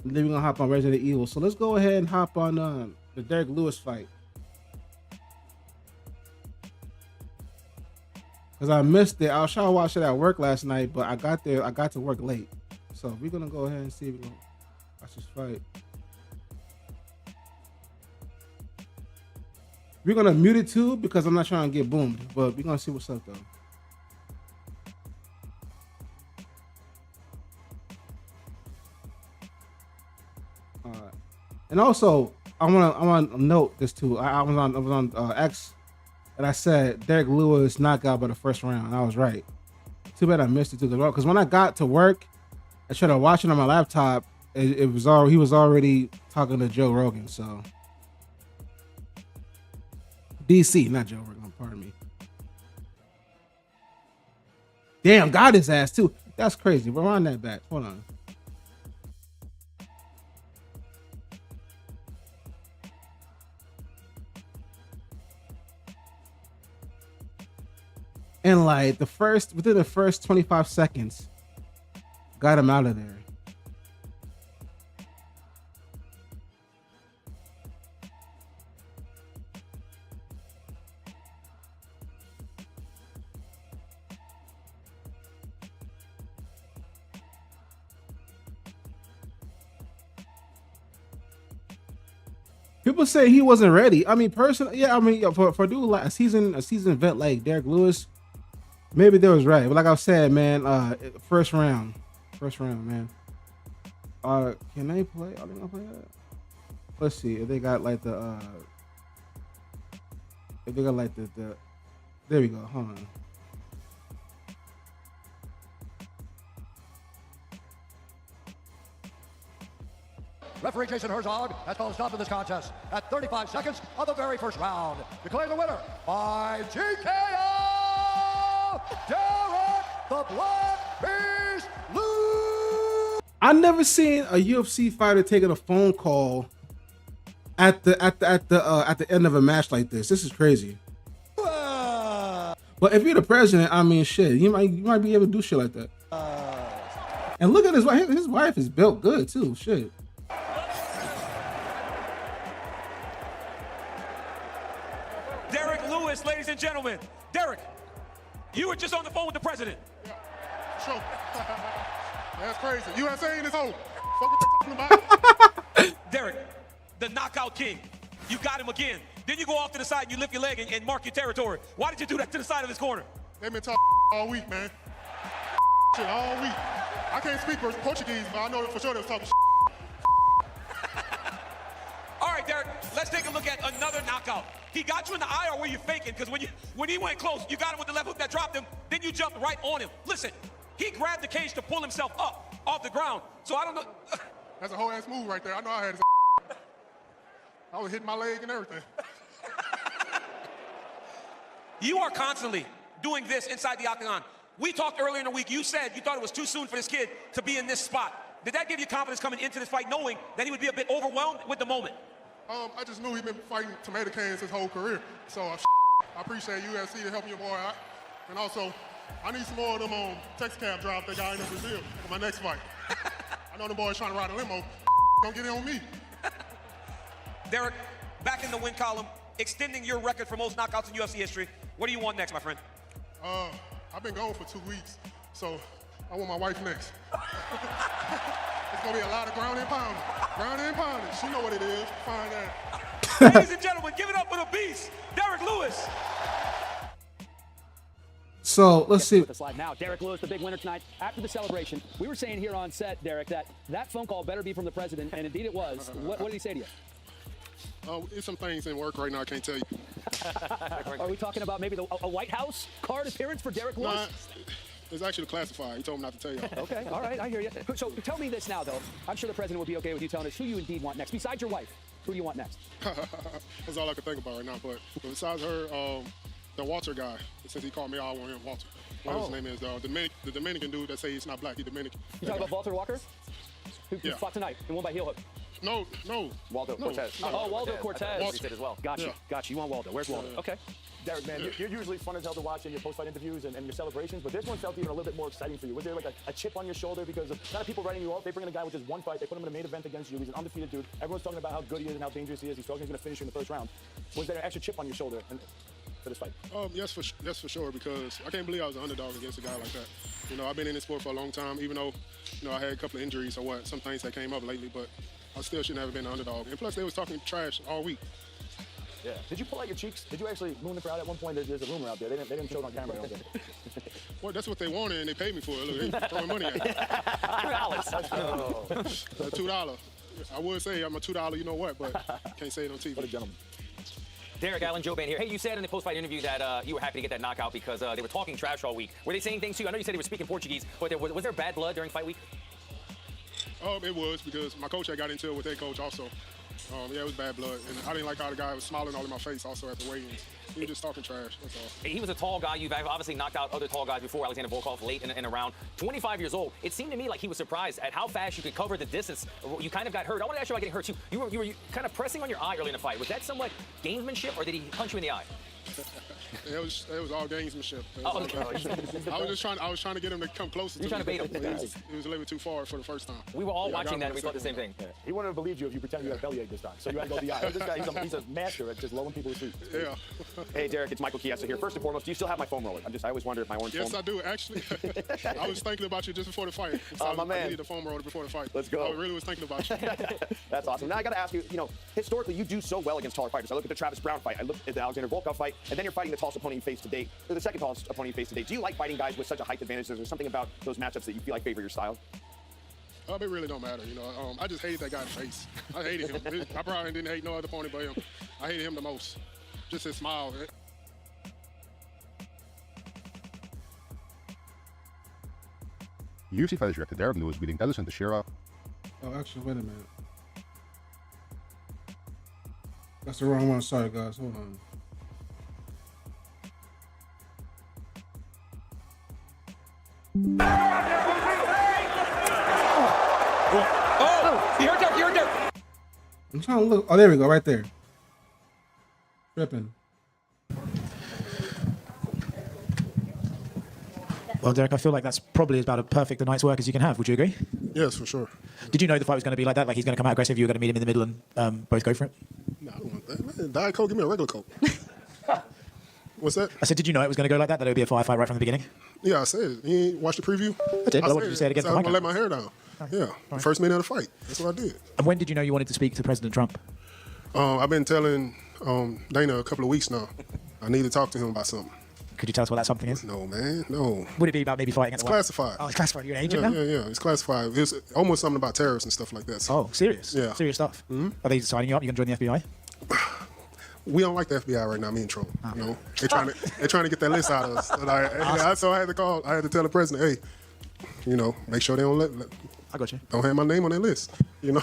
And then we're gonna hop on Resident Evil. So let's go ahead and hop on the Derrick Lewis fight. Cause I missed it. I was trying to watch it at work last night, but I got to work late. So we're gonna go ahead and see if we can watch this fight. We're gonna mute it too because I'm not trying to get boomed, but we're gonna see what's up though. And also, I want to note this too. I was on X, and I said Derrick Lewis knockout by the first round. I was right. Too bad I missed it too. Because when I got to work, I tried to watch it on my laptop. He was already talking to Joe Rogan. So DC, not Joe Rogan. Pardon me. Damn, got his ass too. That's crazy. We're on that back. Hold on. And like within the first 25 seconds, got him out of there. People say he wasn't ready. I mean, personally, yeah. I mean, for a dude like a seasoned vet like Derrick Lewis, maybe they was right. But like I said, man, first round, man. Can they play? Are they gonna play that? Let's see if they got like the. If they got like the. There we go. Hold on. Referee Jason Herzog has called a stop to this contest at 35 seconds of the very first round. Declaring the winner by TKO, Derrick the Black Beast Lewis. I never seen a UFC fighter taking a phone call at the end of a match like this. This is crazy. But if you're the president, I mean, shit, you might be able to do shit like that. And look at his wife. His wife is built good too. Shit. Derrick Lewis, ladies and gentlemen. Derrick, you were just on the phone with the president. Yeah, sure. That's crazy. USA in his hole. Fuck what they talking about. Derrick, the knockout king. You got him again. Then you go off to the side and you lift your leg and mark your territory. Why did you do that to the side of his corner? They've been talking all week, man. Shit, all week. I can't speak Portuguese, but I know for sure they was talking. All right, Derrick, let's take a look at another knockout. He got you in the eye, or were you faking? Because when he went close, you got him with the left hook that dropped him, then you jumped right on him. Listen, he grabbed the cage to pull himself up off the ground. So I don't know. That's a whole ass move right there. I know I had his I was hitting my leg and everything. You are constantly doing this inside the octagon. We talked earlier in the week. You said you thought it was too soon for this kid to be in this spot. Did that give you confidence coming into this fight, knowing that he would be a bit overwhelmed with the moment? I just knew he'd been fighting tomato cans his whole career. So I appreciate UFC to help your boy out. And also, I need some more of them text cab drives they got in Brazil for my next fight. I know the boys trying to ride a limo. Don't get it on me. Derrick, back in the win column, extending your record for most knockouts in UFC history. What do you want next, my friend? I've been gone for 2 weeks, so I want my wife next. It's gonna be a lot of ground and pounding. Ground and pounding. She know what it is. Find that. Ladies and gentlemen, give it up for the beast, Derrick Lewis. So let's see. With us live now, Derrick Lewis, the big winner tonight. After the celebration, we were saying here on set, Derrick, that phone call better be from the president, and indeed it was. What did he say to you? It's some things in work right now I can't tell you. Are we talking about maybe a White House card appearance for Derrick Lewis? Nah, it's actually classified. He told me not to tell you. Okay, all right, I hear you. So tell me this now, though. I'm sure the president would be okay with you telling us who you indeed want next. Besides your wife, who do you want next? That's all I can think about right now. But besides her, the Walter guy, since he called me, I want him Walter. What his name is, the Dominican dude that say he's not black, he's Dominican. You talking about Walter Walker? Who fought tonight and won by heel hook? No. Waldo Cortez. Oh, Waldo Cortez. Walter. He said as well. Gotcha. You want Waldo. Where's Waldo? Okay. Derrick, man, you're usually fun as hell to watch in your post-fight interviews and your celebrations, but this one felt even a little bit more exciting for you. Was there like a chip on your shoulder because of kind of people writing you off? They bring in a guy with just one fight. They put him in a main event against you. He's an undefeated dude. Everyone's talking about how good he is and how dangerous he is. He's talking he's going to finish you in the first round. Was there an extra chip on your shoulder for this fight? Yes, for sure, because I can't believe I was an underdog against a guy like that. You know, I've been in this sport for a long time, even though, you know, I had a couple of injuries or some things that came up lately, but I still shouldn't have been an underdog. And plus, they was talking trash all week. Yeah. Did you pull out your cheeks? Did you actually moon the crowd at one point? There's a rumor out there. They didn't show it on camera, I don't think. Well, that's what they wanted, and they paid me for it. Look, they throwing money at me. $2. $2. I would say I'm a $2 you know what, but can't say it on TV. What a gentleman. Derrick, Alan Joban here. Hey, you said in the post-fight interview that you were happy to get that knockout because they were talking trash all week. Were they saying things to you? I know you said they were speaking Portuguese, but was there bad blood during fight week? It was, because my coach had got into it with their coach also. Yeah, it was bad blood, and I didn't like how the guy was smiling all in my face also at the weigh-ins. He was just talking trash, that's all. He was a tall guy. You've obviously knocked out other tall guys before, Alexander Volkov late in a round. 25 years old. It seemed to me like he was surprised at how fast you could cover the distance. You kind of got hurt. I want to ask you about getting hurt, too. You were kind of pressing on your eye early in the fight. Was that somewhat gamesmanship, or did he punch you in the eye? It was all gamesmanship. I was trying to get him to come closer. You're trying to bait him. He was a little bit too far for the first time. We were all watching that, and we thought the same thing. Yeah. He wouldn't have believed you if you pretended you had a bellyache this time. So you had to go the eye. This guy, he's a master at just lowering people to sleep. Yeah. Hey, Derrick, it's Michael Chiesa here. First and foremost, do you still have my foam roller? I always wonder if my orange foam... Yes, I do, actually. I was thinking about you just before the fight. Oh, my man. I needed a foam roller before the fight. Let's go. I really was thinking about you. That's awesome. Now, I got to ask you, historically, you do so well against taller fighters. I look at the Travis Brown fight. I look at the Alexander Volkov fight, and then you're fighting the tallest opponent you face today, or the second tallest opponent you face today. Do you like fighting guys with such a height advantage? Is there something about those matchups that you feel like favor your style? It really don't matter, I just hated that guy's face. I hated him. I probably didn't hate no other opponent but him. I hated him the most. Just his smile. UFC Fighters director Derrick Lewis beating Edison Teixeira. Oh, actually, wait a minute. That's the wrong one. Sorry, guys. Hold on. Oh! You heard that! I'm trying to look. Oh, there we go. Right there. Tripping. Well, Derrick, I feel like that's probably about a perfect night's work as you can have. Would you agree? Yes, for sure. Did you know the fight was going to be like that? Like he's going to come out aggressive, you were going to meet him in the middle and both go for it? No, I don't want that. Man, Diet Coke, give me a regular Coke. What's that? I said, did you know it was going to go like that? That it would be a firefight right from the beginning? Yeah, I said it. You ain't watched the preview? I did, but I wanted you to say it again. I was going to let my hair down. Yeah, right. First minute of the fight. That's what I did. And when did you know you wanted to speak to President Trump? I've been telling Dana a couple of weeks now. I need to talk to him about something. Could you tell us what that something is? No, man, no. Would it be about maybe fighting against It's classified. Oh, it's classified. You're an agent now? Yeah, it's classified. It's almost something about terrorists and stuff like that. So. Oh, serious? Yeah. Serious stuff? Mm-hmm. Are they signing you up? You going to join the FBI? We don't like the FBI right now, me and Trump. They're trying to get that list out of us. So I had to tell the president, hey, make sure they don't I got you. Don't have my name on that list, So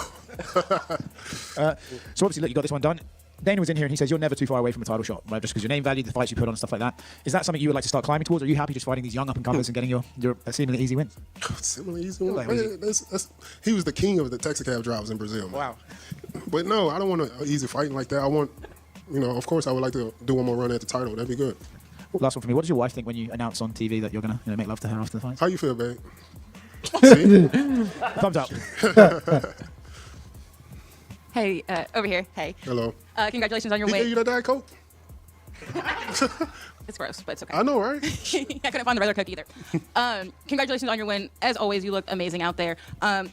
obviously, look, you got this one done. Dana was in here and he says you're never too far away from a title shot, right? Just because your name value, the fights you put on, and stuff like that. Is that something you would like to start climbing towards? Or are you happy just fighting these young up-and-comers and getting your seemingly easy win? Seemingly easy win? He was the king of the taxi cab drivers in Brazil. Man. Wow. But no, I don't want an easy fighting like that. I want, of course I would like to do one more run at the title. That'd be good. Last one for me. What does your wife think when you announce on TV that you're going to make love to her after the fight? How you feel, babe? Thumbs up. Hey, over here. Hey. Hello. Congratulations on your He win. gave you that Diet Coke? It's gross, but it's okay. I know, right? I couldn't find the regular Coke either. Congratulations on your win. As always, you look amazing out there. I'm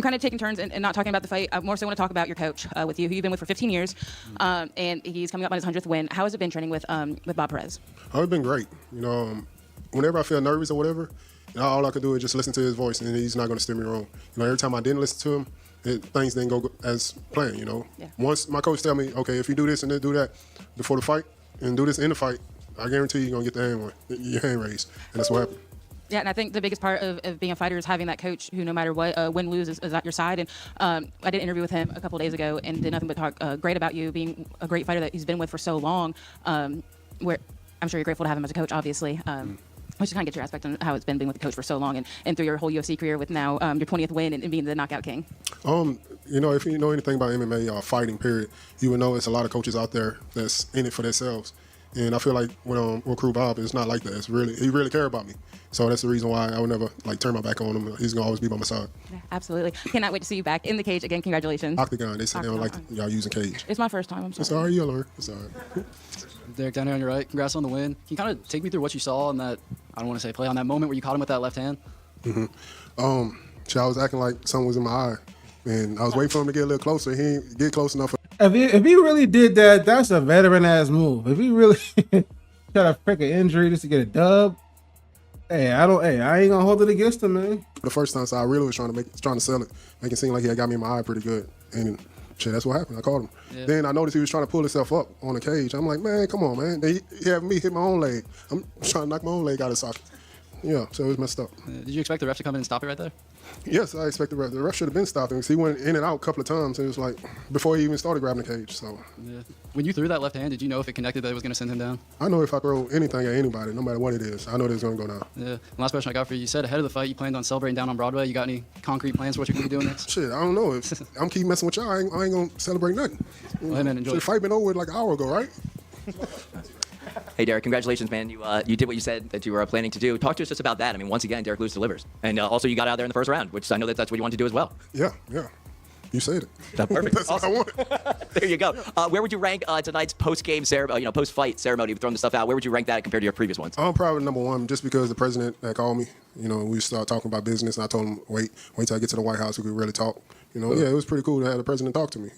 kind of taking turns and not talking about the fight. I more so want to talk about your coach with you, who you've been with for 15 years, and he's coming up on his 100th win. How has it been training with Bob Perez? Oh, it's been great. whenever I feel nervous or whatever, all I can do is just listen to his voice, and he's not going to steer me wrong. Every time I didn't listen to him, things didn't go as planned. Yeah. Once my coach tell me, okay, if you do this and then do that before the fight and do this in the fight, I guarantee you're going to get your hand raised, and that's what happened. Yeah, and I think the biggest part of being a fighter is having that coach who, no matter what, win, lose, is at your side. And I did an interview with him a couple of days ago and did nothing but talk great about you, being a great fighter that he's been with for so long, where I'm sure you're grateful to have him as a coach, obviously. Just kind of get your aspect on how it's been being with the coach for so long and through your whole UFC career with now your 20th win and being the knockout king. If you know anything about MMA fighting, period, you would know it's a lot of coaches out there that's in it for themselves. And I feel like with Crew Bob, it's not like that. He really cares about me. So that's the reason why I would never turn my back on him. He's gonna always be by my side. Yeah, absolutely. Cannot wait to see you back in the cage again. Congratulations. Octagon. They said they don't like y'all using cage. It's my first time. I'm sorry. It's all right. You'll learn. It's all right. Derrick, down here on your right. Congrats on the win. Can you kind of take me through what you saw in that? I don't want to say play on that moment where you caught him with that left hand. I was acting like something was in my eye, and I was waiting for him to get a little closer. He didn't get close enough. If he really did that, that's a veteran ass move. If he really try to pick an injury just to get a dub, I ain't gonna hold it against him, man. The first time, so I really was trying to sell it, make it seem like he had got me in my eye pretty good, and shit, that's what happened. I caught him. Yeah. Then I noticed he was trying to pull himself up on the cage. I'm like, man, come on, man. Then he had me hit my own leg. I'm trying to knock my own leg out of socket. Yeah, so it was messed up. Did you expect the ref to come in and stop it right there? Yes, I expect the ref. The ref should have been stopping because he went in and out a couple of times. It was like before he even started grabbing the cage. So yeah. When you threw that left hand, did you know if it connected that it was going to send him down? I know if I throw anything at anybody, no matter what it is, I know that it's going to go down. Yeah. And last question I got for you. You said ahead of the fight you planned on celebrating down on Broadway. You got any concrete plans for what you're going to be doing next? Shit, I don't know. If I'm keep messing with y'all, I ain't going to celebrate nothing. Well, hey, man, enjoy. The fight been over with like an hour ago, right? Hey, Derrick, congratulations, man. You did what you said that you were planning to do. Talk to us just about that. I mean, once again, Derrick Lewis delivers. And also you got out there in the first round, which I know that's what you wanted to do as well. Yeah. You said it. Perfect. That's awesome. what I wanted. There you go. Where would you rank tonight's post-game ceremony, post-fight ceremony, throwing the stuff out? Where would you rank that compared to your previous ones? I'm probably number one just because the president that called me, we started talking about business, and I told him, wait till I get to the White House, we could really talk. Yeah, it was pretty cool to have the president talk to me,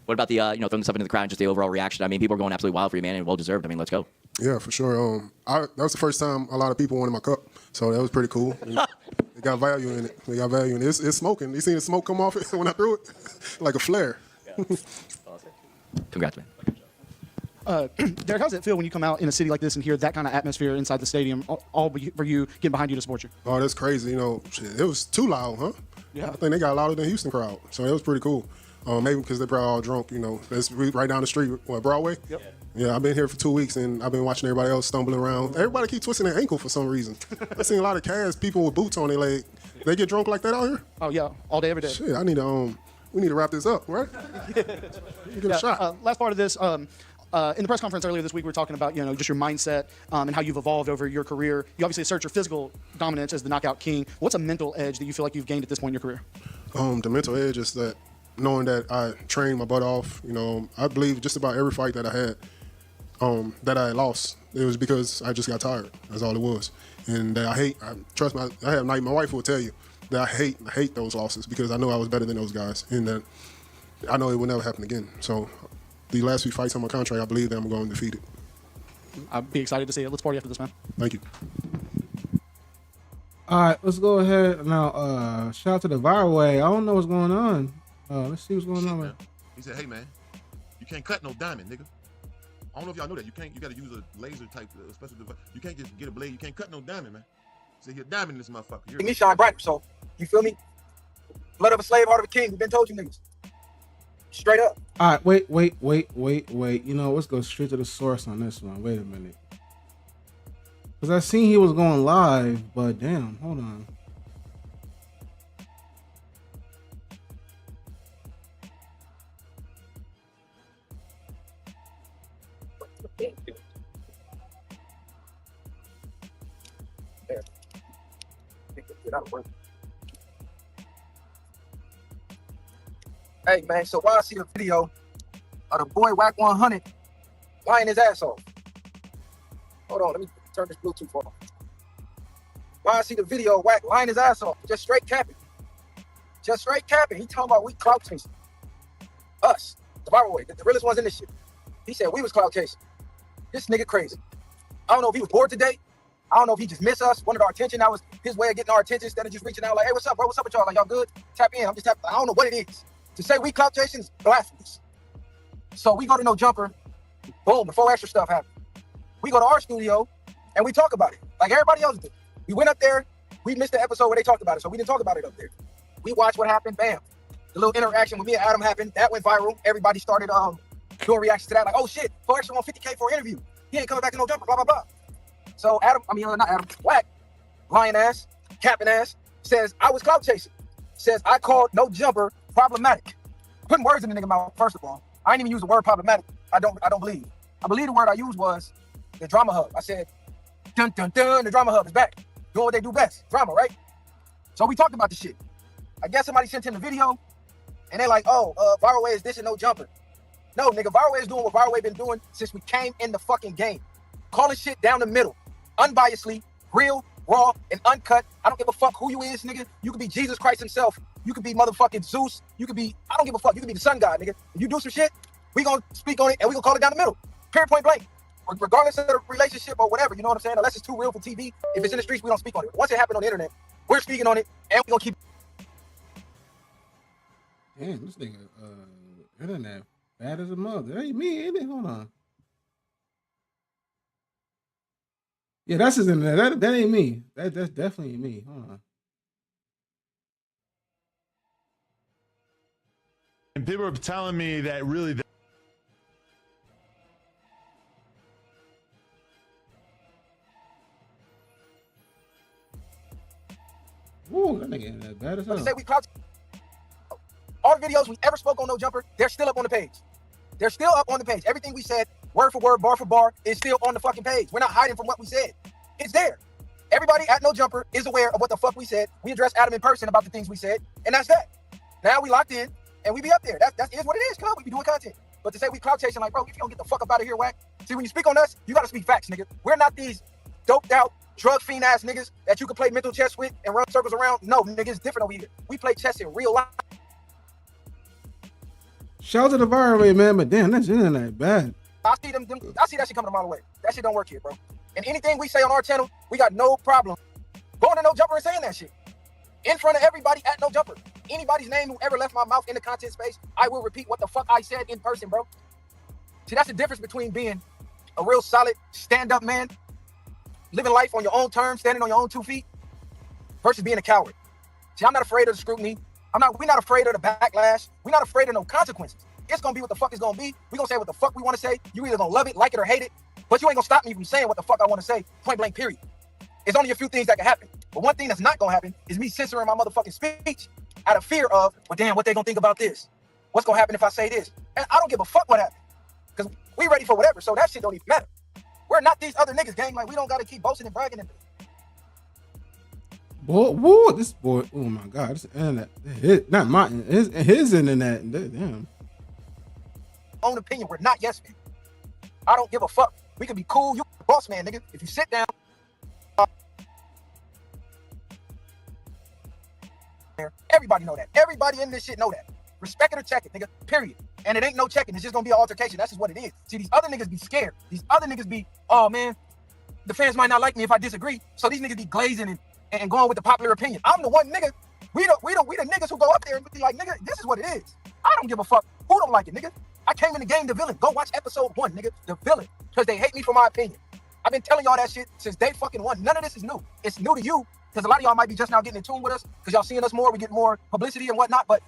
What about the, throwing stuff into the crowd and just the overall reaction? I mean, people are going absolutely wild for you, man, and well-deserved. I mean, let's go. Yeah, for sure. That was the first time a lot of people wanted my cup, so that was pretty cool. They got value in it. It's smoking. You seen the smoke come off it when I threw it? Like a flare. Yeah. Awesome. Congrats, man. Derrick, how does it feel when you come out in a city like this and hear that kind of atmosphere inside the stadium, all for you, getting behind you to support you? Oh, that's crazy. Shit, it was too loud, huh? Yeah. I think they got louder than Houston crowd, so it was pretty cool. Maybe because they're probably all drunk, It's right down the street, Broadway? Yep. Yeah, I've been here for 2 weeks, and I've been watching everybody else stumble around. Everybody keep twisting their ankle for some reason. I've seen a lot of cast people with boots on their leg. They get drunk like that out here? Oh, yeah, all day, every day. Shit, we need to wrap this up, right? Get a shot. Last part of this, in the press conference earlier this week, we were talking about, just your mindset and how you've evolved over your career. You obviously assert your physical dominance as the knockout king. What's a mental edge that you feel like you've gained at this point in your career? The mental edge is that knowing that I trained my butt off, I believe just about every fight that I had, that I lost, it was because I just got tired. That's all it was. And that trust me, I have my wife will tell you that I hate those losses because I know I was better than those guys, and that I know it will never happen again. So the last few fights on my contract, I believe that I'm going to defeat it. I'd be excited to see it. Let's party after this, man. Thank you. All right, let's go ahead now. Shout out to the viral way. I don't know what's going on. Let's see what's going on. Man. He said, "Hey man, you can't cut no diamond, nigga. I don't know if y'all know that. You can't. You got to use a laser type special device. You can't just get a blade. You can't cut no diamond, man. Say you're a diamond in this motherfucker. Me shine bright, so you feel me? Blood of a slave, heart of a king. We've been told you niggas. Straight up. All right, wait. Let's go straight to the source on this one. Wait a minute. Because I seen he was going live, but damn, hold on. Hey man, so why I see the video of the boy Whack 100 lying his ass off? Hold on, let me turn this Bluetooth off. Why I see the video of Whack lying his ass off, just straight capping. Just straight capping. He talking about we clout chasing. Us, the viral way, the realest ones in this shit. He said we was clout chasing. This nigga crazy. I don't know if he was bored today. I don't know if he just missed us, wanted our attention. That was his way of getting our attention instead of just reaching out like, hey, what's up, bro? What's up with y'all? Like, y'all good? Tap in. I'm just tapping. I don't know what it is. To say we clout chasing is blasphemous. So we go to No Jumper. Boom, before extra stuff happened. We go to our studio and we talk about it like everybody else did. We went up there. We missed the episode where they talked about it, so we didn't talk about it up there. We watched what happened. Bam. The little interaction with me and Adam happened. That went viral. Everybody started doing reactions to that. Like, oh shit, Fo Extra won 50K for an interview. He ain't coming back to No Jumper, blah, blah, blah. So Adam, not Adam, Wack, lying ass, capping ass, says I was clout chasing. Says I called No Jumper problematic. Putting words in the nigga mouth, first of all. I ain't even use the word problematic. I don't believe. I believe the word I used was the drama hub. I said, dun, dun, dun, the drama hub is back. Doing what they do best, drama, right? So we talked about the shit. I guess somebody sent him the video, and they're like, oh, Viral Way is this and No Jumper. No, nigga, Viral Way is doing what Viral Way been doing since we came in the fucking game. Calling shit down the middle, unbiasedly, real, raw, and uncut. I don't give a fuck who you is, nigga. You could be Jesus Christ himself. You could be motherfucking Zeus. You could be, I don't give a fuck. You could be the sun god, nigga. If you do some shit, we gonna speak on it, and we gonna call it down the middle. Period, point blank. Regardless of the relationship or whatever, you know what I'm saying? Unless it's too real for TV, if it's in the streets, we don't speak on it. Once it happened on the internet, we're speaking on it, and we're gonna keep. Damn, this nigga, internet bad as a mother. That ain't me, ain't it? Hold on. Yeah, that's his internet. That ain't me. That's definitely me. Hold on. And people are telling me that really. Ooh, that nigga internet bad as hell. Say we clout. All the videos we ever spoke on No Jumper, they're still up on the page. They're still up on the page. Everything we said, word for word, bar for bar, is still on the fucking page. We're not hiding from what we said. It's there. Everybody at No Jumper is aware of what the fuck we said. We addressed Adam in person about the things we said, and that's that. Now we locked in, and we be up there. That is what it is, cuz. We be doing content. But to say we clout chasing, like, bro, if you don't get the fuck up out of here, Wack. See, when you speak on us, you gotta speak facts, nigga. We're not these doped out, drug fiend ass niggas that you can play mental chess with and run circles around. No, nigga, it's different over here. We play chess in real life. Shout out to the Viral Way, man, but damn, that's internet bad. I see that shit coming a mile away. That shit don't work here, bro. And anything we say on our channel, we got no problem going to No Jumper and saying that shit in front of everybody at No Jumper. Anybody's name who ever left my mouth in the content space, I will repeat what the fuck I said in person, bro. See, that's the difference between being a real solid stand-up man, living life on your own terms, standing on your own 2 feet, versus being a coward. See, I'm not afraid of the scrutiny. We're not afraid of the backlash. We're not afraid of no consequences. It's gonna be what the fuck it's gonna be. We're gonna say what the fuck we wanna say. You either gonna love it, like it, or hate it, but you ain't gonna stop me from saying what the fuck I wanna say, point blank, period. It's only a few things that can happen. But one thing that's not gonna happen is me censoring my motherfucking speech out of fear of, well, damn, what they gonna think about this? What's gonna happen if I say this? And I don't give a fuck what happens. Because we ready for whatever, so that shit don't even matter. We're not these other niggas, gang. Like, we don't gotta keep boasting and bragging. Boy, this boy, oh my God, this internet, not mine, his internet, damn. Own opinion, we're not yes men. I don't give a fuck. We can be cool, you boss man, nigga. If you sit down, everybody know that. Everybody in this shit know that. Respect it or check it, nigga, period. And it ain't no checking, it's just gonna be an altercation. That's just what it is. See, these other niggas be scared. These other niggas be, oh man, the fans might not like me if I disagree. So these niggas be glazing and going with the popular opinion. I'm the one nigga. We the niggas who go up there and be like, nigga, this is what it is. I don't give a fuck who don't like it, nigga. I came in the game the villain. Go watch episode 1, nigga. The villain. Because they hate me for my opinion. I've been telling y'all that shit since day fucking 1. None of this is new. It's new to you because a lot of y'all might be just now getting in tune with us because y'all seeing us more. We get more publicity and whatnot, but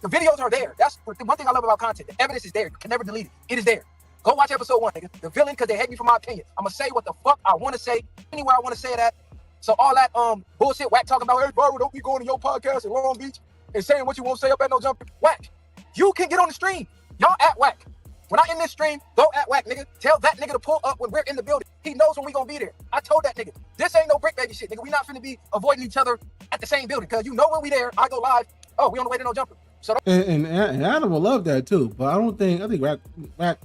the videos are there. That's the one thing I love about content. The evidence is there. You can never delete it. It is there. Go watch episode 1, nigga. The villain because they hate me for my opinion. I'm going to say what the fuck I want to say anywhere I want to say it at. So all that bullshit Wack talking about, hey, bro, don't be going to your podcast in Long Beach and saying what you won't say up at No Jumper. Wack, you can get on the stream. Y'all at Wack. When I in this stream, go at Wack, nigga. Tell that nigga to pull up when we're in the building. He knows when we gonna be there. I told that nigga, this ain't no brick baby shit, nigga. We not finna be avoiding each other at the same building. Cause you know when we there, I go live. Oh, we on the way to No Jumper. So and Adam will love that too. But I think Wack,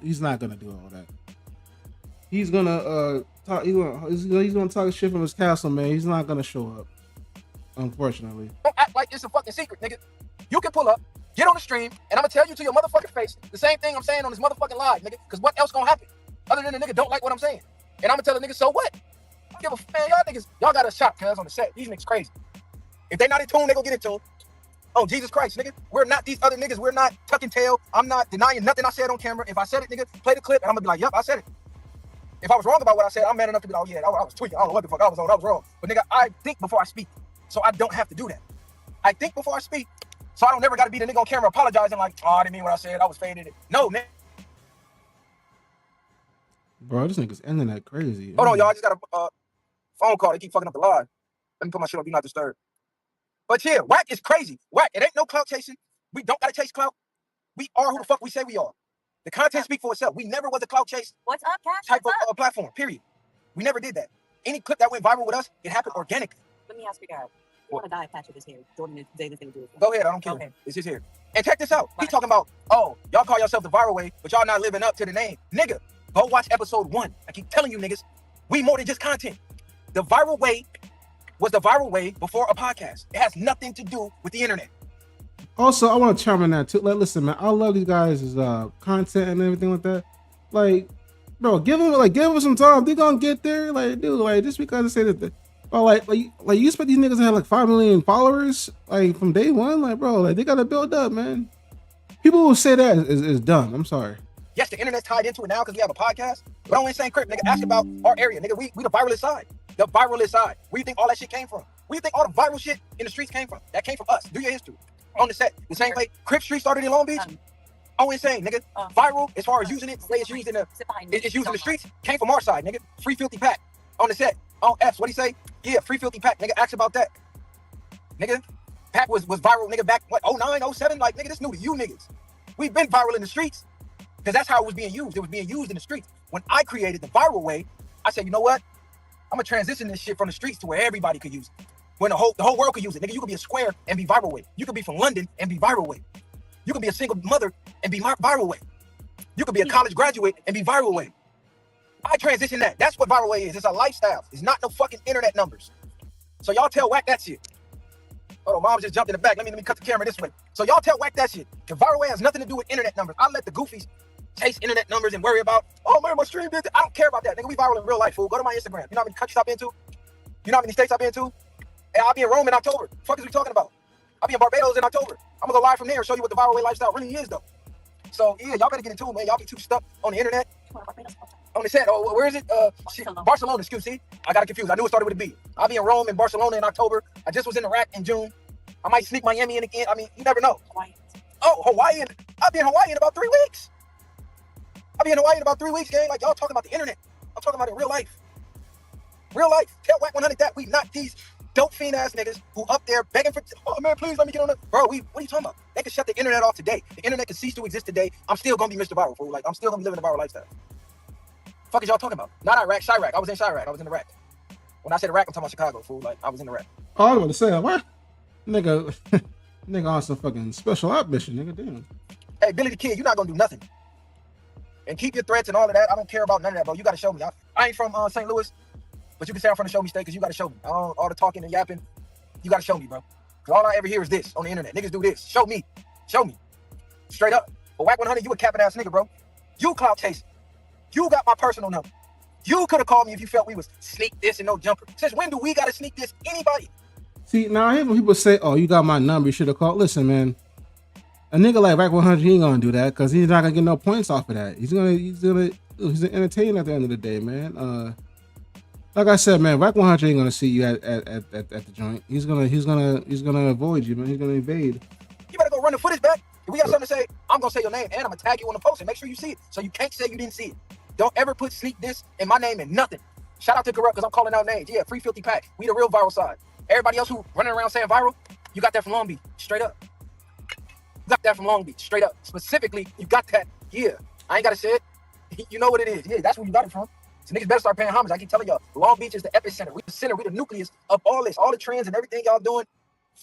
he's not gonna do all that. He's gonna talk. He's gonna talk shit from his castle, man. He's not gonna show up, unfortunately. Don't act like it's a fucking secret, nigga. You can pull up, get on the stream, and I'm gonna tell you to your motherfucking face the same thing I'm saying on this motherfucking live, nigga. Cause what else gonna happen other than the nigga don't like what I'm saying? And I'm gonna tell the nigga, so what? give a man. Y'all got a shot, cuz on the set. These niggas crazy. If they not in tune, they gonna get in tune. Oh, Jesus Christ, nigga. We're not these other niggas. We're not tucking tail. I'm not denying nothing I said on camera. If I said it, nigga, play the clip, and I'm gonna be like, yup, I said it. If I was wrong about what I said, I'm man enough to be like, oh yeah, I was tweaking. I don't know what the fuck I was on. I was wrong. But nigga, I think before I speak, so I don't have to do that. I think before I speak, so I don't never got to be the nigga on camera apologizing like, oh, I didn't mean what I said. I was faded. No, man. Bro, this nigga's internet crazy. Hold on, y'all. I just got a phone call. They keep fucking up the live. Let me put my shit on Do Not Disturb. But yeah, whack is crazy. Whack, it ain't no clout chasing. We don't gotta chase clout. We are who the fuck we say we are. The content speaks for itself. We never was a clout chase type of platform, period. We never did that. Any clip that went viral with us, it happened organically. Let me ask you guys. You want to die patch with his hair. Jordan is Davis thing to do. Go ahead, I don't care. Okay. It's his hair. And check this out. He talking about, oh, y'all call yourself the viral way, but y'all not living up to the name. Nigga, go watch episode 1. I keep telling you niggas, we more than just content. The viral way was the viral way before a podcast. It has nothing to do with the internet. Also, I want to chime in that too. Like, listen, man, I love these guys' content and everything like that. Like, bro, give them some time. They gonna get there. Like, dude, like just because they say that, like you expect these niggas to have like 5 million followers like from day one. Like, bro, like they gotta build up, man. People will say that is dumb. I'm sorry. Yes, the internet's tied into it now because we have a podcast. But on Insane Crip, nigga, ask about our area, nigga. We the viralist side. The viralist side. Where you think all that shit came from? Where you think all the viral shit in the streets came from? That came from us. Do your history. On the set. The same way Crip Street started in Long Beach. Oh, insane, nigga. Viral, as far as using it, the way it's used in it's used in the streets, came from our side, nigga. Free Filthy Pack. On the set. On F's, what'd he say? Yeah, Free Filthy Pack, nigga. Ask about that. Nigga. Pack was viral, nigga, back, what, 09, 07? Like, nigga, this new to you niggas. We've been viral in the streets. Because that's how it was being used. It was being used in the streets. When I created the viral way, I said, you know what? I'm gonna transition this shit from the streets to where everybody could use it. When the whole world could use it. Nigga, you could be a square and be viral way. You could be from London and be viral way. You could be a single mother and be viral way. You could be a college graduate and be viral way. I transition that. That's what viral way is. It's a lifestyle. It's not no fucking internet numbers. So y'all tell Whack that shit. Hold on, mom just jumped in the back. Let me cut the camera this way. So y'all tell Whack that shit. The viral way has nothing to do with internet numbers. I let the goofies chase internet numbers and worry about, oh man, my stream did. I don't care about that. Nigga, we viral in real life, fool. Go to my Instagram. You know how many countries I've been to? You know how many states I've been to? And I'll be in Rome in October. The fuck is we talking about? I'll be in Barbados in October. I'm gonna go live from there and show you what the viral way lifestyle really is, though. So yeah, y'all better get into it, man. Y'all be too stuck on the internet. On the set. Oh, where is it? Barcelona. Excuse me. I got confused. I knew it started with a B. I'll be in Rome and Barcelona in October. I just was in Iraq in June. I might sneak Miami in again. I mean, you never know. Oh, Hawaii. I'll be in Hawaii in about 3 weeks. I'll be in Hawaii in about 3 weeks, gang. Like, y'all talking about the internet. I'm talking about it in real life. Real life. Tell Whack 100 that we not these dope fiend ass niggas who up there begging for, oh man, please let me get on the, bro, what are you talking about? They can shut the internet off today. The internet can cease to exist today. I'm still gonna be Mr. Viral, fool. Like, I'm still gonna be living the viral lifestyle. Fuck is y'all talking about? Not Iraq, Chirac. I was in Chirac. I was in Iraq. When I said Iraq, I'm talking about Chicago, fool. Like, I was in Iraq. Oh, I was about to say, what? Nigga, nigga on some fucking special op mission, nigga, damn. Hey, Billy the Kid, you're not gonna do nothing. And keep your threats and all of that. I don't care about none of that, bro. You gotta show me. I ain't from St. Louis, but you can say I'm from the Show Me State because you gotta show me. All the talking and yapping, you gotta show me, bro. Because all I ever hear is this on the internet. Niggas do this. Show me. Show me. Straight up. But Whack 100, you a capping ass nigga, bro. You clout chasing. You got my personal number. You could have called me if you felt we was sneak this and no jumper. Since when do we gotta sneak this? Anybody? See, now I hear when people say, oh, you got my number, you should have called. Listen, man. A nigga like Whack 100, he ain't gonna do that because he's not gonna get no points off of that. He's an entertainer at the end of the day, man. Like I said, man, Whack 100 ain't gonna see you at the joint. He's gonna avoid you, man. He's gonna evade. You better go run the footage back. If we got something to say, I'm gonna say your name and I'm gonna tag you on the post and make sure you see it. So you can't say you didn't see it. Don't ever put sneak this in my name and nothing. Shout out to Corrupt because I'm calling out names. Yeah, Free Filthy Pack. We the real viral side. Everybody else who running around saying viral, you got that from Long Beach, straight up. You got that from Long Beach, straight up. Specifically, you got that. Yeah, I ain't gotta say it. You know what it is. Yeah, that's where you got it from. So niggas better start paying homage. I keep telling y'all, Long Beach is the epicenter. We the center. We the nucleus of all this, all the trends and everything y'all doing.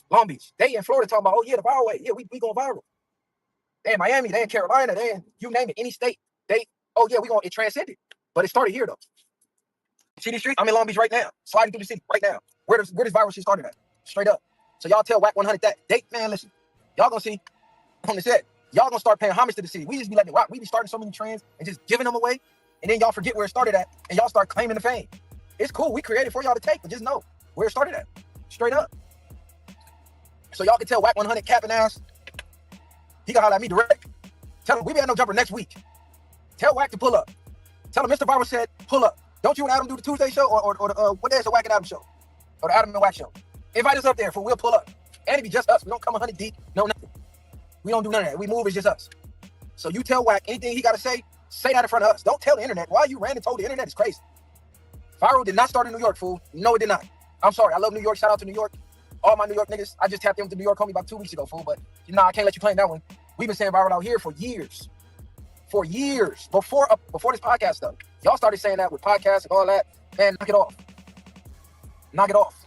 Long Beach. They in Florida talking about, oh yeah, the viral way. Yeah, we going viral. They in Miami. They in Carolina. They in, you name it, any state. They, oh yeah, it transcended. But it started here though. See these streets? I'm in Long Beach right now. Sliding through the city right now. Where does viral shit started at? Straight up. So y'all tell Whack 100 that. Man, listen. Y'all gonna see on the set. Y'all gonna start paying homage to the city. We just be letting it rock. We be starting so many trends and just giving them away. And then y'all forget where it started at. And y'all start claiming the fame. It's cool. We created for y'all to take, but just know where it started at. Straight up. So y'all can tell Whack 100 capping ass. He got holler at me direct. Tell him we be at no jumper next week. Tell Whack to pull up. Tell him Mr. Barber said pull up. Don't you and Adam do the Tuesday show or the what day is the Whack and Adam show? Or the Adam and Whack show? Invite us up there for we'll pull up. And it be just us. We don't come 100 deep. No, nothing. We don't do none of that. We move, it's just us. So you tell Whack anything he got to say that in front of us. Don't tell the internet. Why you ran and told the internet is crazy. Viral did not start in New York, fool. No, it did not. I'm sorry. I love New York. Shout out to New York. All my New York niggas. I just tapped in with the New York homie about 2 weeks ago, fool. But nah, I can't let you claim that one. We've been saying viral out here for years. For years. Before this podcast stuff. Y'all started saying that with podcasts and all that. Man, knock it off. Knock it off.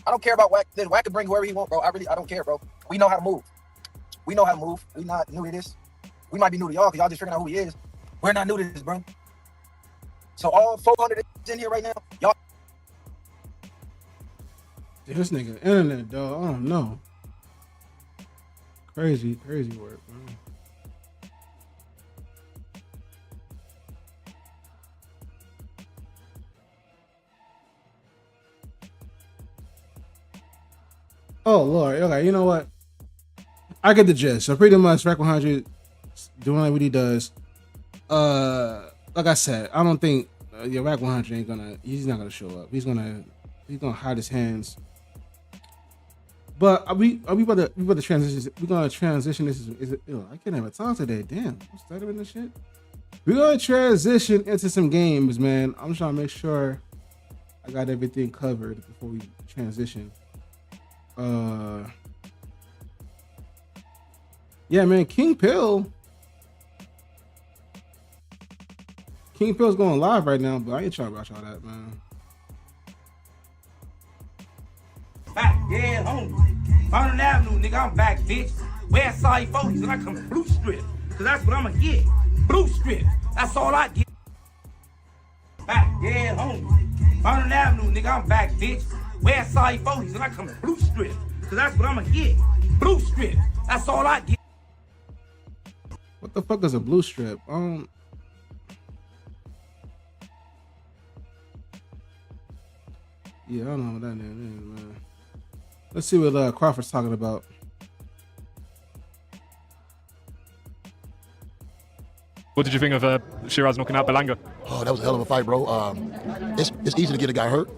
I don't care about Whack. Whack can bring whoever he wants, bro. I don't care, bro. We know how to move. We know how to move. We not new to this. We might be new to y'all because y'all just figuring out who he is. We're not new to this, bro. So all 400 in here right now, y'all. This nigga internet, dog. I don't know. Crazy work, man. Oh Lord. Okay, you know what? I get the gist. So pretty much Rack 100 doing like what he does. Like I said, I don't think Rack 100 ain't gonna. He's not gonna show up. He's gonna hide his hands. But are we about to transition? We're gonna transition. I can't have a talk today. Damn, I'm stuttering this shit. We're gonna transition into some games, man. I'm trying to make sure I got everything covered before we transition. Yeah, man, King Pill's going live right now, but I ain't trying to watch all that, man. Back, yeah, homie. Funday Avenue, nigga, I'm back, bitch. Where side 40s and I come blue strip, cause that's what I'ma get. Blue strip, that's all I get. Back, yeah, homie. Funday Avenue, nigga, I'm back, bitch. Where side 40s and I come blue strip, cause that's what I'ma get. Blue strip, that's all I get. What the fuck is a blue strip? Yeah, I don't know what that name is, man. Let's see what Crawford's talking about. What did you think of Shiraz knocking out Berlanga? Oh, that was a hell of a fight, bro. It's easy to get a guy hurt,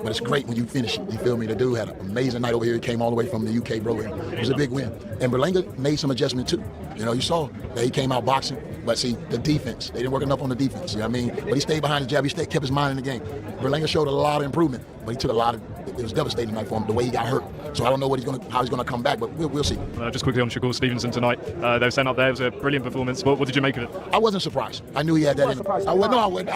but it's great when you finish it. You feel me? The dude had an amazing night over here. He came all the way from the UK, bro, and it was a big win. And Berlanga made some adjustment too. You know, you saw that he came out boxing, but see, the defense, they didn't work enough on the defense, you know what I mean? But he stayed behind the jab, kept his mind in the game. Berlanga showed a lot of improvement, but he took it was devastating night for him, the way he got hurt. So I don't know how he's gonna come back, but we'll see. Just quickly on Shakur Stevenson tonight, they were sent up there, it was a brilliant performance. What did you make of it? I wasn't surprised. I knew he had that in him. I went.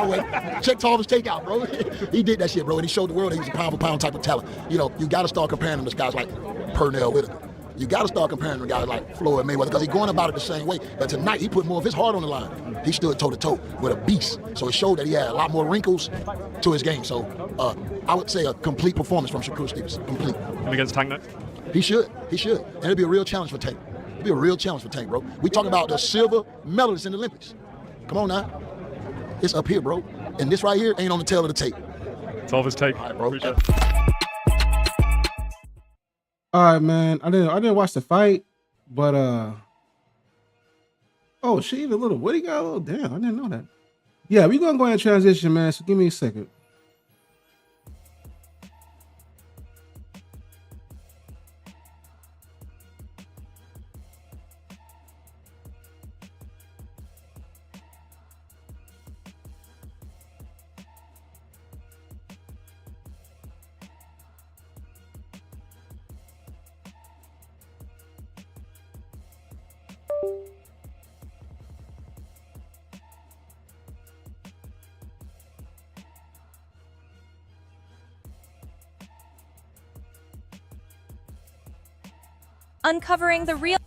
Check Tarver's takeout, bro. He did that shit, bro, and he showed the world that he's a pound for pound type of talent. You know, you gotta start comparing him to guys like Pernell Whitaker. You got to start comparing him to guys like Floyd Mayweather because he's going about it the same way. But tonight, he put more of his heart on the line. He stood toe-to-toe with a beast. So it showed that he had a lot more wrinkles to his game. So I would say a complete performance from Shakur Stevenson. Complete. And against Tank next? He should. And it'll be a real challenge for Tank. It'll be a real challenge for Tank, bro. We talking about the silver medalists in the Olympics. Come on now. It's up here, bro. And this right here ain't on the tail of the tape. Tarver's take. All right, bro. Appreciate it. All right, man. I didn't watch the fight, but oh, she even little Woody got a little damn. I didn't know that. Yeah, we're gonna go ahead and transition, man. So give me a second. Uncovering the real